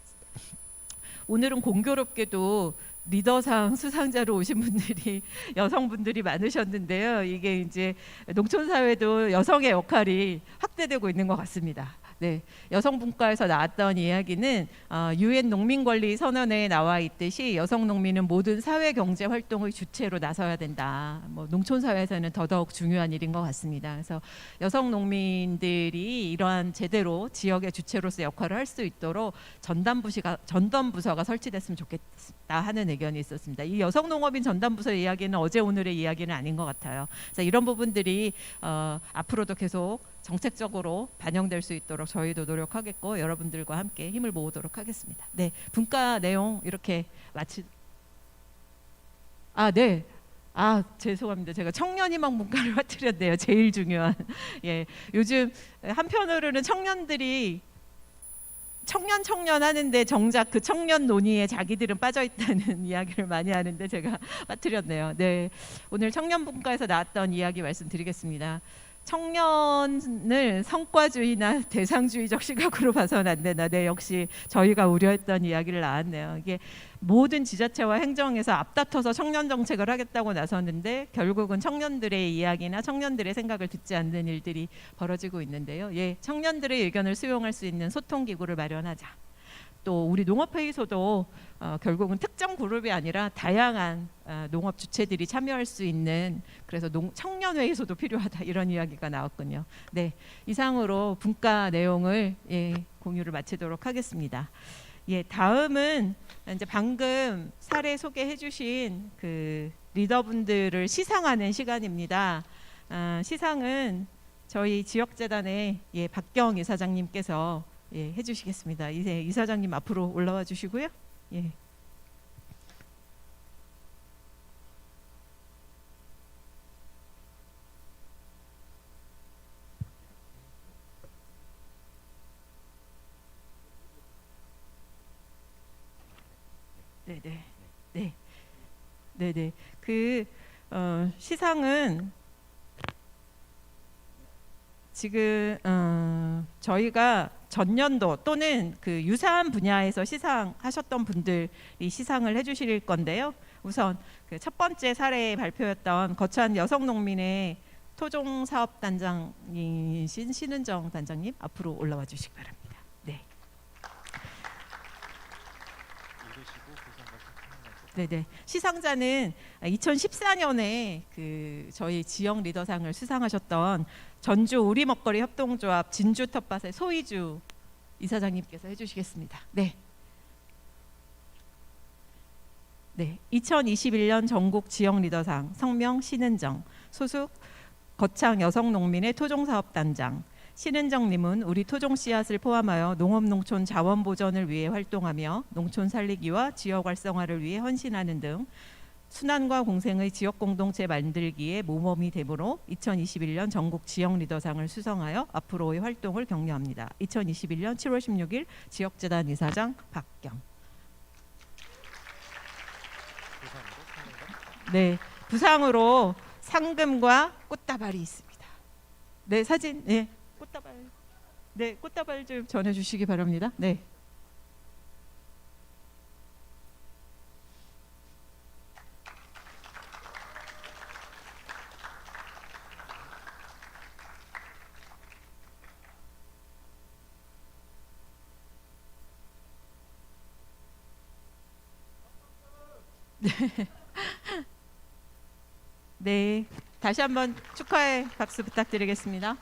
오늘은 공교롭게도 리더상 수상자로 오신 분들이 여성분들이 많으셨는데요. 이게 이제 농촌 사회도 여성의 역할이 확대되고 있는 것 같습니다. 네, 여성분과에서 나왔던 이야기는 유엔 농민권리 선언에 나와 있듯이 여성 농민은 모든 사회 경제 활동의 주체로 나서야 된다. 뭐 농촌 사회에서는 더더욱 중요한 일인 것 같습니다. 그래서 여성 농민들이 이러한 제대로 지역의 주체로서 역할을 할 수 있도록 전담부서가 설치됐으면 좋겠다 하는 의견이 있었습니다. 이 여성 농업인 전담부서 이야기는 어제 오늘의 이야기는 아닌 것 같아요. 그래서 이런 부분들이 앞으로도 계속 정책적으로 반영될 수 있도록 저희도 노력하겠고, 여러분들과 함께 힘을 모으도록 하겠습니다. 네, 분과 내용 이렇게 네. 죄송합니다. 제가 청년희망 분과를 빠뜨렸네요. 제일 중요한. 예, 요즘 한편으로는 청년들이 청년 하는데 정작 그 청년 논의에 자기들은 빠져 있다는 이야기를 많이 하는데 제가 빠뜨렸네요. 네, 오늘 청년분과에서 나왔던 이야기 말씀드리겠습니다. 청년을 성과주의나 대상주의적 시각으로 봐서는 안 된다. 네, 역시 저희가 우려했던 이야기를 나왔네요. 이게 모든 지자체와 행정에서 앞다퉈서 청년 정책을 하겠다고 나섰는데 결국은 청년들의 이야기나 청년들의 생각을 듣지 않는 일들이 벌어지고 있는데요. 예, 청년들의 의견을 수용할 수 있는 소통 기구를 마련하자. 또 우리 농업회의소도 결국은 특정 그룹이 아니라 다양한 농업 주체들이 참여할 수 있는, 그래서 청년회의소도 필요하다 이런 이야기가 나왔군요. 네, 이상으로 분과 내용을 공유를 마치도록 하겠습니다. 예, 다음은 이제 방금 사례 소개해 주신 그 리더분들을 시상하는 시간입니다. 시상은 저희 지역재단의 박경 이사장님께서 해주시겠습니다. 이제 이사장님 앞으로 올라와 주시고요. 예. 네네. 그 시상은 지금 저희가 전년도 또는 그 유사한 분야에서 시상하셨던 분들이 시상을 해주실 건데요. 우선 그 첫 번째 사례 발표였던 거천 여성농민의 토종사업단장이신 신은정 단장님 앞으로 올라와 주시기 바랍니다. 네. 네네. 시상자는 2014년에 그 저희 지역 리더상을 수상하셨던 전주 우리 먹거리 협동조합 진주 텃밭의 소희주 이사장님께서 해주시겠습니다. 네. 네. 2021년 전국 지역 리더상 성명 신은정, 소속 거창 여성농민의 토종사업단장. 신은정님은 우리 토종 씨앗을 포함하여 농업농촌 자원 보전을 위해 활동하며 농촌 살리기와 지역 활성화를 위해 헌신하는 등 순환과 공생의 지역 공동체 만들기에 모범이 되므로 2021년 전국 지역 리더상을 수상하여 앞으로의 활동을 격려합니다. 2021년 7월 16일 지역재단 이사장 박경. 네, 부상으로 상금과 꽃다발이 있습니다. 네, 사진. 네. 꽃다발. 네, 꽃다발 좀 전해 주시기 바랍니다. 네. 네, 다시 한번 축하의 박수 부탁드리겠습니다.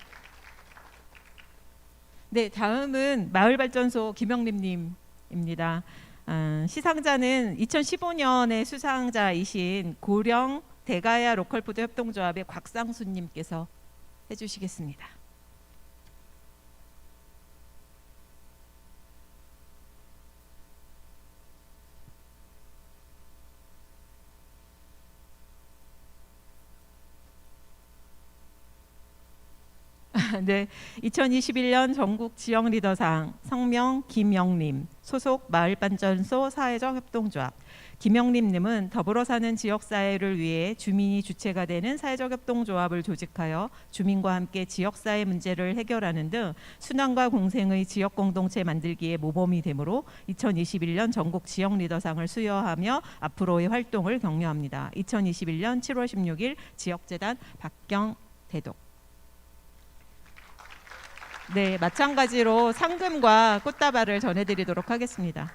네, 다음은 마을발전소 김영림님입니다. 시상자는 2015년에 수상자이신 고령 대가야 로컬푸드 협동조합의 곽상수님께서 해주시겠습니다. 네, 2021년 전국 지역 리더상 성명 김영림, 소속 마을발전소 사회적 협동조합. 김영림님은 더불어 사는 지역 사회를 위해 주민이 주체가 되는 사회적 협동조합을 조직하여 주민과 함께 지역 사회 문제를 해결하는 등 순환과 공생의 지역 공동체 만들기에 모범이 되므로 2021년 전국 지역 리더상을 수여하며 앞으로의 활동을 격려합니다. 2021년 7월 16일 지역재단 박경대독. 네, 마찬가지로 상금과 꽃다발을 전해드리도록 하겠습니다.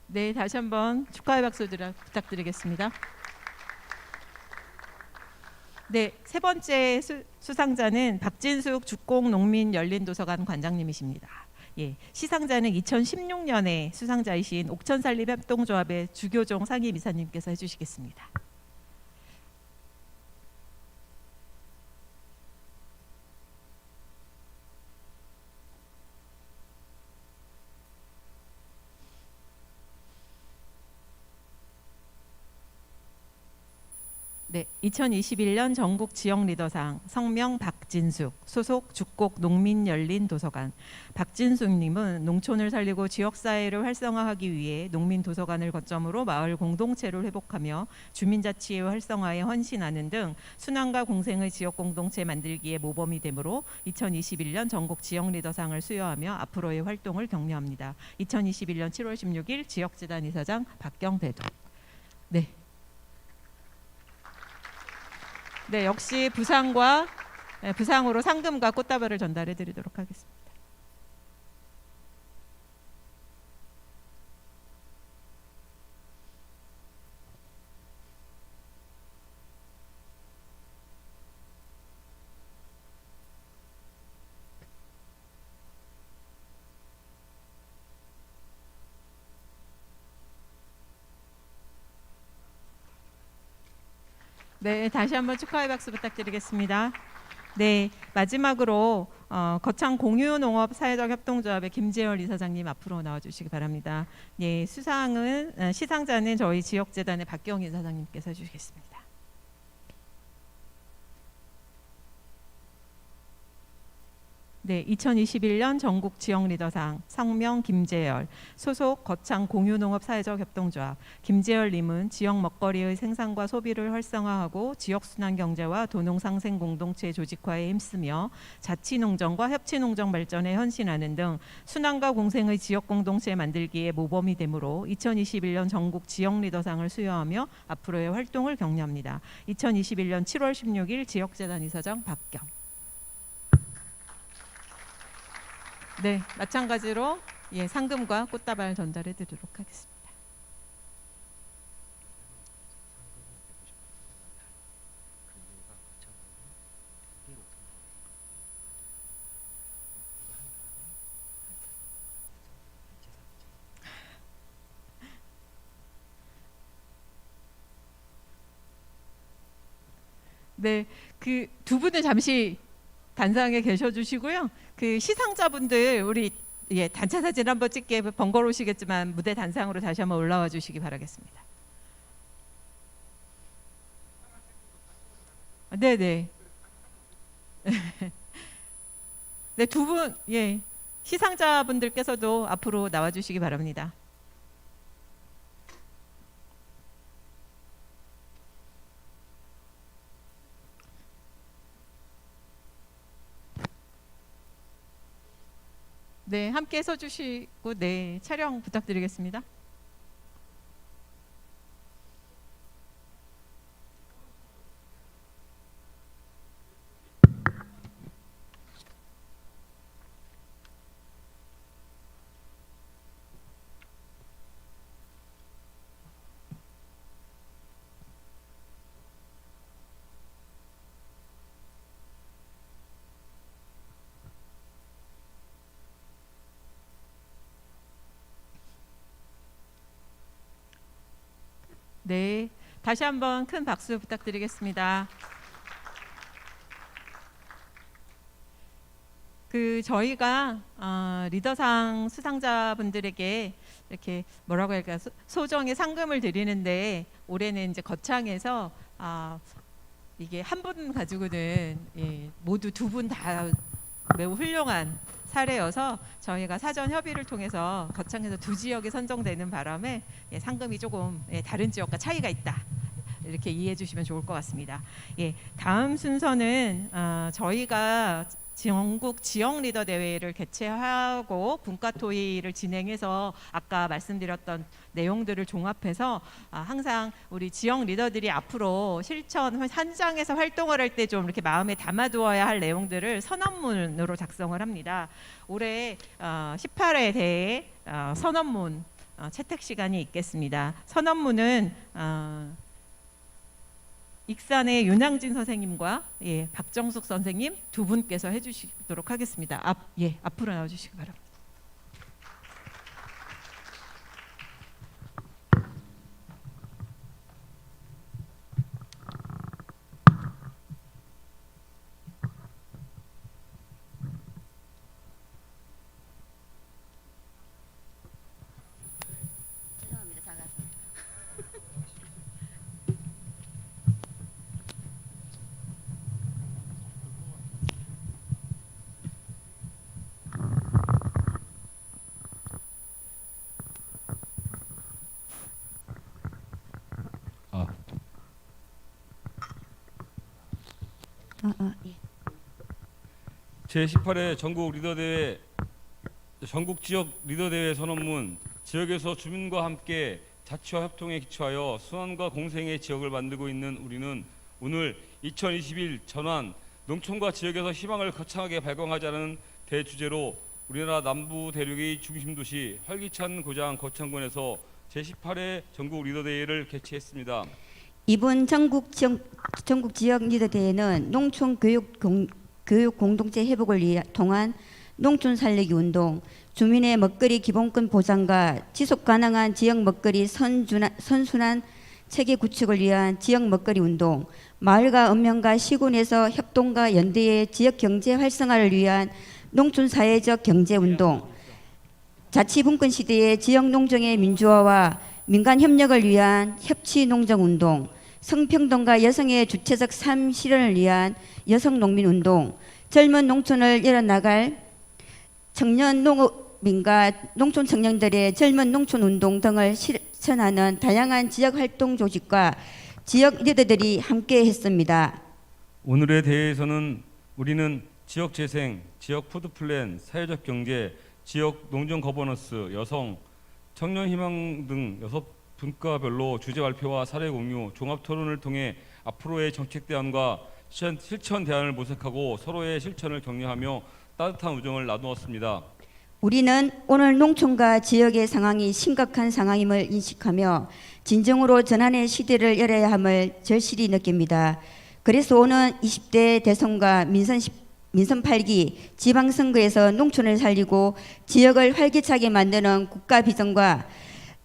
네, 다시 한번 축하의 박수 부탁드리겠습니다. 네, 세 번째 수상자는 박진숙 죽곡농민열린도서관 관장님이십니다. 예, 시상자는 2016년에 수상자이신 옥천산림협동조합의 주교종 상임이사님께서 해주시겠습니다. 네, 2021년 전국 지역 리더상 성명 박진숙, 소속 죽곡 농민열린도서관. 박진숙님은 농촌을 살리고 지역사회를 활성화하기 위해 농민도서관을 거점으로 마을 공동체를 회복하며 주민자치의 활성화에 헌신하는 등 순환과 공생의 지역 공동체 만들기에 모범이 되므로 2021년 전국 지역 리더상을 수여하며 앞으로의 활동을 격려합니다. 2021년 7월 16일 지역재단 이사장 박경대독. 네. 네, 역시 부상으로 상금과 꽃다발을 전달해 드리도록 하겠습니다. 네, 다시 한번 축하의 박수 부탁드리겠습니다. 네, 마지막으로 거창 공유농업 사회적 협동조합의 김재열 이사장님 앞으로 나와주시기 바랍니다. 예, 시상자는 저희 지역재단의 박경희 이사장님께서 해주시겠습니다. 네, 2021년 전국 지역 리더상 성명 김재열, 소속 거창 공유농업 사회적 협동조합. 김재열님은 지역 먹거리의 생산과 소비를 활성화하고 지역 순환 경제와 도농 상생 공동체 조직화에 힘쓰며 자치농정과 협치농정 발전에 헌신하는 등 순환과 공생의 지역 공동체 만들기에 모범이 되므로 2021년 전국 지역 리더상을 수여하며 앞으로의 활동을 격려합니다. 2021년 7월 16일 지역재단 이사장 박경. 네, 마찬가지로 예, 상금과 꽃다발 전달해 드리도록 하겠습니다. 네, 그 두 분은 잠시 단상에 계셔 주시고요. 그 시상자분들 우리 예, 단체 사진 한번 찍게 번거로우시겠지만 무대 단상으로 다시 한번 올라와 주시기 바라겠습니다. 네, 네. 네, 두 분 예. 시상자분들께서도 앞으로 나와 주시기 바랍니다. 네, 함께 서주시고 네, 촬영 부탁드리겠습니다. 네, 다시 한번 큰 박수 부탁드리겠습니다. 저희가 리더상 수상자분들에게 이렇게 뭐라고 할까요? 소정의 상금을 드리는데 올해는 이제 거창해서 이게 한 분 가지고는 모두 두 분 다 매우 훌륭한 사례여서 저희가 사전 협의를 통해서 거창에서 두 지역이 선정되는 바람에 상금이 조금 다른 지역과 차이가 있다. 이렇게 이해해 주시면 좋을 것 같습니다. 다음 순서는 저희가 전국 지역 리더 대회를 개최하고 분과 토의를 진행해서 아까 말씀드렸던 내용들을 종합해서 항상 우리 지역 리더들이 앞으로 실천 현장에서 활동을 할 때 좀 이렇게 마음에 담아두어야 할 내용들을 선언문으로 작성을 합니다. 올해 18회 대회 선언문 채택 시간이 있겠습니다. 선언문은 익산의 윤양진 선생님과 박정숙 선생님 두 분께서 해주시도록 하겠습니다. 앞으로 나와주시기 바랍니다. 죄송합니다. 작아서. 제18회 전국 리더대회 전국 지역 리더대회 선언문. 지역에서 주민과 함께 자치와 협동에 기초하여 순환과 공생의 지역을 만들고 있는 우리는 오늘 2021 전환 농촌과 지역에서 희망을 거창하게 발광하자는 대주제로 우리나라 남부 대륙의 중심 도시 활기찬 고장 거창군에서 제18회 전국 리더대회를 개최했습니다. 이번 전국 지역 리더 대회는 농촌 교육 공동체 회복을 통한 농촌 살리기 운동, 주민의 먹거리 기본권 보장과 지속 가능한 지역 먹거리 선순환 체계 구축을 위한 지역 먹거리 운동, 마을과 읍면과 시군에서 협동과 연대의 지역 경제 활성화를 위한 농촌 사회적 경제 운동, 자치분권 시대의 지역 농정의 민주화와 민간 협력을 위한 협치 농정 운동, 성평등과 여성의 주체적 삶 실현을 위한 여성 농민 운동, 젊은 농촌을 열어나갈 청년 농업인과 농촌 청년들의 젊은 농촌 운동 등을 실천하는 다양한 지역 활동 조직과 지역 리더들이 함께 했습니다. 오늘의 대회에서는 우리는 지역 재생, 지역 푸드 플랜, 사회적 경제, 지역 농정 거버넌스, 여성, 청년 희망 등 6분과별로 주제 발표와 사례 공유, 종합 토론을 통해 앞으로의 정책 대안과 실천 대안을 모색하고 서로의 실천을 격려하며 따뜻한 우정을 나누었습니다. 우리는 오늘 농촌과 지역의 상황이 심각한 상황임을 인식하며 진정으로 전환의 시대를 열어야 함을 절실히 느낍니다. 그래서 오는 20대 대선과 민선 8기 지방선거에서 농촌을 살리고 지역을 활기차게 만드는 국가 비전과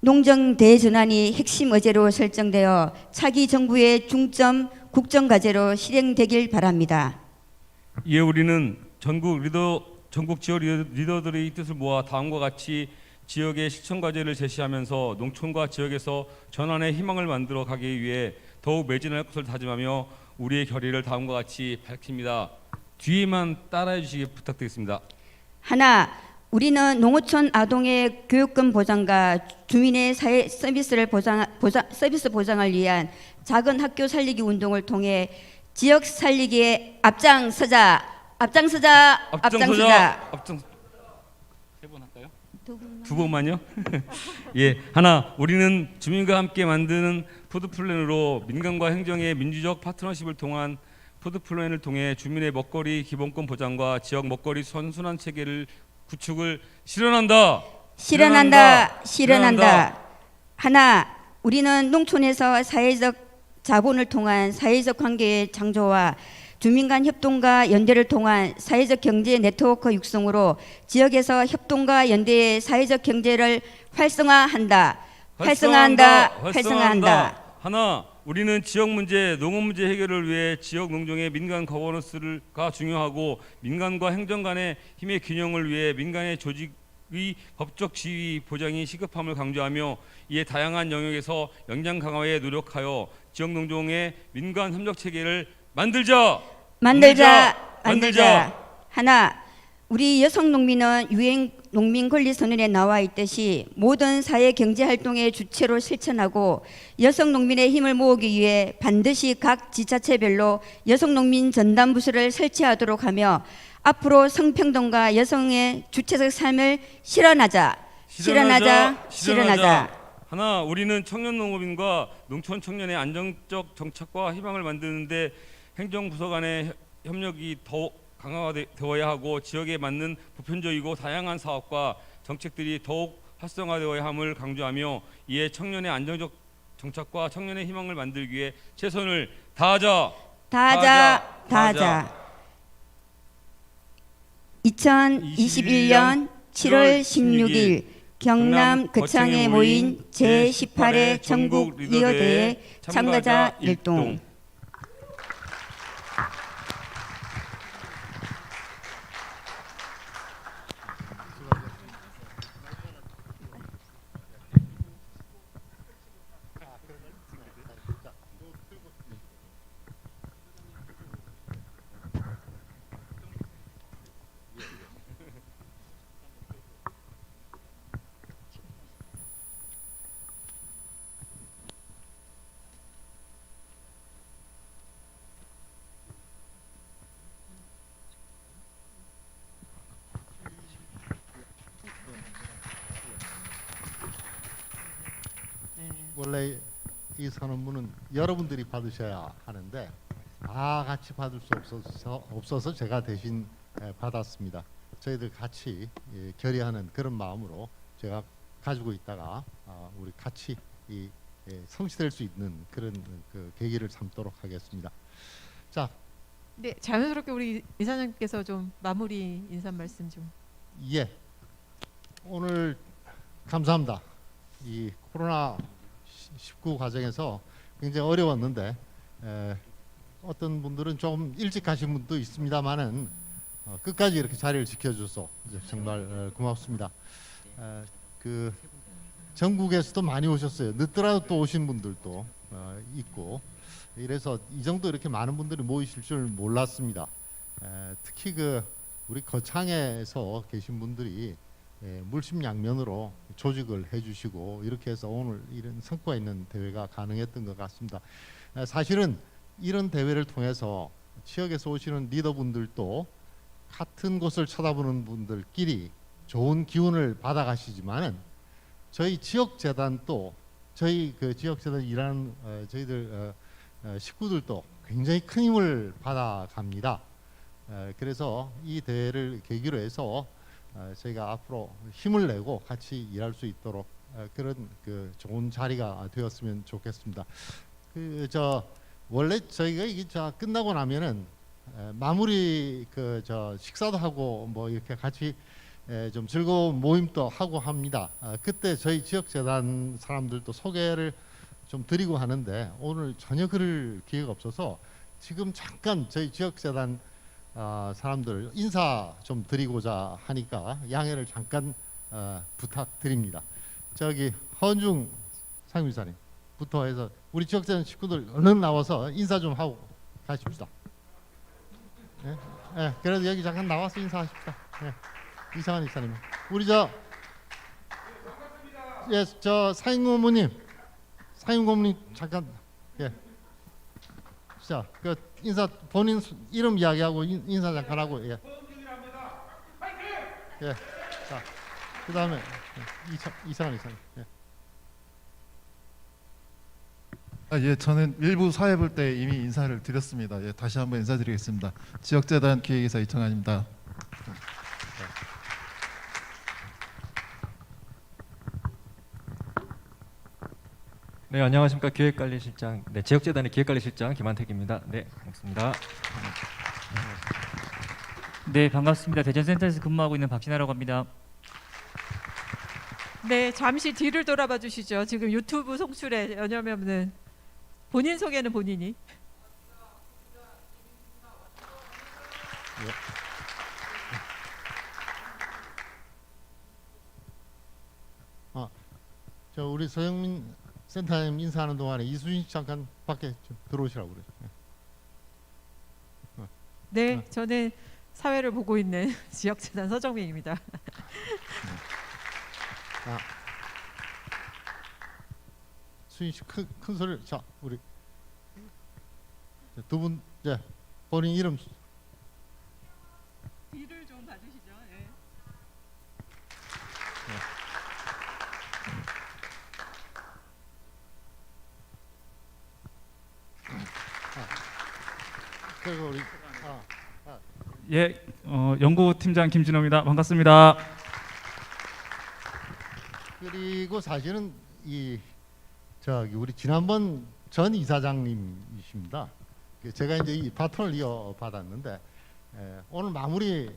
농정 대전환이 핵심 의제로 설정되어 차기 정부의 중점 국정과제로 실행되길 바랍니다. 이에 우리는 전국 지역 리더들의 뜻을 모아 다음과 같이 지역의 실천 과제를 제시하면서 농촌과 지역에서 전환의 희망을 만들어 가기 위해 더욱 매진할 것을 다짐하며 우리의 결의를 다음과 같이 밝힙니다. 뒤에만 따라해 주시기 부탁드리겠습니다. 하나, 우리는 농어촌 아동의 교육권 보장과 주민의 사회 서비스 보장을 위한 작은 학교 살리기 운동을 통해 지역 살리기에 앞장서자. 두 번만요? 예, 하나, 우리는 주민과 함께 만드는 푸드 플랜으로 민간과 행정의 민주적 파트너십을 통한 푸드 플랜을 통해 주민의 먹거리 기본권 보장과 지역 먹거리 선순환 체계를 구축을 실현한다. 실현한다. 하나, 우리는 농촌에서 사회적 자본을 통한 사회적 관계의 창조와 주민 간 협동과 연대를 통한 사회적 경제 네트워크 육성으로 지역에서 협동과 연대의 사회적 경제를 활성화한다. 하나, 우리는 지역 문제, 농업 문제 해결을 위해 지역 농정의 민간 거버넌스가 중요하고 민간과 행정 간의 힘의 균형을 위해 민간의 조직의 법적 지위 보장이 시급함을 강조하며 이에 다양한 영역에서 역량 강화에 노력하여 지역 농정의 민간 협력 체계를 만들자. 하나, 우리 여성 농민은 유엔 농민 권리 선언에 나와 있듯이 모든 사회 경제 활동의 주체로 실천하고 여성 농민의 힘을 모으기 위해 반드시 각 지자체별로 여성 농민 전담 부서를 설치하도록 하며 앞으로 성평등과 여성의 주체적 삶을 실현하자. 하나, 우리는 청년 농업인과 농촌 청년의 안정적 정착과 희망을 만드는데 행정부서 간의 협력이 더욱 강화되어야 하고 지역에 맞는 보편적이고 다양한 사업과 정책들이 더욱 활성화되어야 함을 강조하며 이에 청년의 안정적 정착과 청년의 희망을 만들기 위해 최선을 다하자. 2021년 7월 16일 경남 거창에 모인 제18회 전국 리더대회 참가자 일동. 원래 이 선언문은 여러분들이 받으셔야 하는데 다 같이 받을 수 없어서 제가 대신 받았습니다. 저희들 같이 결의하는 그런 마음으로 제가 가지고 있다가 우리 같이 성취될 수 있는 그런 그 계기를 삼도록 하겠습니다. 자, 네, 자연스럽게 우리 이사장님께서 좀 마무리 인사 말씀 좀. 예, 오늘 감사합니다. 이 코로나 19 과정에서 굉장히 어려웠는데 어떤 분들은 좀 일찍 가신 분도 있습니다만은 끝까지 이렇게 자리를 지켜줘서 정말 고맙습니다. 그 전국에서도 많이 오셨어요. 늦더라도 또 오신 분들도 있고 이래서 이 정도 이렇게 많은 분들이 모이실 줄 몰랐습니다. 특히 그 우리 거창에서 계신 분들이 물심양면으로 조직을 해주시고 이렇게 해서 오늘 이런 성과 있는 대회가 가능했던 것 같습니다. 사실은 이런 대회를 통해서 지역에서 오시는 리더분들도 같은 곳을 쳐다보는 분들끼리 좋은 기운을 받아가시지만은 저희 지역재단도 저희 그 지역재단 일하는 저희들 식구들도 굉장히 큰 힘을 받아갑니다. 그래서 이 대회를 계기로 해서 저희가 앞으로 힘을 내고 같이 일할 수 있도록 그런 그 좋은 자리가 되었으면 좋겠습니다. 원래 저희가 이게 끝나고 나면은 마무리 식사도 하고 뭐 이렇게 같이 좀 즐거운 모임도 하고 합니다. 그때 저희 지역재단 사람들도 소개를 좀 드리고 하는데 오늘 전혀 그럴 기회가 없어서 지금 잠깐 저희 지역재단 사람들 인사 좀 드리고자 하니까 양해를 잠깐 부탁드립니다. 저기 헌중 상임이사님부터 해서 우리 지역재단 식구들 얼른 나와서 인사 좀 하고 가십시다. 예? 예, 그래도 여기 잠깐 나와서 인사하십시다. 예. 이상한 이사님, 우리 저 사임고모님 잠깐 자, 그 인사 본인 이름 이야기하고 인사 잠깐 하고 예. 자, 그다음에 이상한. 예. 예, 저는 일부 사회 볼 때 이미 인사를 드렸습니다. 예, 다시 한번 인사드리겠습니다. 지역재단 기획이사 이청환입니다. 네, 안녕하십니까. 기획관리실장, 네, 지역재단의 기획관리실장 김한택입니다. 네, 반갑습니다. 네, 반갑습니다. 대전센터에서 근무하고 있는 박진아라고 합니다. 네, 잠시 뒤를 돌아봐 주시죠. 지금 유튜브 송출에 왜냐면은 본인 소개는 본인이. 저 우리 서영민 센터장님 인사하는 동안에 이수진 씨 잠깐 밖에 좀 들어오시라고 그래요. 네, 저는 사회를 보고 있는 지역재단 서정민입니다. 수진 씨 큰 소리. 자, 우리 두 분 이제 본인 이름. 뒤를 좀 봐주시죠. 예. 그리고 우리 예, 연구팀장 김진호입니다. 반갑습니다. 그리고 사실은 우리 지난번 전 이사장님이십니다. 제가 이제 이 바톤을 이어받았는데 오늘 마무리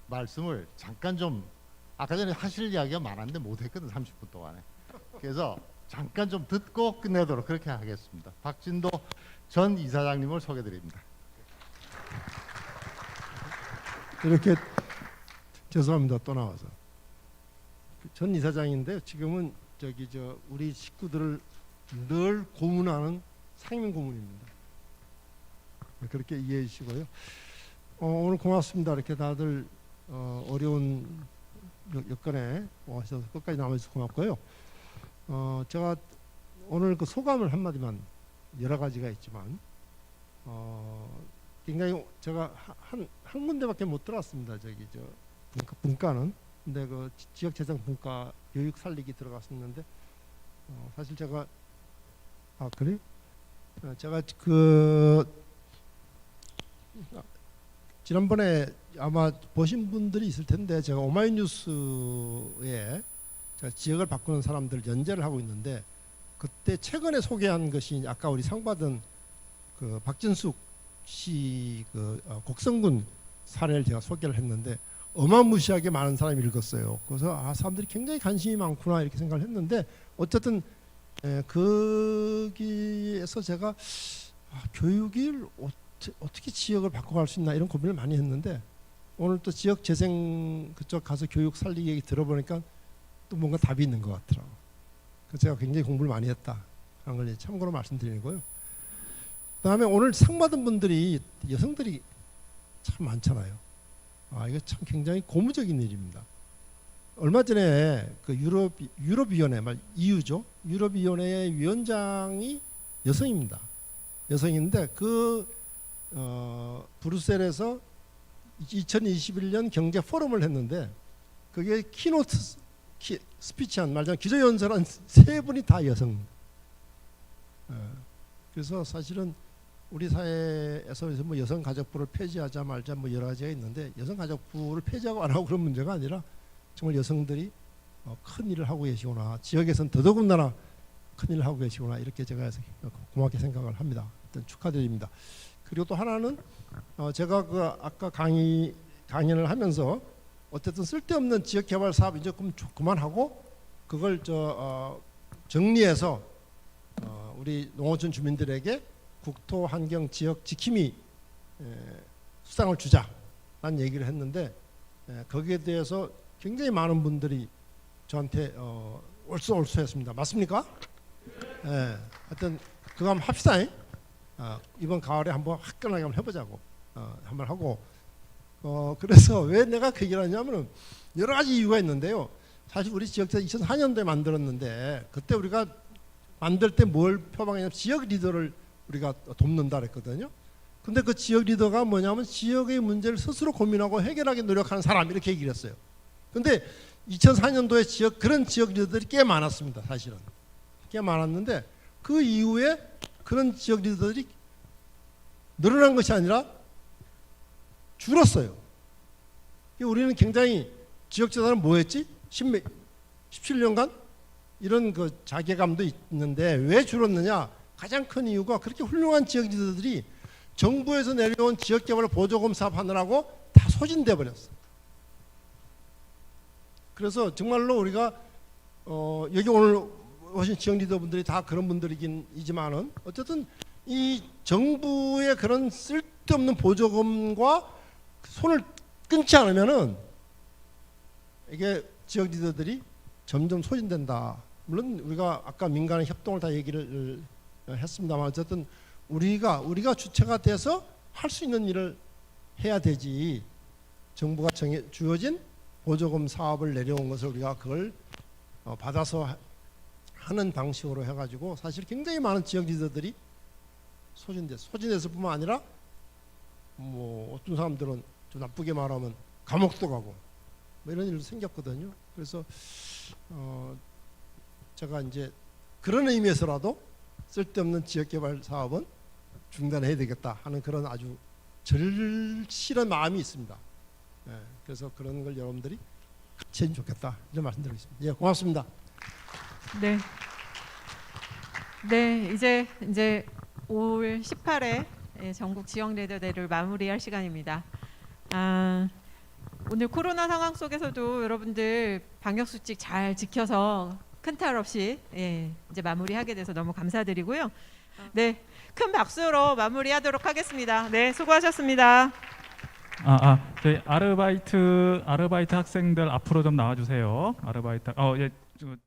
말씀을 잠깐 좀 아까 전에 하실 이야기가 많았는데 못했거든 30분 동안에. 그래서 잠깐 좀 듣고 끝내도록 그렇게 하겠습니다. 박진도 전 이사장님을 소개드립니다. 이렇게 죄송합니다. 또 나와서 전 이사장인데 지금은 우리 식구들을 늘 고문하는 상임 고문입니다. 그렇게 이해해 주시고요. 오늘 고맙습니다. 이렇게 다들 어려운 여건에 와주셔서 끝까지 남아주셔서 고맙고요. 제가 오늘 그 소감을 한마디만, 여러 가지가 있지만 굉장히 제가 한 군데밖에 못 들어왔습니다. 분과는. 근데 그 지역재정 분과 교육 살리기 들어갔었는데 사실 제가 그래? 제가 지난번에 아마 보신 분들이 있을 텐데 제가 오마이뉴스에 제가 지역을 바꾸는 사람들 연재를 하고 있는데 그때 최근에 소개한 것이 아까 우리 상 받은 그 박진숙 씨 곡성군 사례를 제가 소개를 했는데 어마무시하게 많은 사람이 읽었어요. 그래서 사람들이 굉장히 관심이 많구나 이렇게 생각을 했는데 어쨌든 거기에서 제가 교육을 어떻게 지역을 바꿔갈 수 있나 이런 고민을 많이 했는데 오늘 또 지역 재생 그쪽 가서 교육 살리기 얘기 들어보니까 또 뭔가 답이 있는 것 같더라고요. 그래서 제가 굉장히 공부를 많이 했다 하는 걸 참고로 말씀드리고요. 그다음에 오늘 상 받은 분들이 여성들이 참 많잖아요. 이거 참 굉장히 고무적인 일입니다. 얼마 전에 그 유럽위원회, EU죠. 유럽위원회의 위원장이 여성입니다. 여성인데 브뤼셀에서 2021년 경제 포럼을 했는데 그게 키노트 스피치한 말하자면 기조연설한 세 분이 다 여성. 그래서 사실은 우리 사회에서 뭐 여성가족부를 폐지하자 말자 뭐 여러 가지가 있는데 여성가족부를 폐지하고 안 하고 그런 문제가 아니라 정말 여성들이 큰 일을 하고 계시구나, 지역에서는 더더군다나 큰 일을 하고 계시구나 이렇게 제가 고맙게 생각을 합니다. 일단 축하드립니다. 그리고 또 하나는 제가 아까 강연을 하면서 어쨌든 쓸데없는 지역개발 사업 이제 그만하고 그걸 정리해서 우리 농어촌 주민들에게 국토 환경 지역 지킴이 수당을 주자라는 얘기를 했는데 거기에 대해서 굉장히 많은 분들이 저한테 올소했습니다. 맞습니까? 하여튼 그거 한번 합시다. 이번 가을에 한번 화끈하게 한번 해보자고 한번 하고 그래서 왜 내가 그 얘기를 하냐면은 여러 가지 이유가 있는데요. 사실 우리 지역에서 2004년도에 만들었는데 그때 우리가 만들 때 뭘 표방했냐면 지역 리더를 우리가 돕는다 그랬거든요. 근데 그 지역 리더가 뭐냐면 지역의 문제를 스스로 고민하고 해결하기 노력하는 사람 이렇게 얘기를 했어요. 근데 2004년도에 그런 지역 리더들이 꽤 많았습니다. 사실은 꽤 많았는데 그 이후에 그런 지역 리더들이 늘어난 것이 아니라 줄었어요. 우리는 굉장히 지역재단은 뭐였지? 17년간 이런 그 자괴감도 있는데 왜 줄었느냐? 가장 큰 이유가 그렇게 훌륭한 지역 리더들이 정부에서 내려온 지역개발 보조금 사업 하느라고 다 소진돼 버렸어. 그래서 정말로 우리가 여기 오늘 오신 지역 리더분들이 다 그런 분들이지만은 어쨌든 이 정부의 그런 쓸데없는 보조금과 손을 끊지 않으면은 이게 지역 리더들이 점점 소진된다. 물론 우리가 아까 민간의 협동을 다 얘기를 했습니다만 어쨌든 우리가 주체가 돼서 할 수 있는 일을 해야 되지. 정부가 주어진 보조금 사업을 내려온 것을 우리가 그걸 받아서 하는 방식으로 해가지고 사실 굉장히 많은 지역 리더들이 소진됐을 뿐만 아니라 뭐 어떤 사람들은 좀 나쁘게 말하면 감옥도 가고 뭐 이런 일도 생겼거든요. 그래서 제가 이제 그런 의미에서라도 쓸데없는 지역개발 사업은 중단해야 되겠다 하는 그런 아주 절실한 마음이 있습니다. 그래서 그런 걸 여러분들이 같이 해주면 좋겠다 이런 말씀드리겠습니다. 예, 고맙습니다. 네. 네, 이제 5월 18일 전국 지역 리더대를 마무리할 시간입니다. 오늘 코로나 상황 속에서도 여러분들 방역 수칙 잘 지켜서 큰 탈 없이 이제 마무리하게 돼서 너무 감사드리고요. 네, 큰 박수로 마무리하도록 하겠습니다. 네, 수고하셨습니다. 저희 아르바이트 학생들 앞으로 좀 나와주세요. 아르바이트